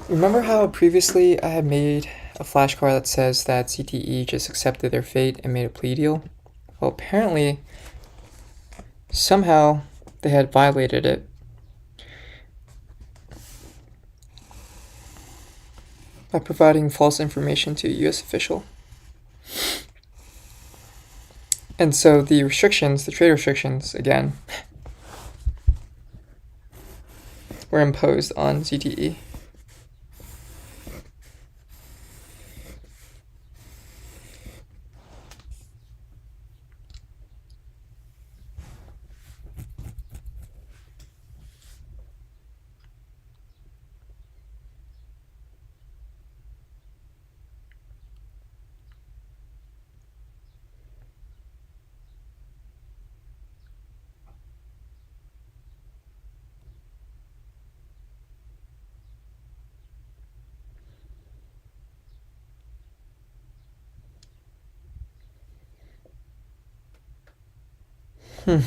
remember how previously I had made a flashcard that says that ZTE just accepted their fate and made a plea deal? Well, apparently, somehow they had violated it by providing false information to a US official. And so the restrictions, the trade restrictions, again, were imposed on ZTE. Hmm.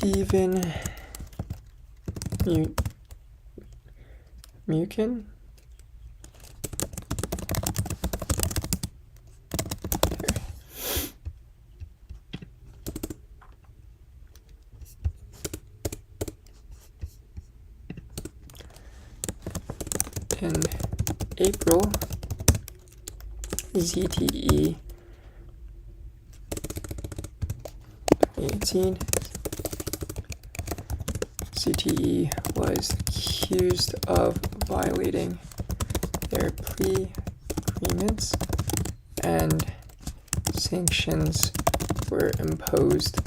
Stephen Mukin? In April, ZTE 18, ZTE was accused of violating their plea agreements and sanctions were imposed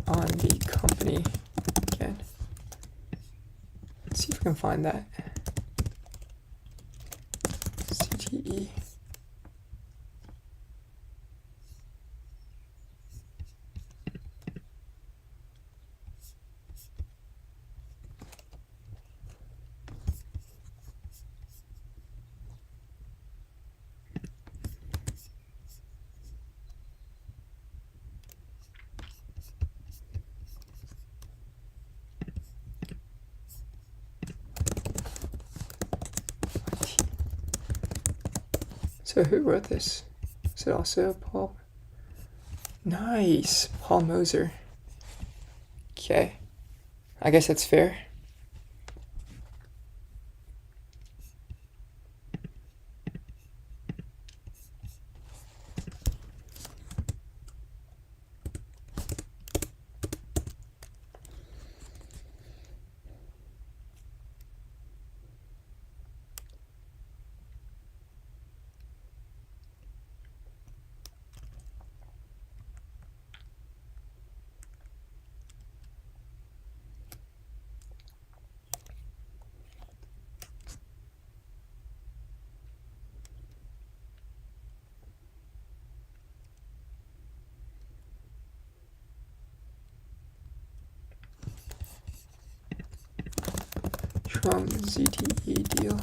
on the company. Again, let's see if we can find that. ZTE. So who wrote this? Is it also Paul? Nice, Paul Moser. Okay, I guess that's fair. Trump ZTE deal.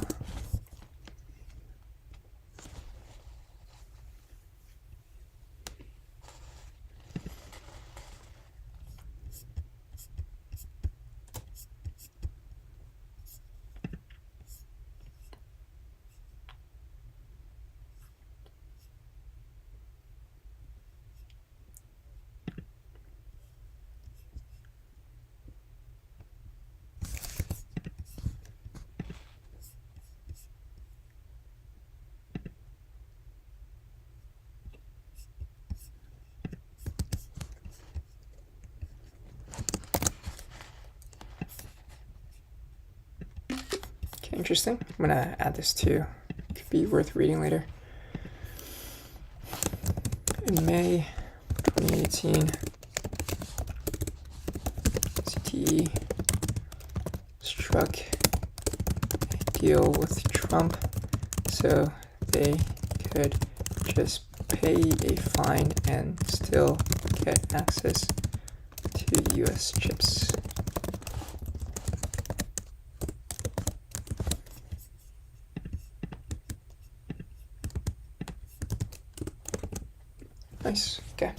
interesting. I'm gonna add this too. Could be worth reading later. In May 2018, CTE struck a deal with Trump so they could just pay a fine and still get access to US chips. Nice, okay.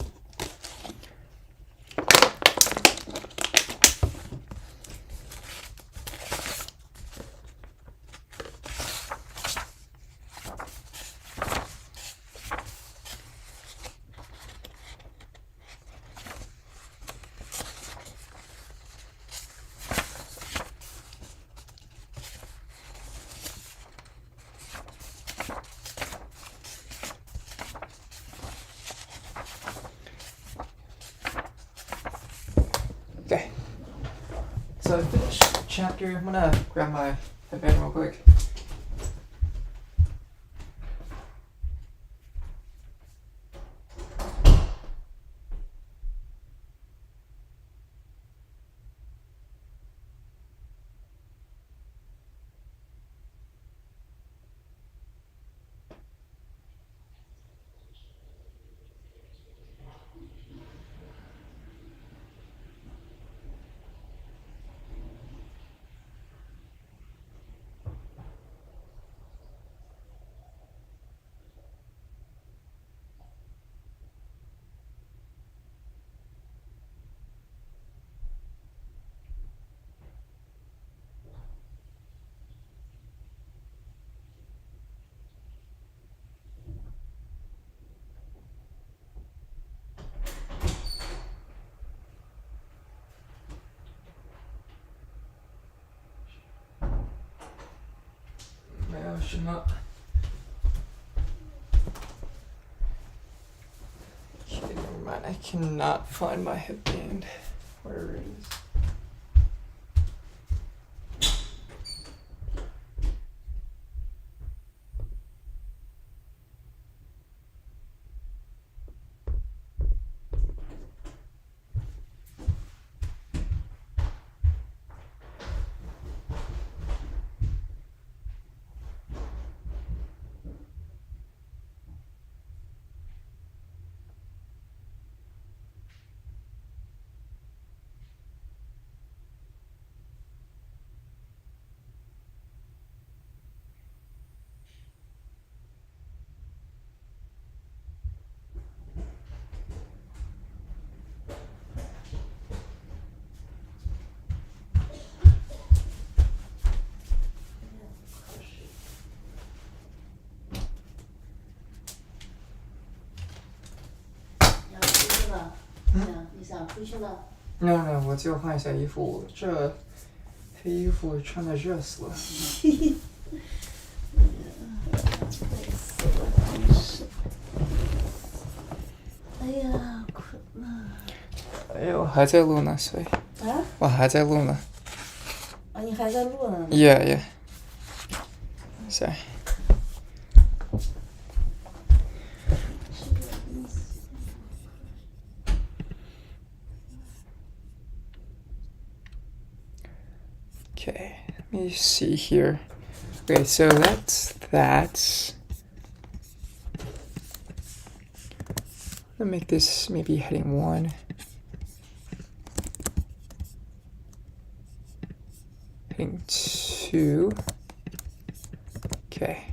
Okay, so I finished the chapter. I'm gonna grab my headband real quick. Okay, never mind. I cannot find my headband. Wherever it is. No， 我就换一下衣服，这黑衣服穿的热死了。哎呀，困了。哎呦，还在录呢，所以。啊？我还在录呢。啊，你还在录呢 Yeah, yeah. Sorry. Okay, let me see here. Okay, so that's that. I'm gonna make this maybe heading 1. Heading 2. Okay.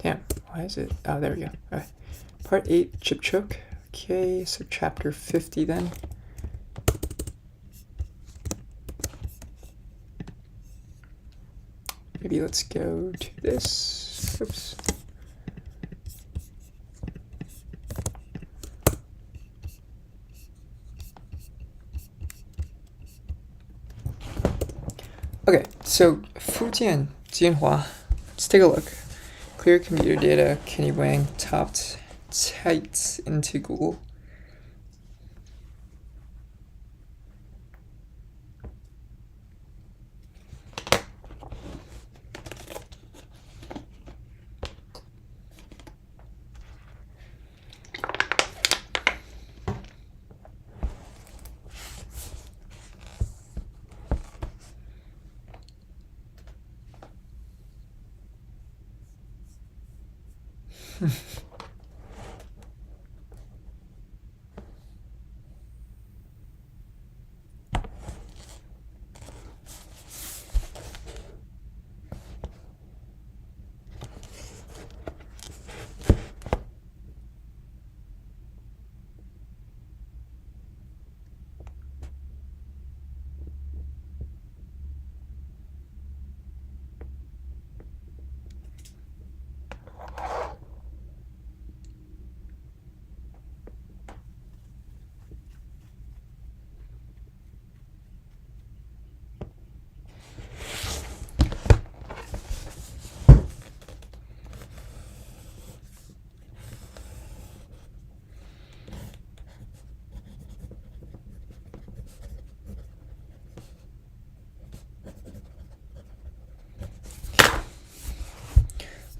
Damn, why is it? Oh, there we go. All right. Part 8, chip choke. Okay, so chapter 50 then. Maybe let's go to this. Oops. Okay, so Fujian, Jianhua. Let's take a look. Clear commuter data, Kenny Wang topped typed into Google.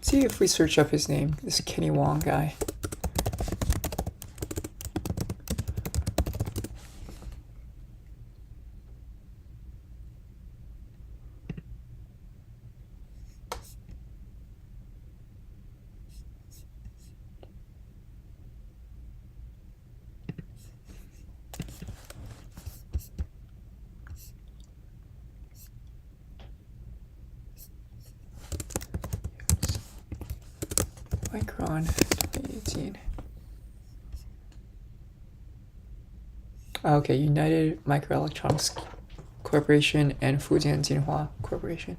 See if we search up his name, this Kenny Wong guy. Micron 2018. Okay, United Microelectronics Corporation and Fujian Jinhua Corporation.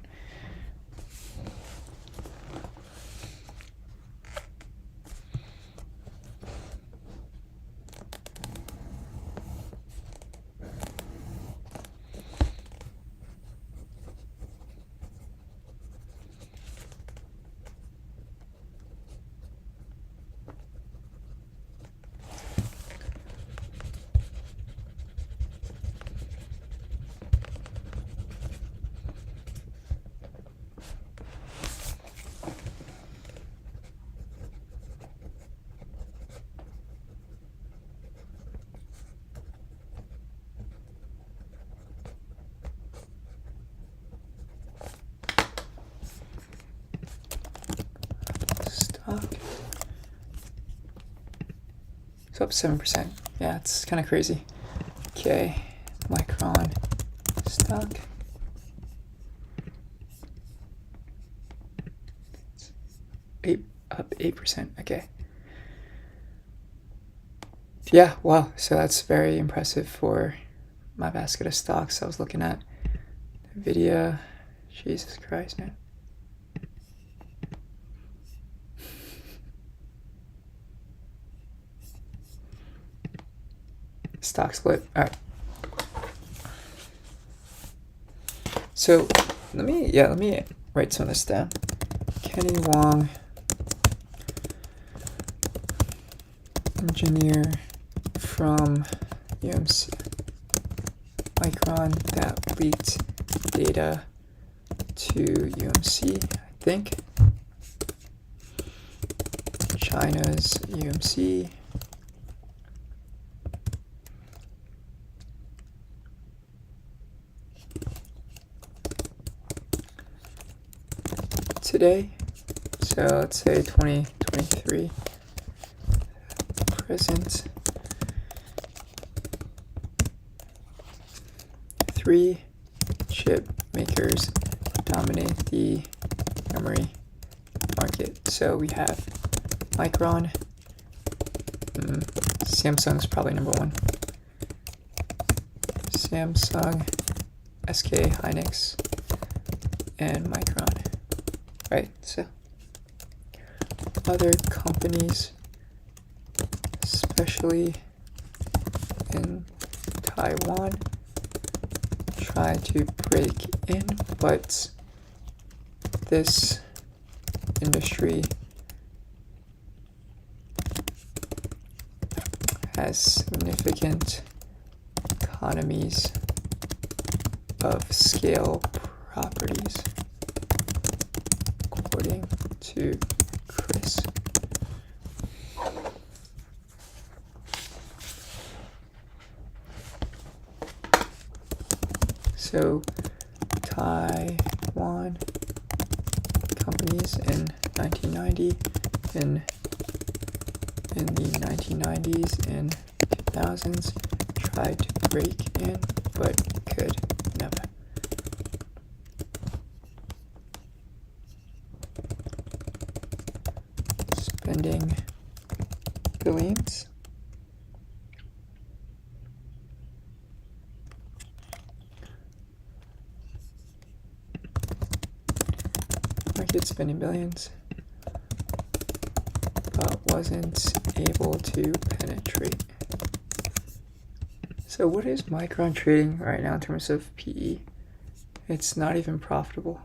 It's up 7%. Yeah, it's kind of crazy. Okay, Micron stock. Up 8%. Okay. Yeah, wow. So that's very impressive for my basket of stocks I was looking at. Nvidia. Jesus Christ, man. Stock split. All right. So let me write some of this down. Kenny Wong, engineer from UMC. Micron that leaked data to UMC, I think. China's UMC. Today, so let's say 2023, present, 3 chip makers dominate the memory market. So we have Micron, Samsung's probably number 1, Samsung, SK Hynix, and Micron. Right, so other companies, especially in Taiwan, try to break in, but this industry has significant economies of scale properties, according to Chris. So Taiwan companies in 1990, in the 1990s and 2000s tried to break in but could never. Spending billions. Market spending billions, but wasn't able to penetrate. So what is Micron trading right now in terms of PE? It's not even profitable.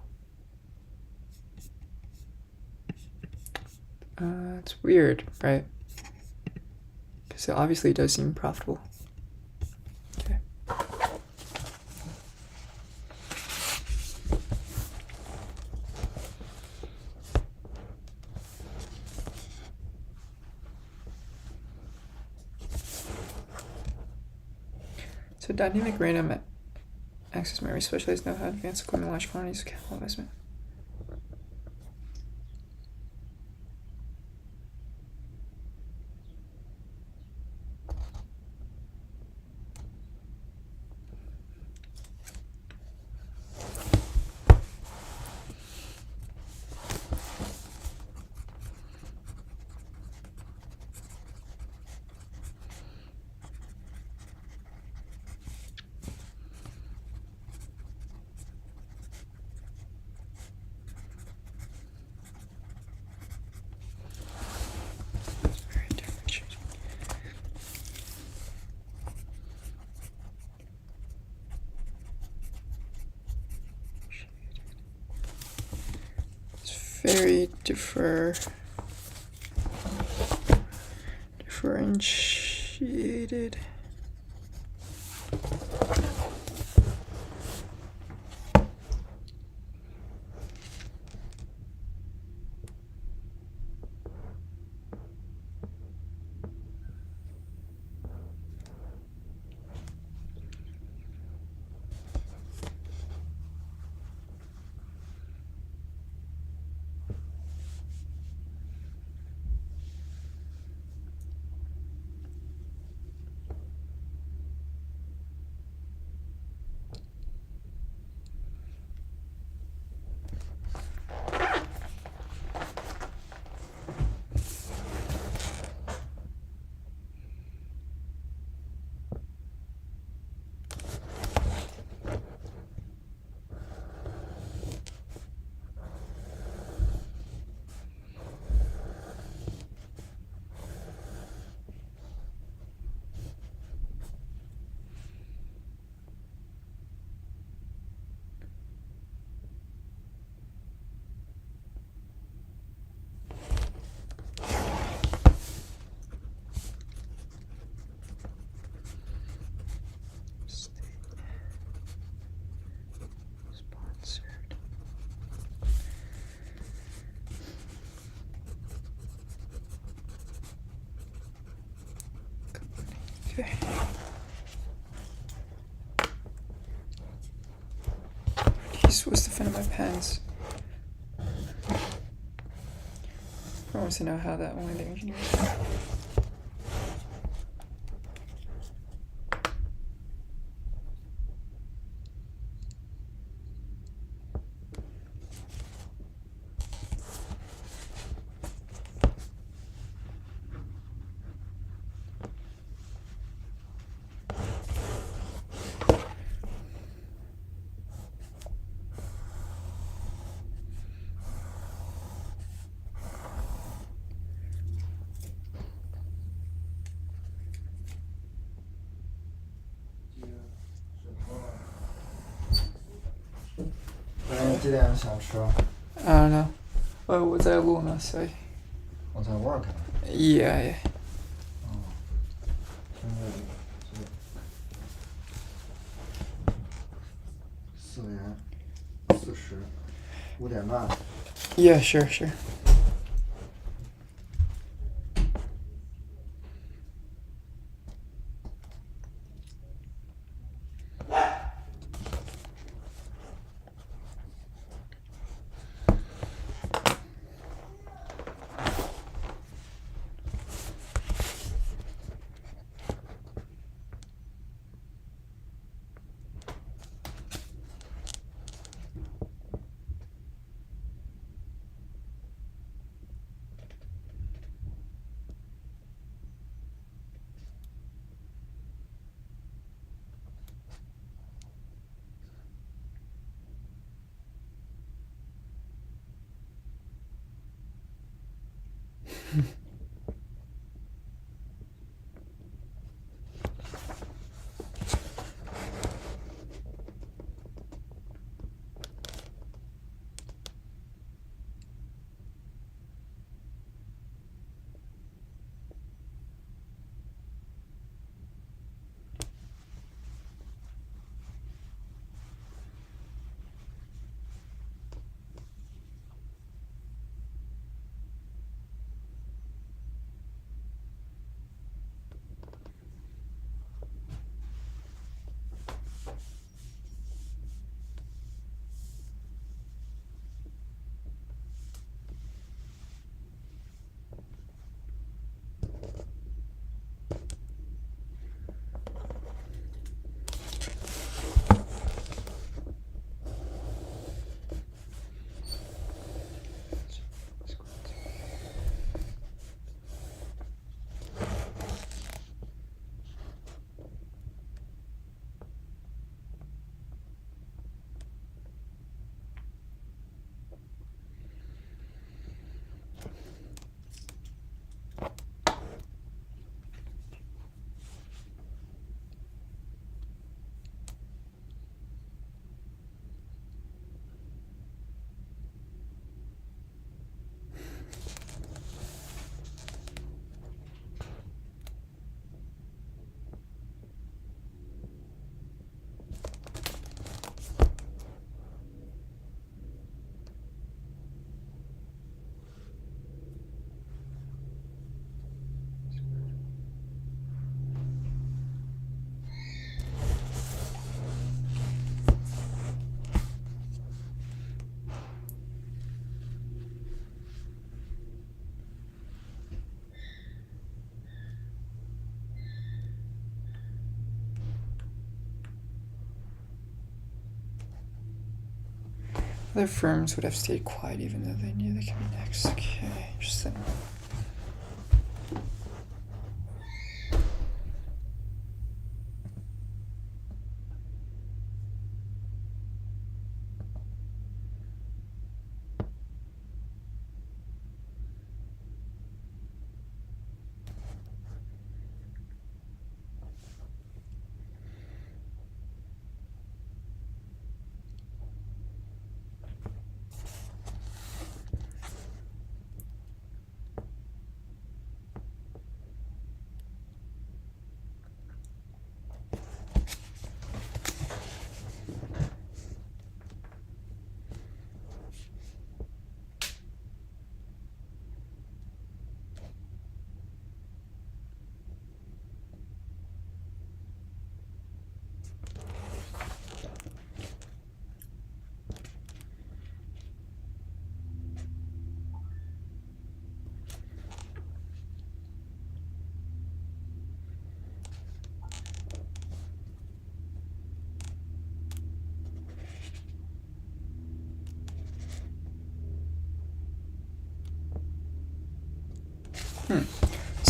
It's weird, right? Because it obviously does seem profitable. Okay. So dynamic random access memory specialized know how advanced equipment large quantities of capital investment. Very differentiated. Okay. Jeez, what's the fun of my pens? I want to know how that only the engineers.几点想吃？ I don't know. 我在录呢，所以。我在 work 呢。 Yeah. 现在4点40，5点半。Yeah, sure, sure. Other firms would have stayed quiet even though they knew they could be next. Okay, interesting.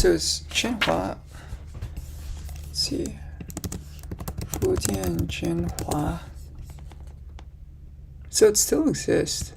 So it's Zhenhua. Let's see. Fujian Zhenhua. So it still exists.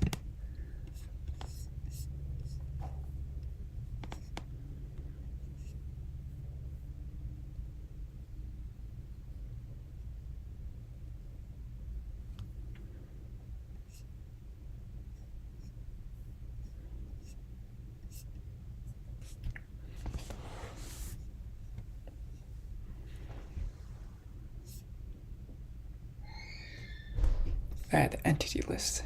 Alright, the entity list.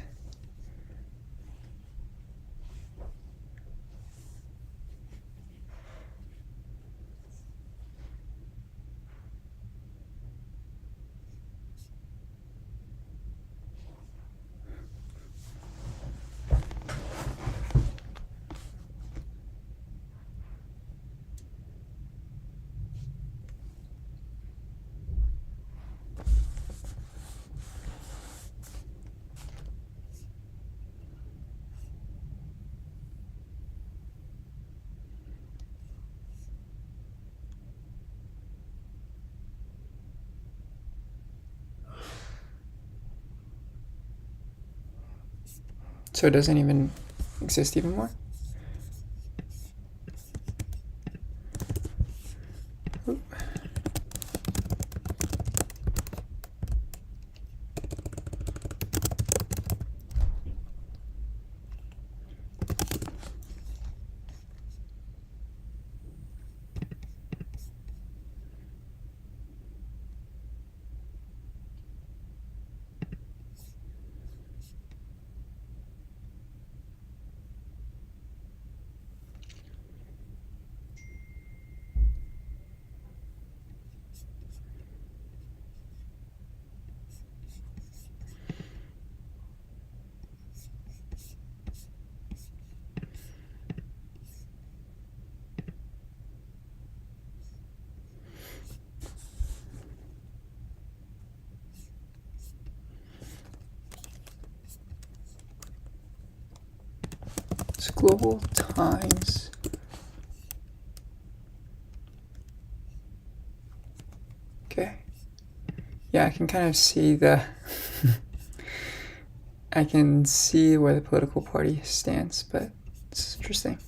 So it doesn't even exist even more? Oop. It's Global Times. Okay. Yeah, I can kind of see the I can see where the political party stands, but it's interesting.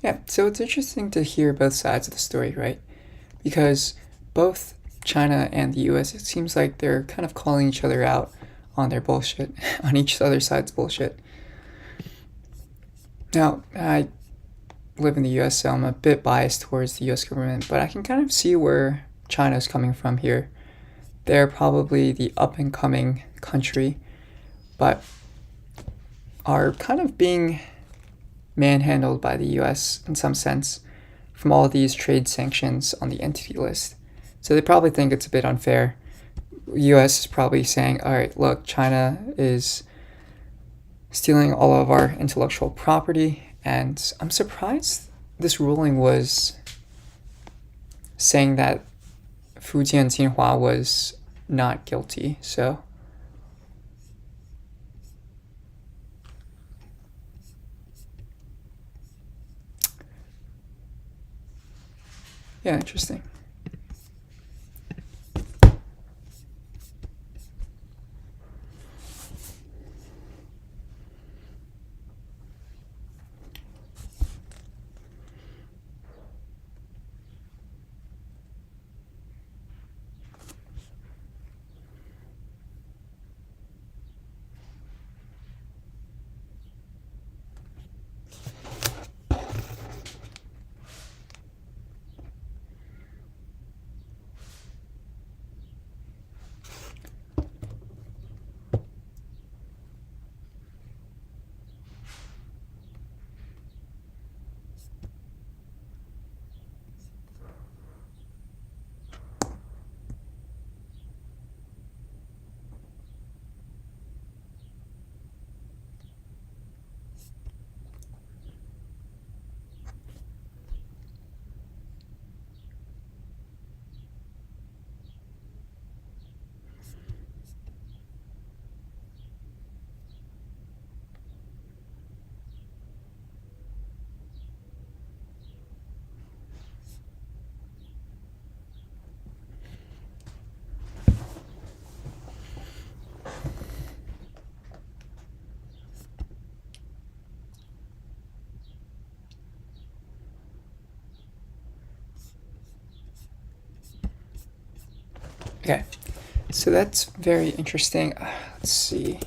Yeah, so it's interesting to hear both sides of the story, right? Because both China and the US, it seems like they're kind of calling each other out on their bullshit, on each other's side's bullshit. Now, I live in the US, so I'm a bit biased towards the US government, but I can kind of see where China's coming from here. They're probably the up and coming country, but are kind of being manhandled by the US in some sense from all these trade sanctions on the entity list. So they probably think it's a bit unfair. US is probably saying, all right, look, China is stealing all of our intellectual property, and I'm surprised this ruling was saying that Fujian Xinhua was not guilty. So yeah, interesting. Okay, so that's very interesting. Let's see.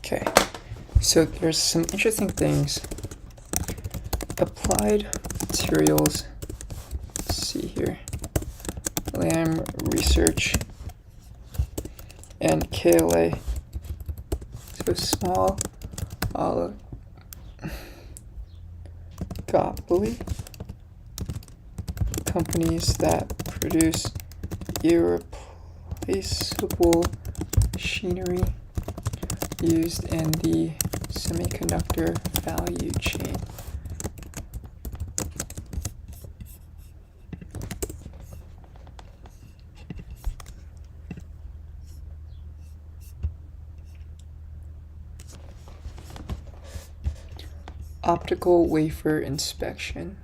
Okay, so there's some interesting things. Applied materials. Let's see here. Lamb Research and KLA. So small oligopoly companies that produce irreplaceable machinery used in the semiconductor value chain. Optical wafer inspection.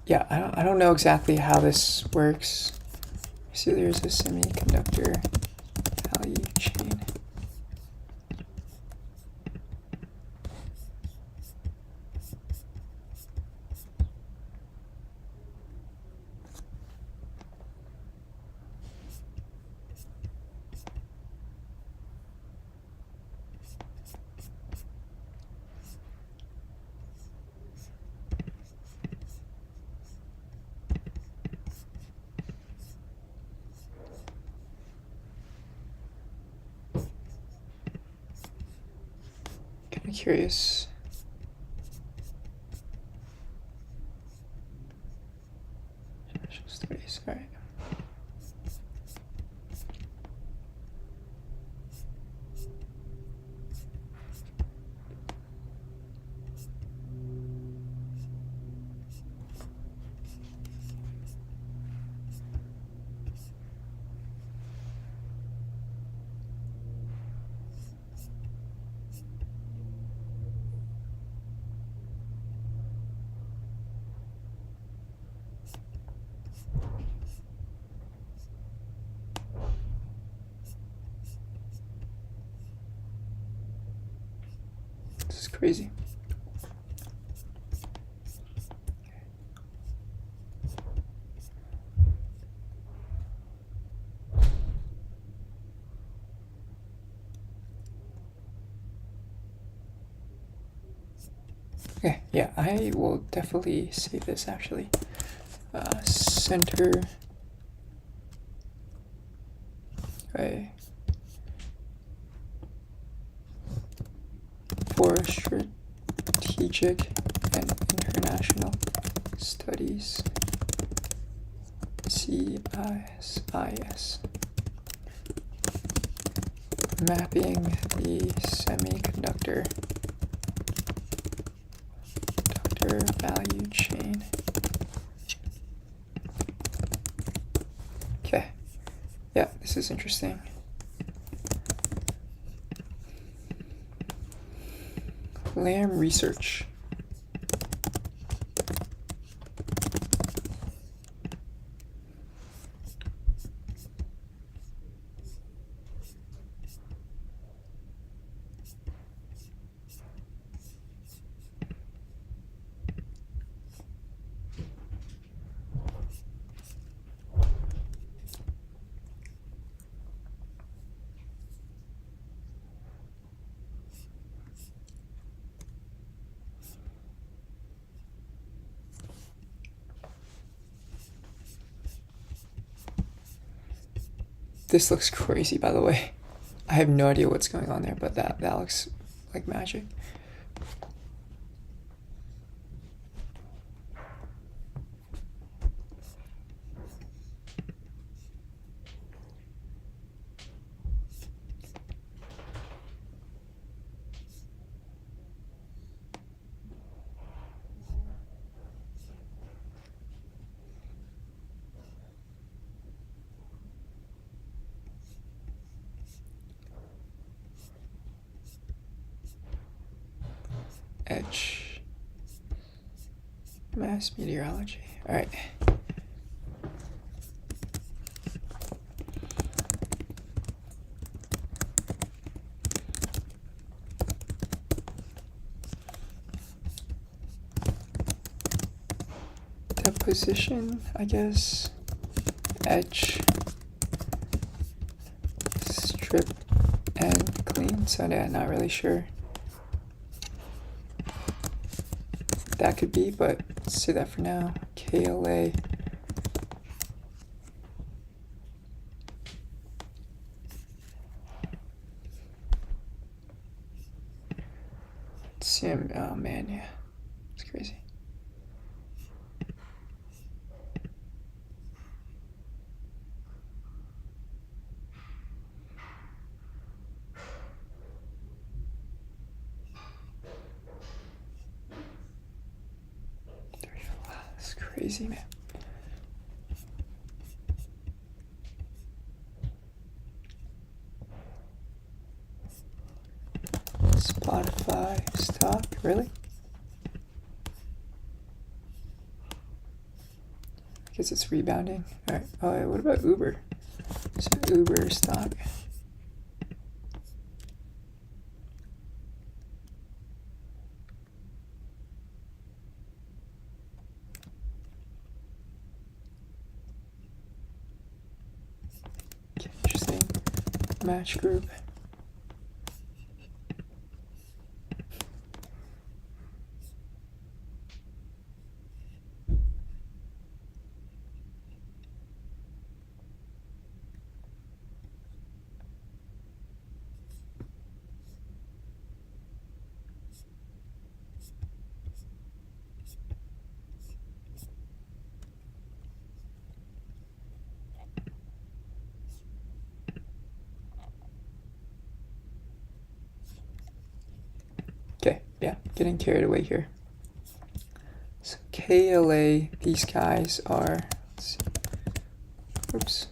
Yeah, I don't know exactly how this works. See, there's a semiconductor value chain. Kind of curious. Special studies, all right. This is crazy. Okay, yeah, I will definitely save this actually. Center. Okay. For Strategic and International Studies. CSIS. Mapping the semiconductor value chain. Okay. Yeah, this is interesting. Lamb Research. This looks crazy, by the way. I have no idea what's going on there, but that looks like magic. Edge. Mass meteorology. Alright. Deposition, I guess. Etch. Strip and clean. So yeah, not really sure. That could be, but let's say that for now. KLA. Sim, oh man, yeah, it's crazy. That's crazy, man. Spotify stock, really? I guess it's rebounding. Alright, oh, what about Uber? So Uber stock. Okay, interesting. Match group. Okay, yeah, getting carried away here. So KLA, these guys are, let's see, oops.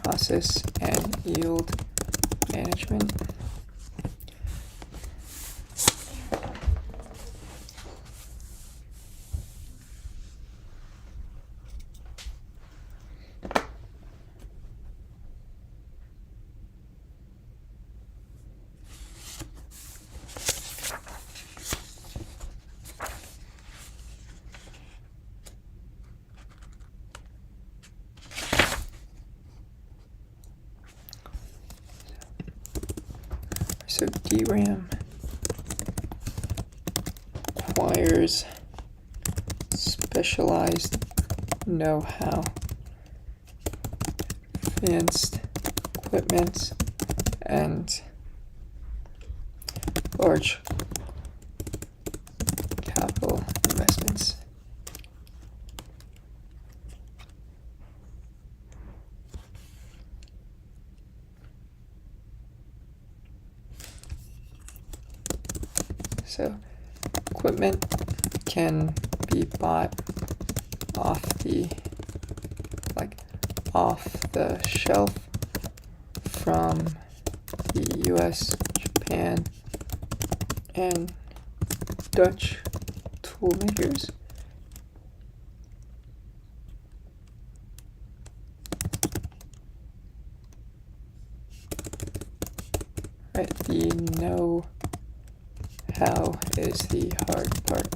Process and yield management. So DRAM requires specialized know-how, advanced equipment, and large capital investments. So equipment can be bought off the shelf from the US, Japan, and Dutch tool makers. Right, the know-how is the hard part.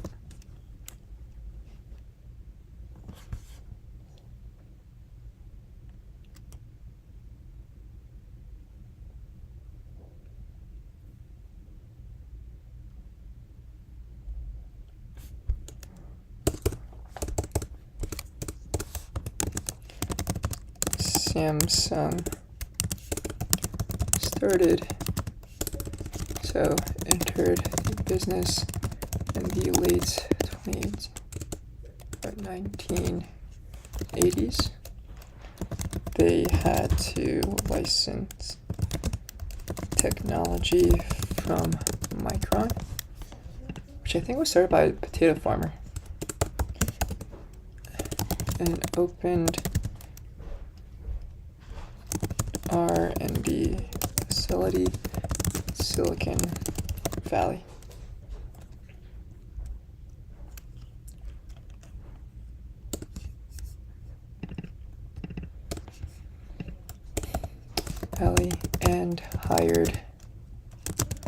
Samsung started. So entered the business in the late 1980s. They had to license technology from Micron, which I think was started by a potato farmer, and opened R&D facility in Silicon Valley. And hired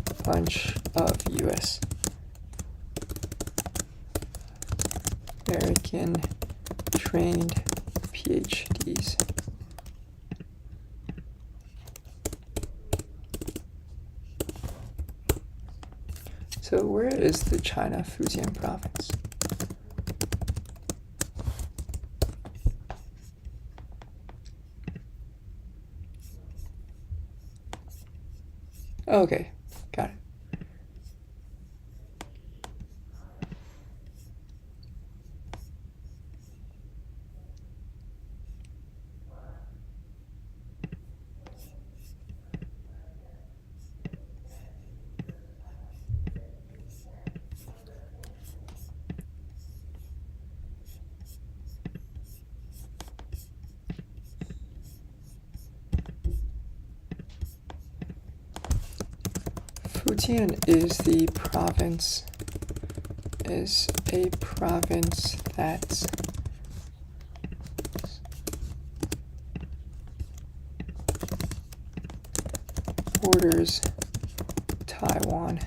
a bunch of US American trained PhDs. So where is the China Fujian province? Okay, got it. Fujian is a province that borders Taiwan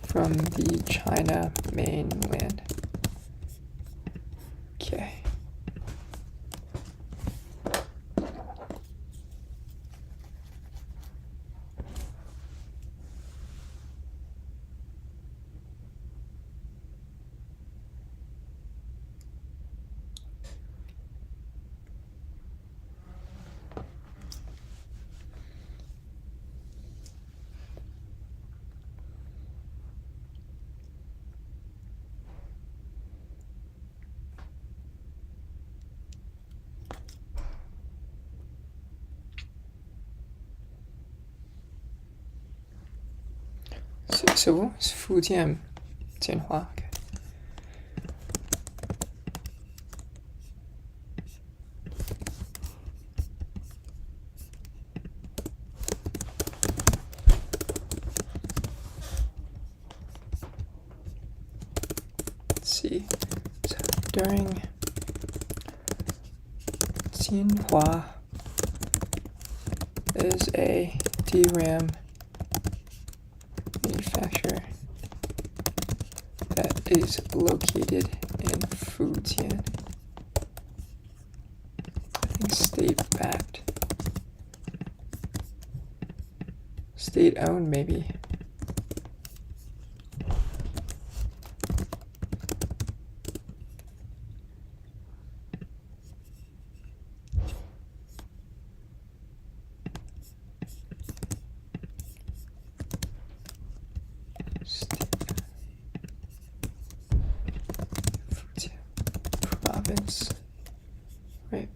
from the China mainland. Okay. So what was Fujian Jianhua? Okay. Let's see. So during Jianhua is a DRAM manufacturer that is located in Fujian. I think state-backed. State-owned, maybe. Province, right?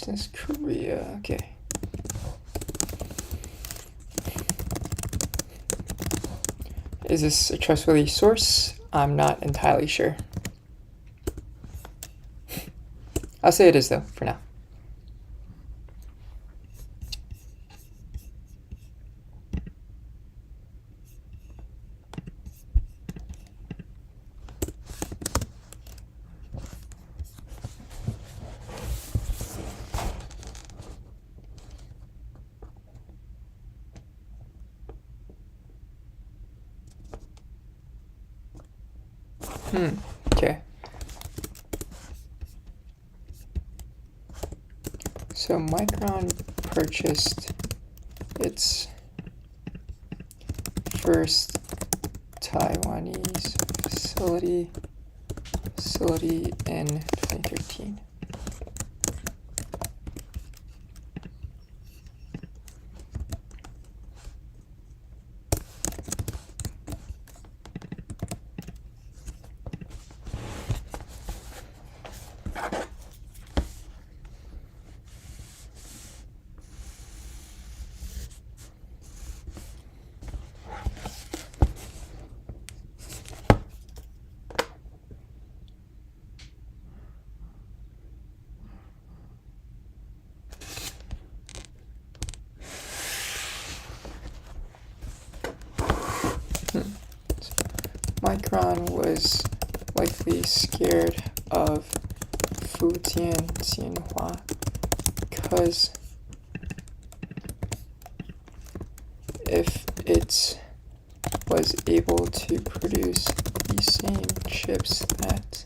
Business Korea. Okay. Is this a trustworthy source? I'm not entirely sure. I'll say it is though, for now. Okay. So Micron purchased its first Taiwanese facility in 2013. Micron was likely scared of Fujian Xinhua because if it was able to produce the same chips that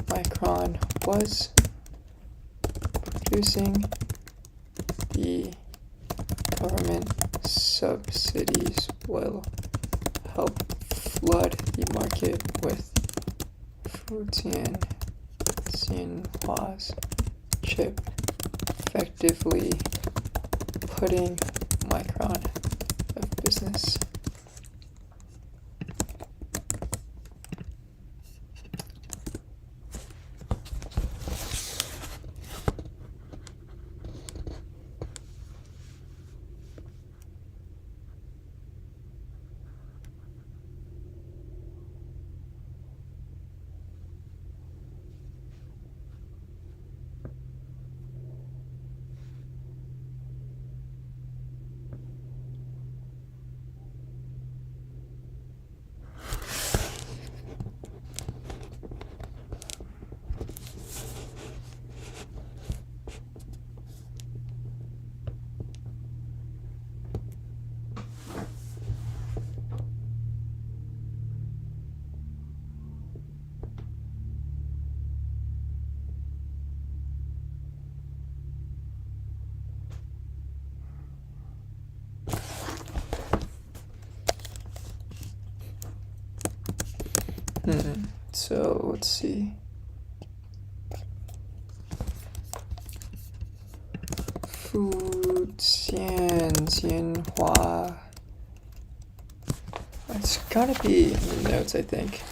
Micron was producing, the government subsidies will help flood the market with Fujian Xinhua's chip, effectively putting Micron out of business. So let's see. Fujian Xinhua. It's gotta be in the notes, I think.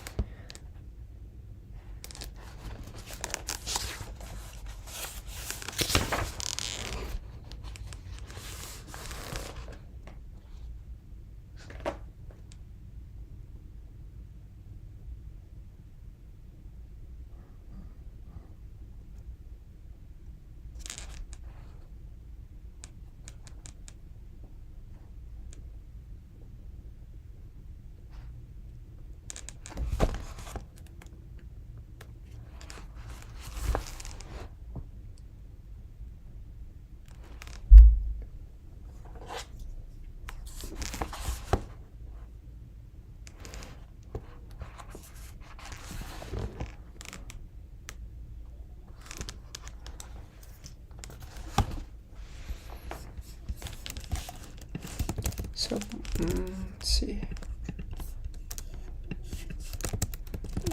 So, let's see.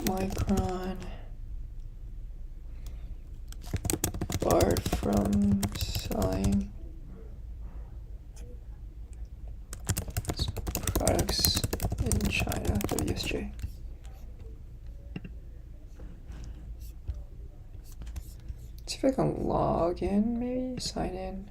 Micron barred from selling its products in China, WSJ. See if I click on login, maybe sign in.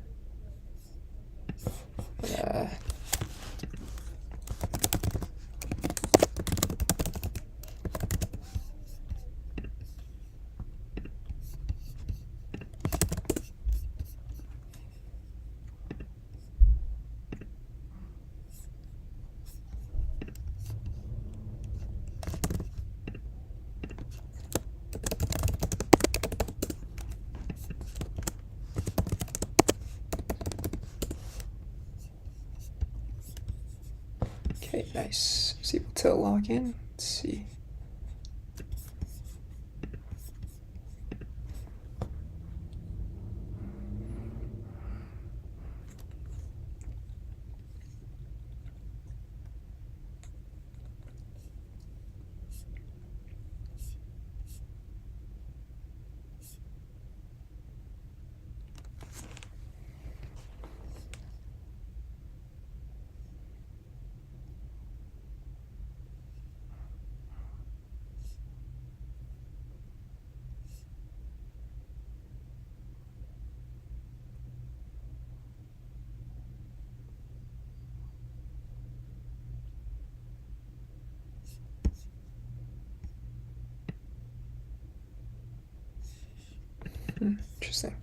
Okay, nice. Is able to log in. Let's see. Interesting.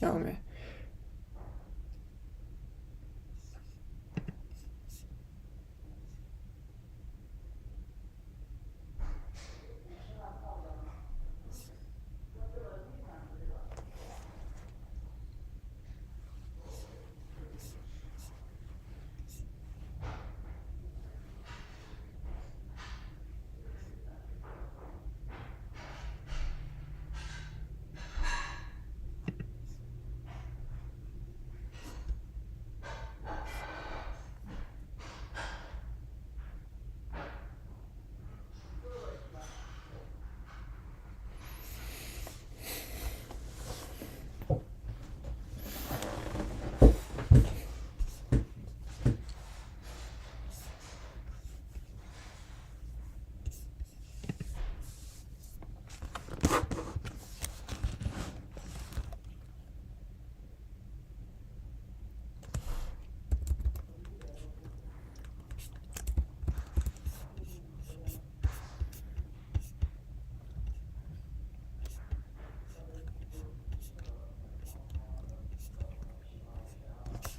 Oh man.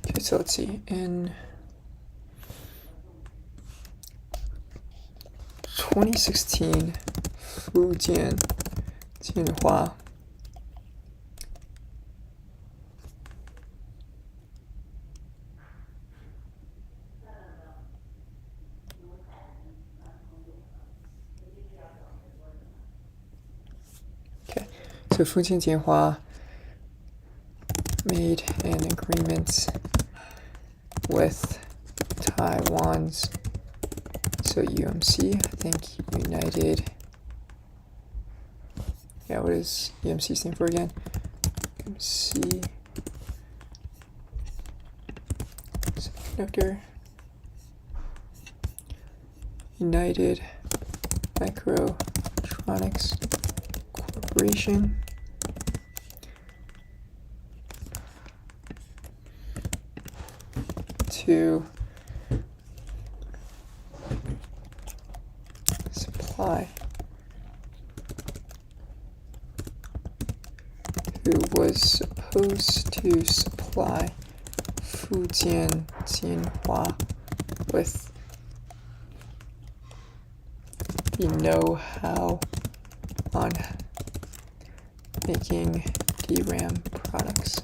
Okay, so let's see. In 2016, Fujian Jinhua. Okay, so Fujian Jinhua made an agreement with Taiwan's, so UMC, I think United, yeah, what does UMC stand for again? UMC, Semiconductor, United Microelectronics Corporation. to supply, who was supposed to supply Fujian Jinhua with the know-how on making DRAM products.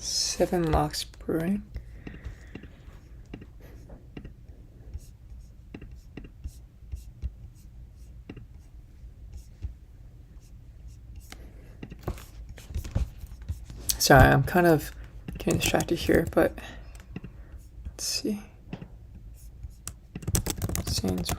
Seven Locks Brewing. Sorry, I'm kind of getting distracted here, but let's see. Scenes.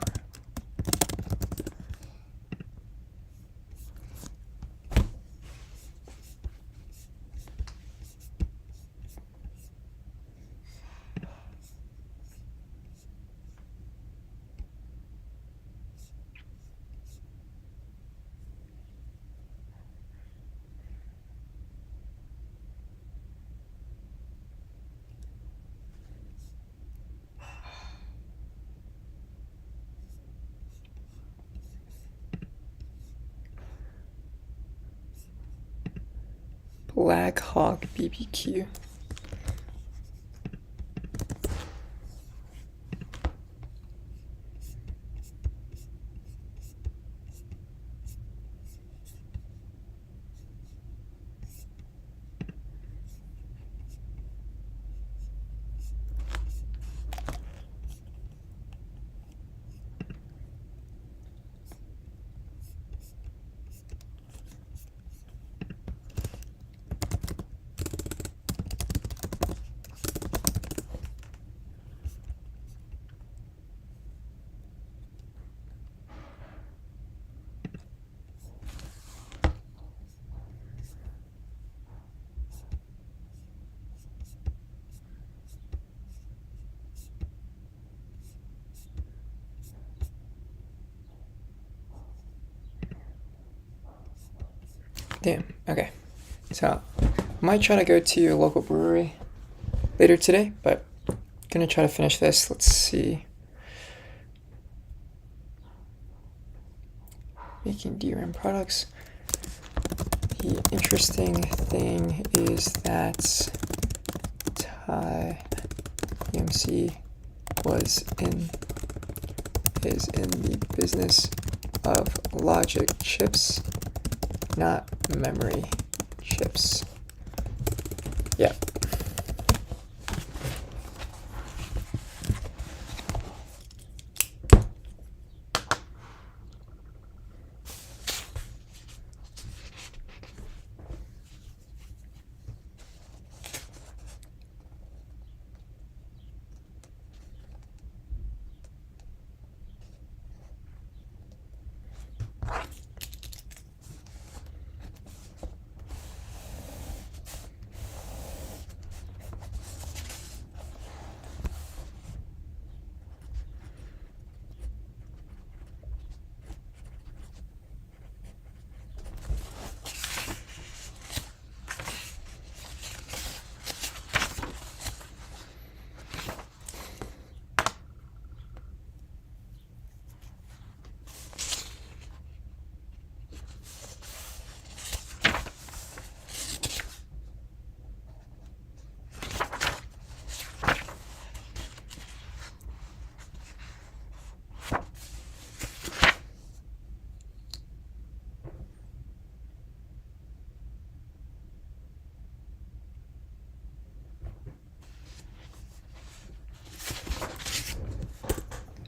Black Hawk BBQ. Damn, okay. So, I might try to go to a local brewery later today, but gonna try to finish this. Let's see. Making DRAM products. The interesting thing is that TSMC is in the business of logic chips, not memory chips. Yeah.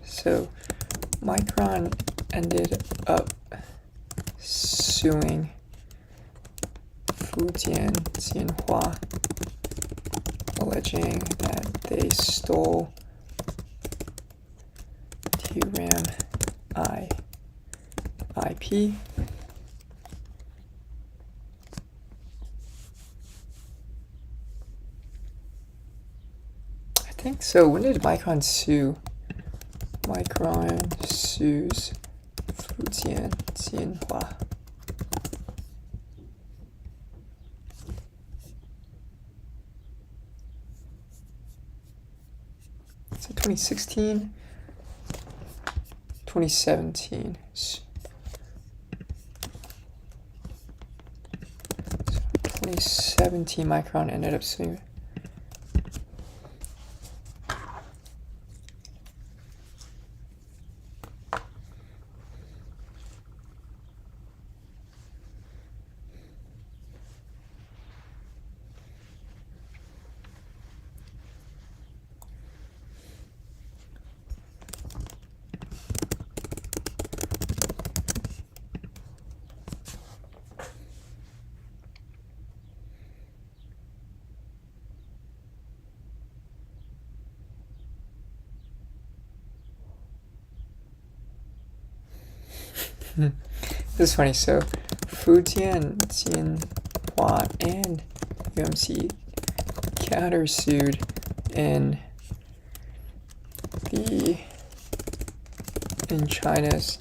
So Micron ended up suing Fujian Xinhua, alleging that they stole DRAM IP. I think so. When did Micron sue? Micron sues Fujian Xinhua. So 2016, 2017. So 2017, Micron ended up suing. This is funny. So Fujian Xinhua and UMC countersued in China's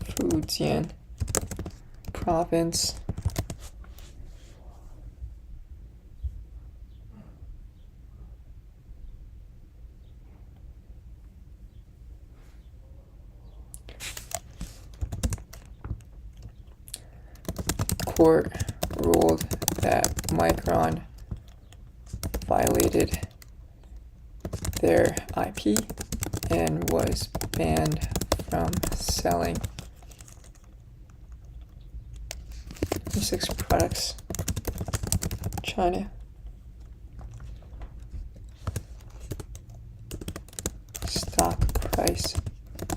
Fujian province. Court ruled that Micron violated their IP and was banned from selling 6 products. China. Stock price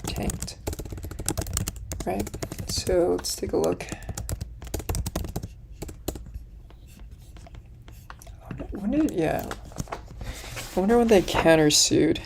tanked. Right? So let's take a look. I wonder when they countersued.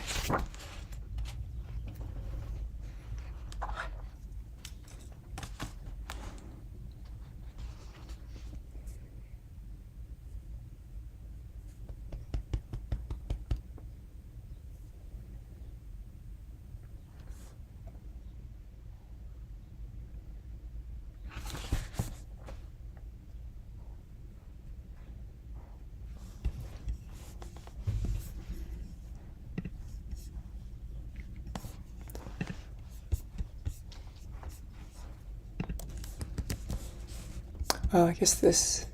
Oh, I guess this.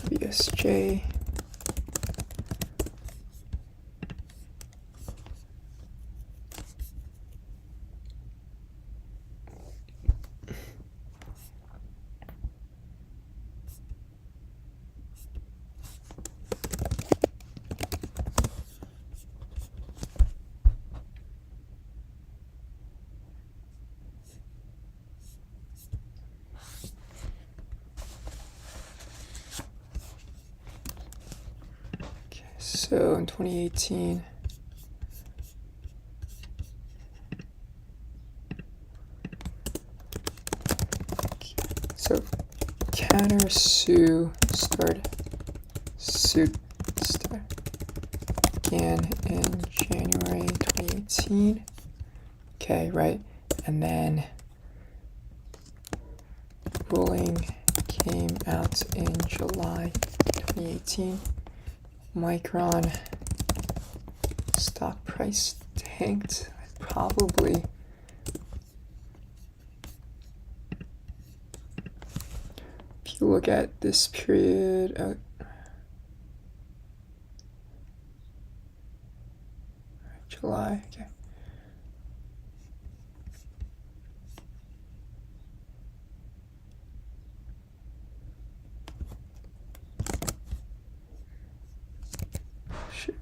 WSJ. So in 2018, so counter-sue suit began in January 2018. Okay, right, and then ruling came out in July 2018. Micron stock price tanked. Probably. If you look at this period, July, okay. Shit.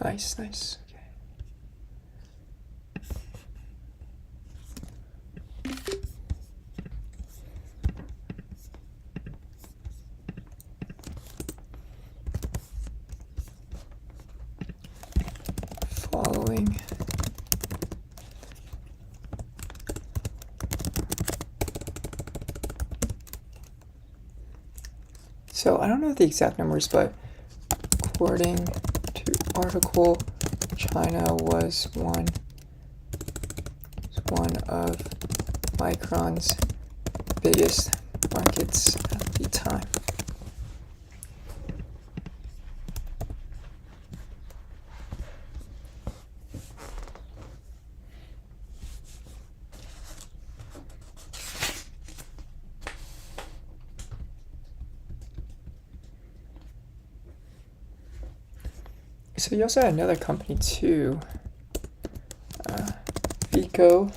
Nice, nice. Okay. Following. So I don't know the exact numbers, but according to article, China was one of Micron's biggest markets at the time. So you also had another company too, Vico.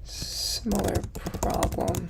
Similar problem.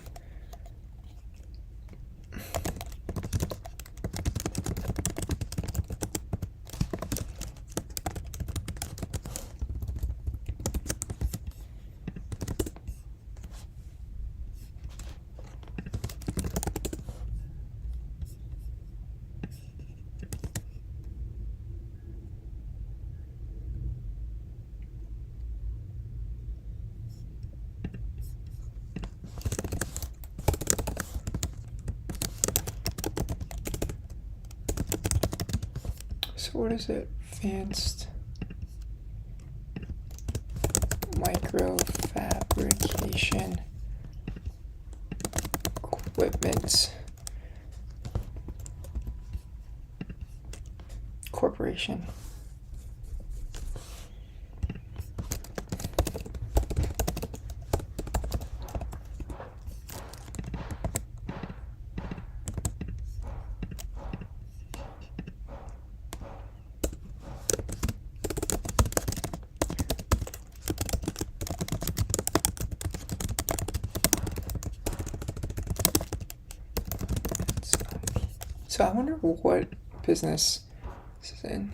So what is it? Advanced microfabrication equipment corporation. So I wonder what business this is in.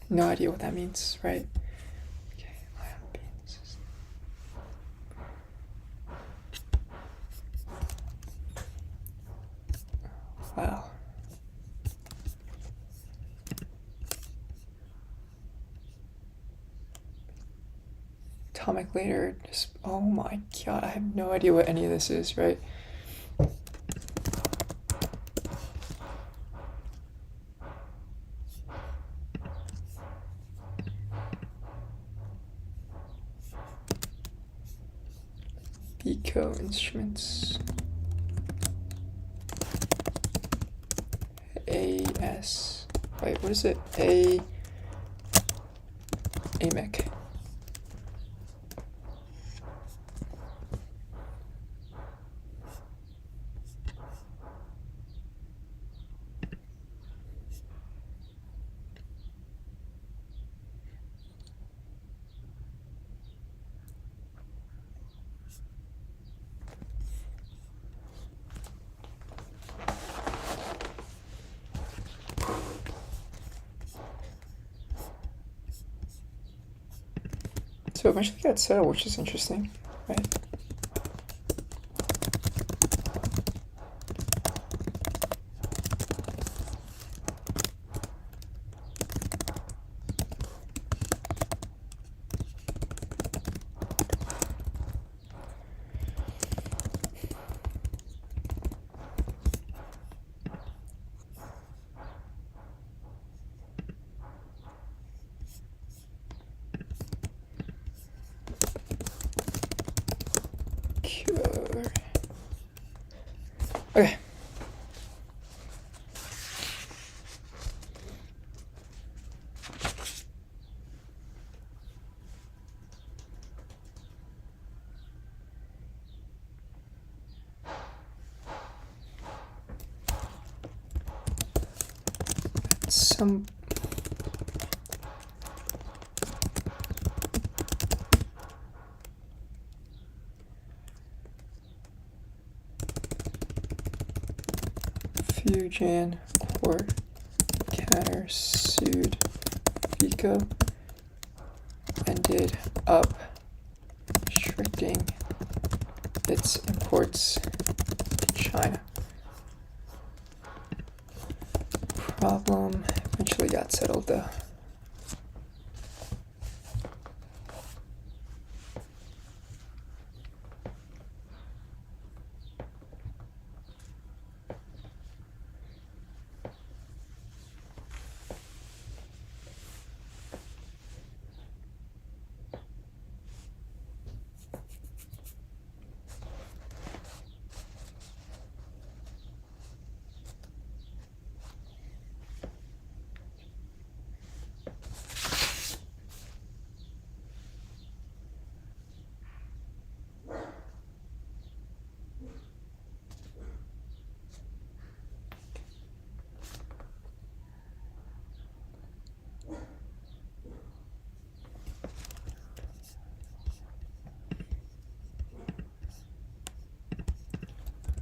No idea what that means, right? Okay, ion beams. Wow. Atomic laser. Just, oh my god, I have no idea what any of this is, right? Eco Instruments. AS. Wait, what is it? AMEC. So eventually got settled, which is interesting, right? Okay. Some Fujian court countersued Vico, ended up restricting its imports to China. Problem eventually got settled though.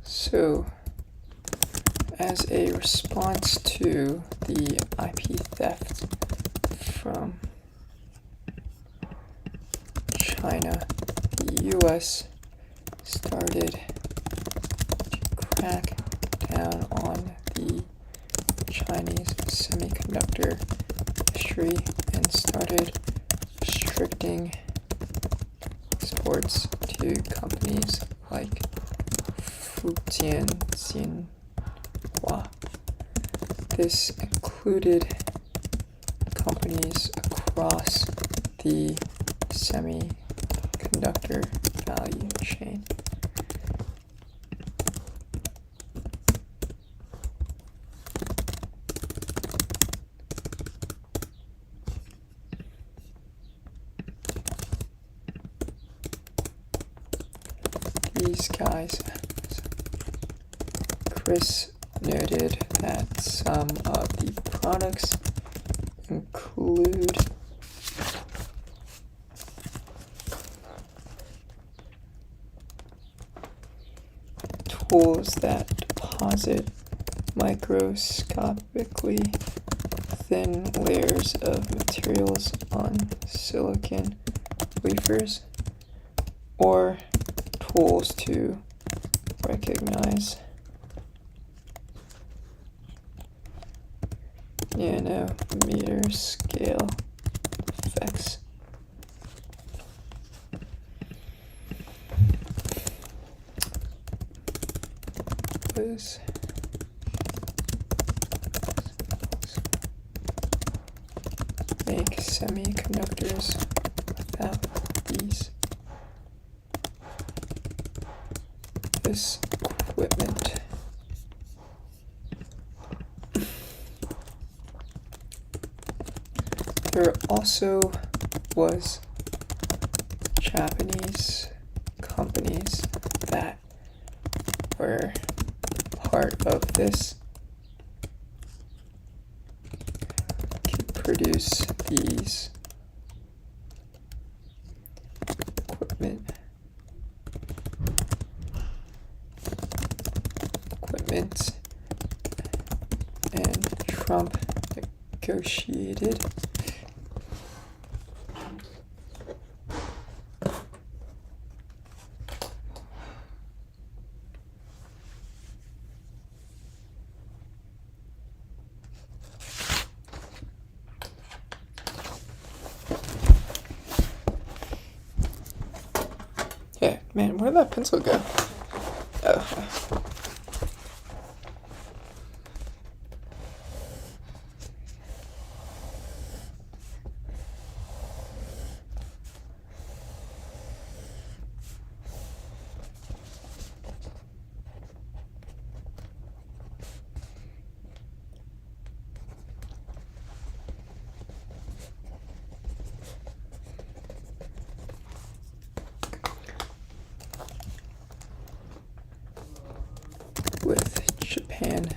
So, as a response to the IP theft from China, the US started to crack down on the Chinese semiconductor industry and started restricting exports to companies like Fujian Xinhua. This included companies across the semiconductor value chain. These guys, Chris noted that some of the products include tools that deposit microscopically thin layers of materials on silicon wafers, or tools to recognize nanometer scale effects. Make semiconductors without this equipment. There also was Japanese companies that were part of this could produce these equipment and Trump negotiated Yeah, man, where'd that pencil go? Oh. With Japan.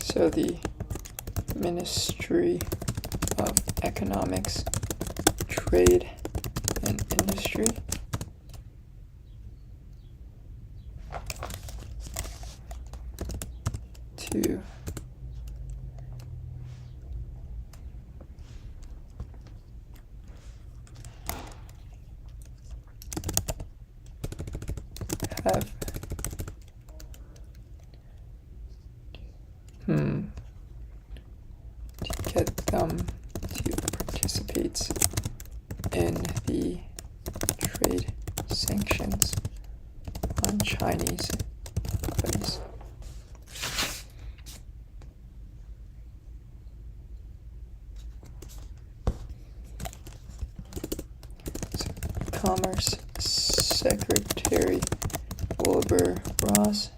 So the Ministry of Economics, Trade and Industry to have to get them to participate in the trade sanctions on Chinese companies. So, Commerce Secretary Wilbur Ross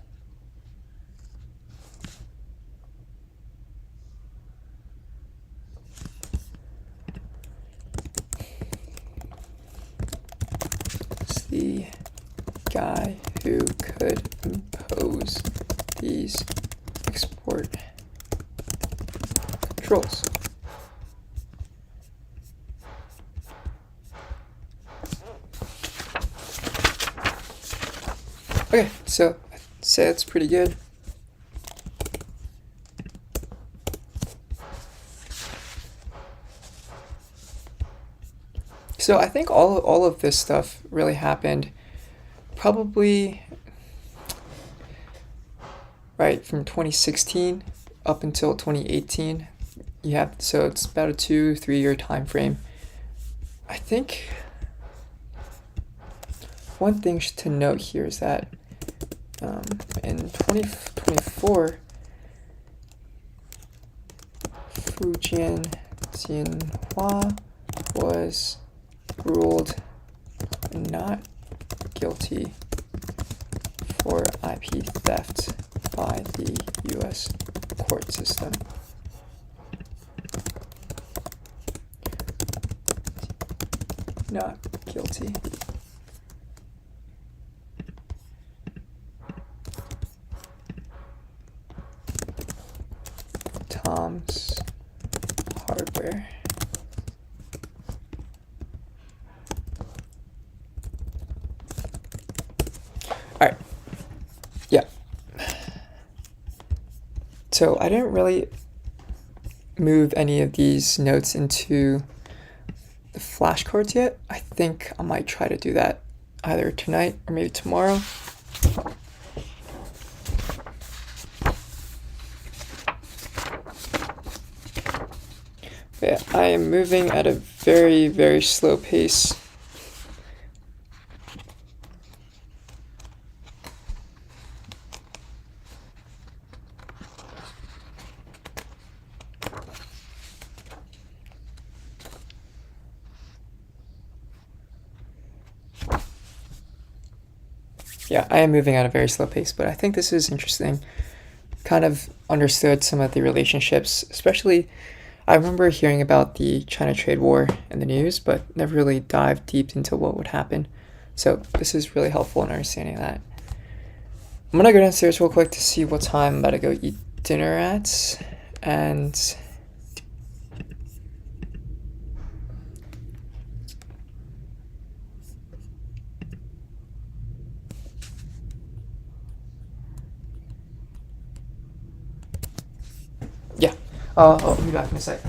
the guy who could impose these export controls. Okay, so I'd say that's pretty good. So I think all of this stuff really happened probably right from 2016 up until 2018. So it's about a 2-3 year time frame. I think one thing to note here is that in 2024 Wu Jianhua was ruled not guilty for IP theft by the US court system. Not guilty. Tom's Hardware. Alright. Yeah. So I didn't really move any of these notes into the flashcards yet. I think I might try to do that either tonight or maybe tomorrow. But yeah, I am moving at a very, very slow pace. Yeah, I am moving at a very slow pace, but I think this is interesting. Kind of understood some of the relationships, especially I remember hearing about the China trade war in the news, but never really dived deep into what would happen. So this is really helpful in understanding that. I'm gonna go downstairs real quick to see what time I'm about to go eat dinner at, and yeah, I'll be back in a sec.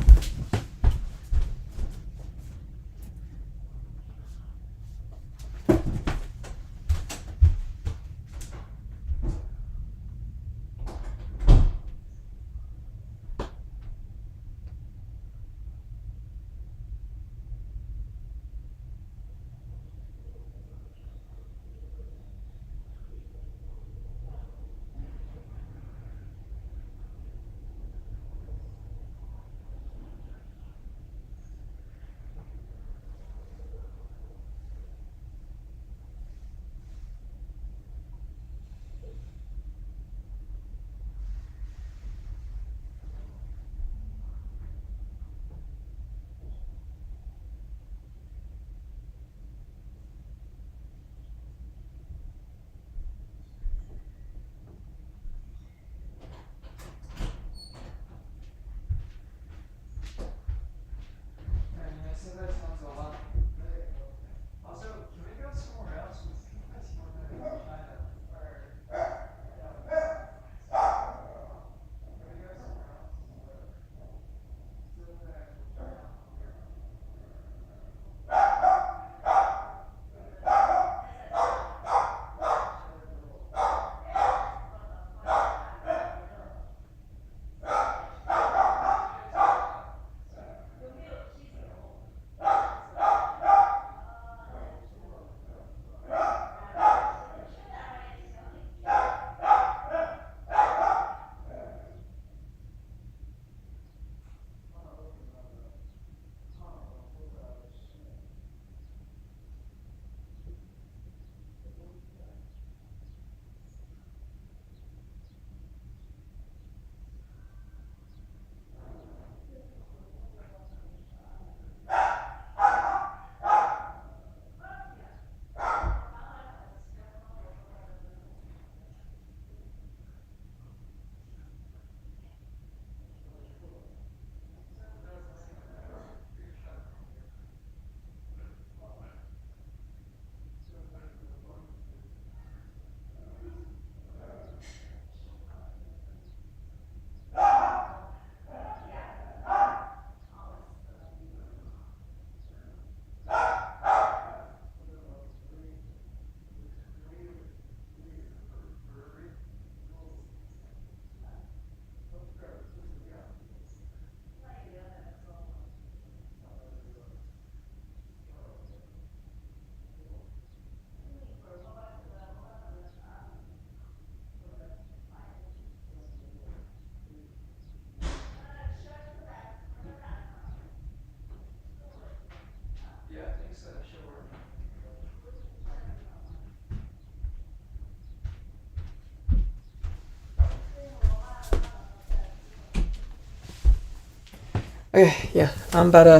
Okay, yeah, I'm about to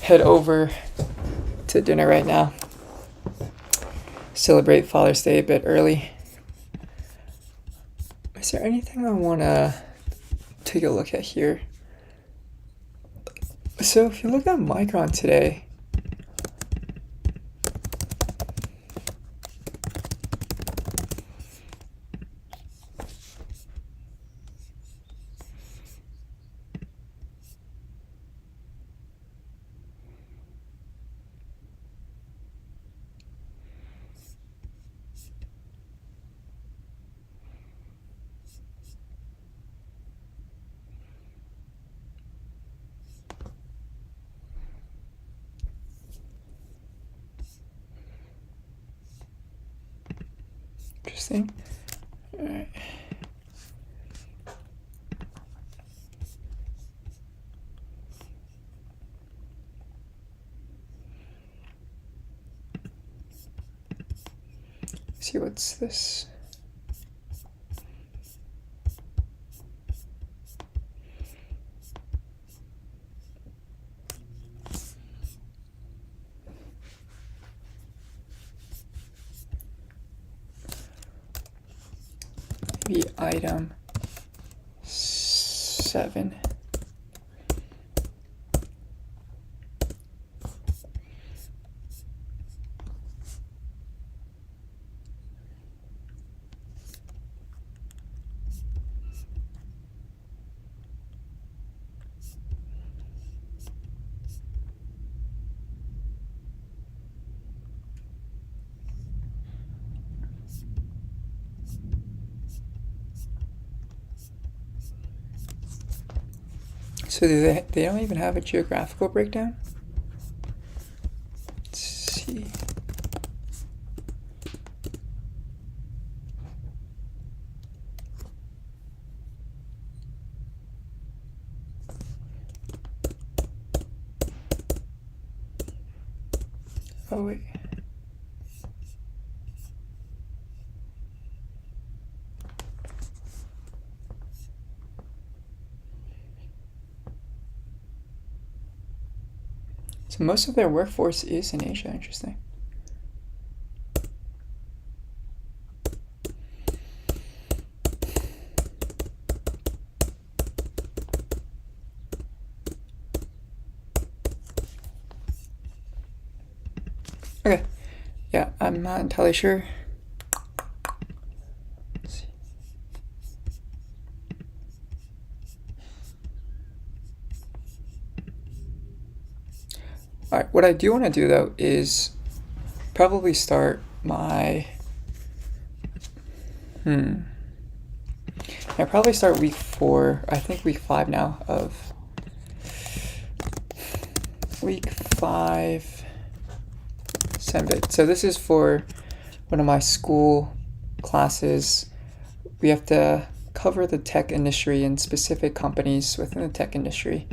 head over to dinner right now. Celebrate Father's Day a bit early. Is there anything I want to take a look at here? So if you look at Micron today, interesting. All right. See what's this? Maybe item 7. So they don't even have a geographical breakdown? Let's see. Oh wait. So most of their workforce is in Asia. Interesting. Okay. Yeah, I'm not entirely sure. Let's see. All right, what I do want to do though is probably start my I probably start week 4. I think week 5 now of week 5 Sembit. So this is for one of my school classes. We have to cover the tech industry and specific companies within the tech industry.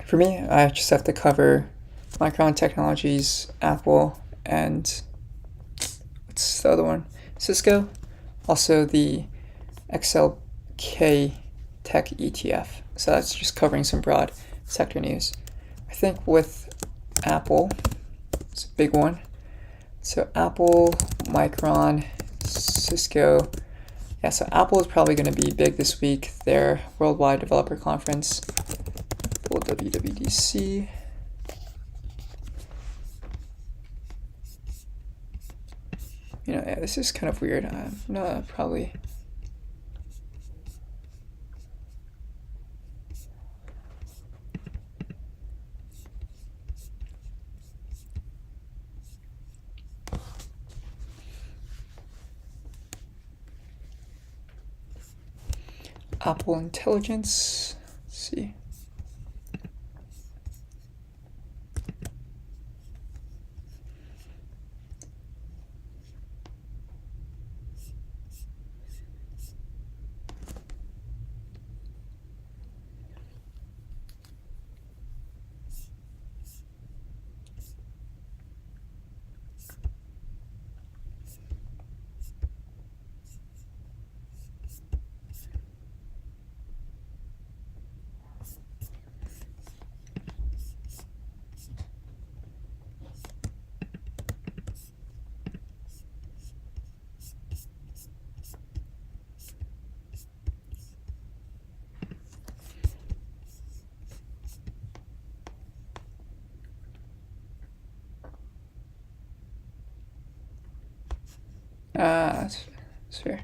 For me, I just have to cover Micron Technologies, Apple, and what's the other one? Cisco. Also the XLK Tech ETF. So that's just covering some broad sector news. I think with Apple, it's a big one. So Apple, Micron, Cisco. Yeah, so Apple is probably going to be big this week. Their Worldwide Developer Conference, or WWDC. You know, yeah, this is kind of weird. I'm not probably. Apple Intelligence. Let's see. That's fair.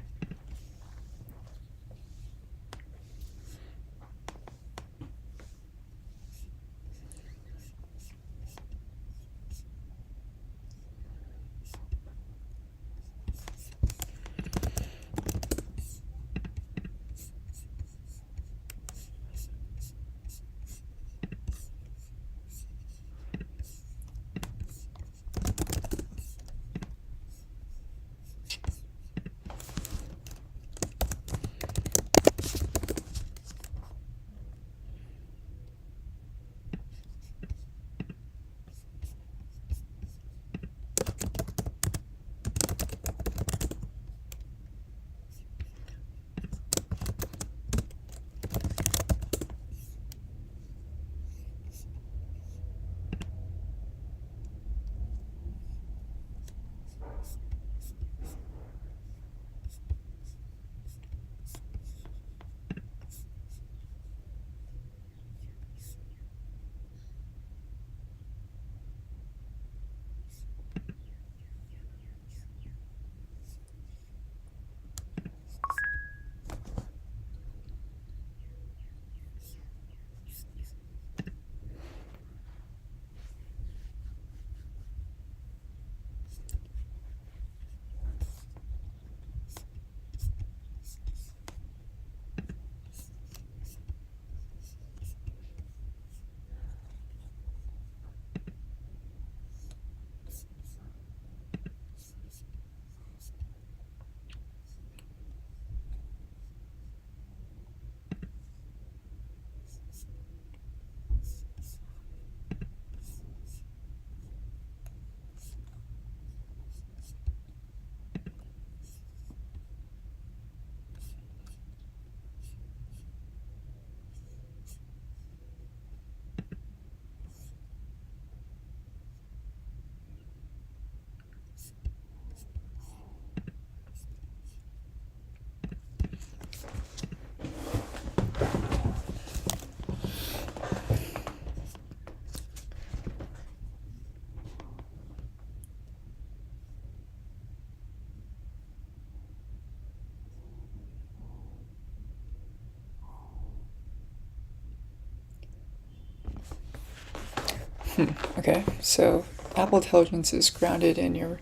Okay, so Apple Intelligence is grounded in your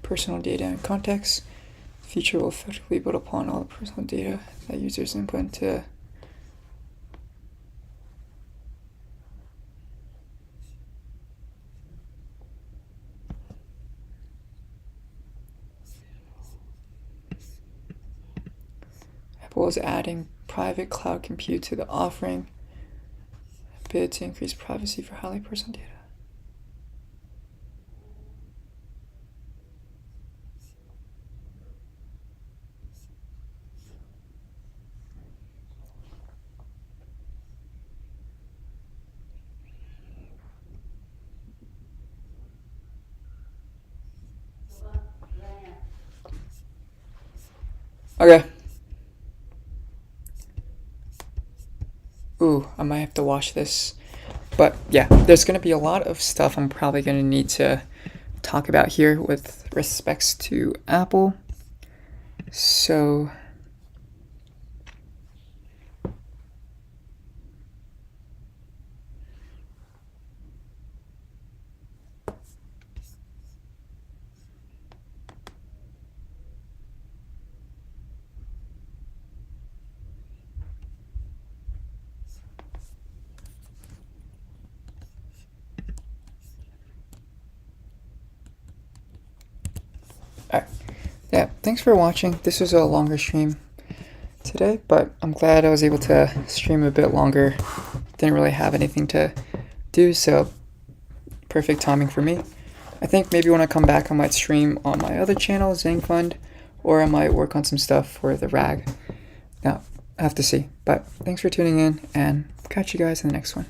personal data and context. The feature will effectively build upon all the personal data that users input into Apple is adding private cloud compute to the offering, a bid to increase privacy for highly personal data. Okay. Ooh, I might have to watch this. But yeah, there's going to be a lot of stuff I'm probably going to need to talk about here with respects to Apple. So yeah, thanks for watching. This was a longer stream today, but I'm glad I was able to stream a bit longer. Didn't really have anything to do, so perfect timing for me. I think maybe when I come back, I might stream on my other channel, Zangfund, or I might work on some stuff for the RAG. Now, I have to see. But thanks for tuning in, and catch you guys in the next one.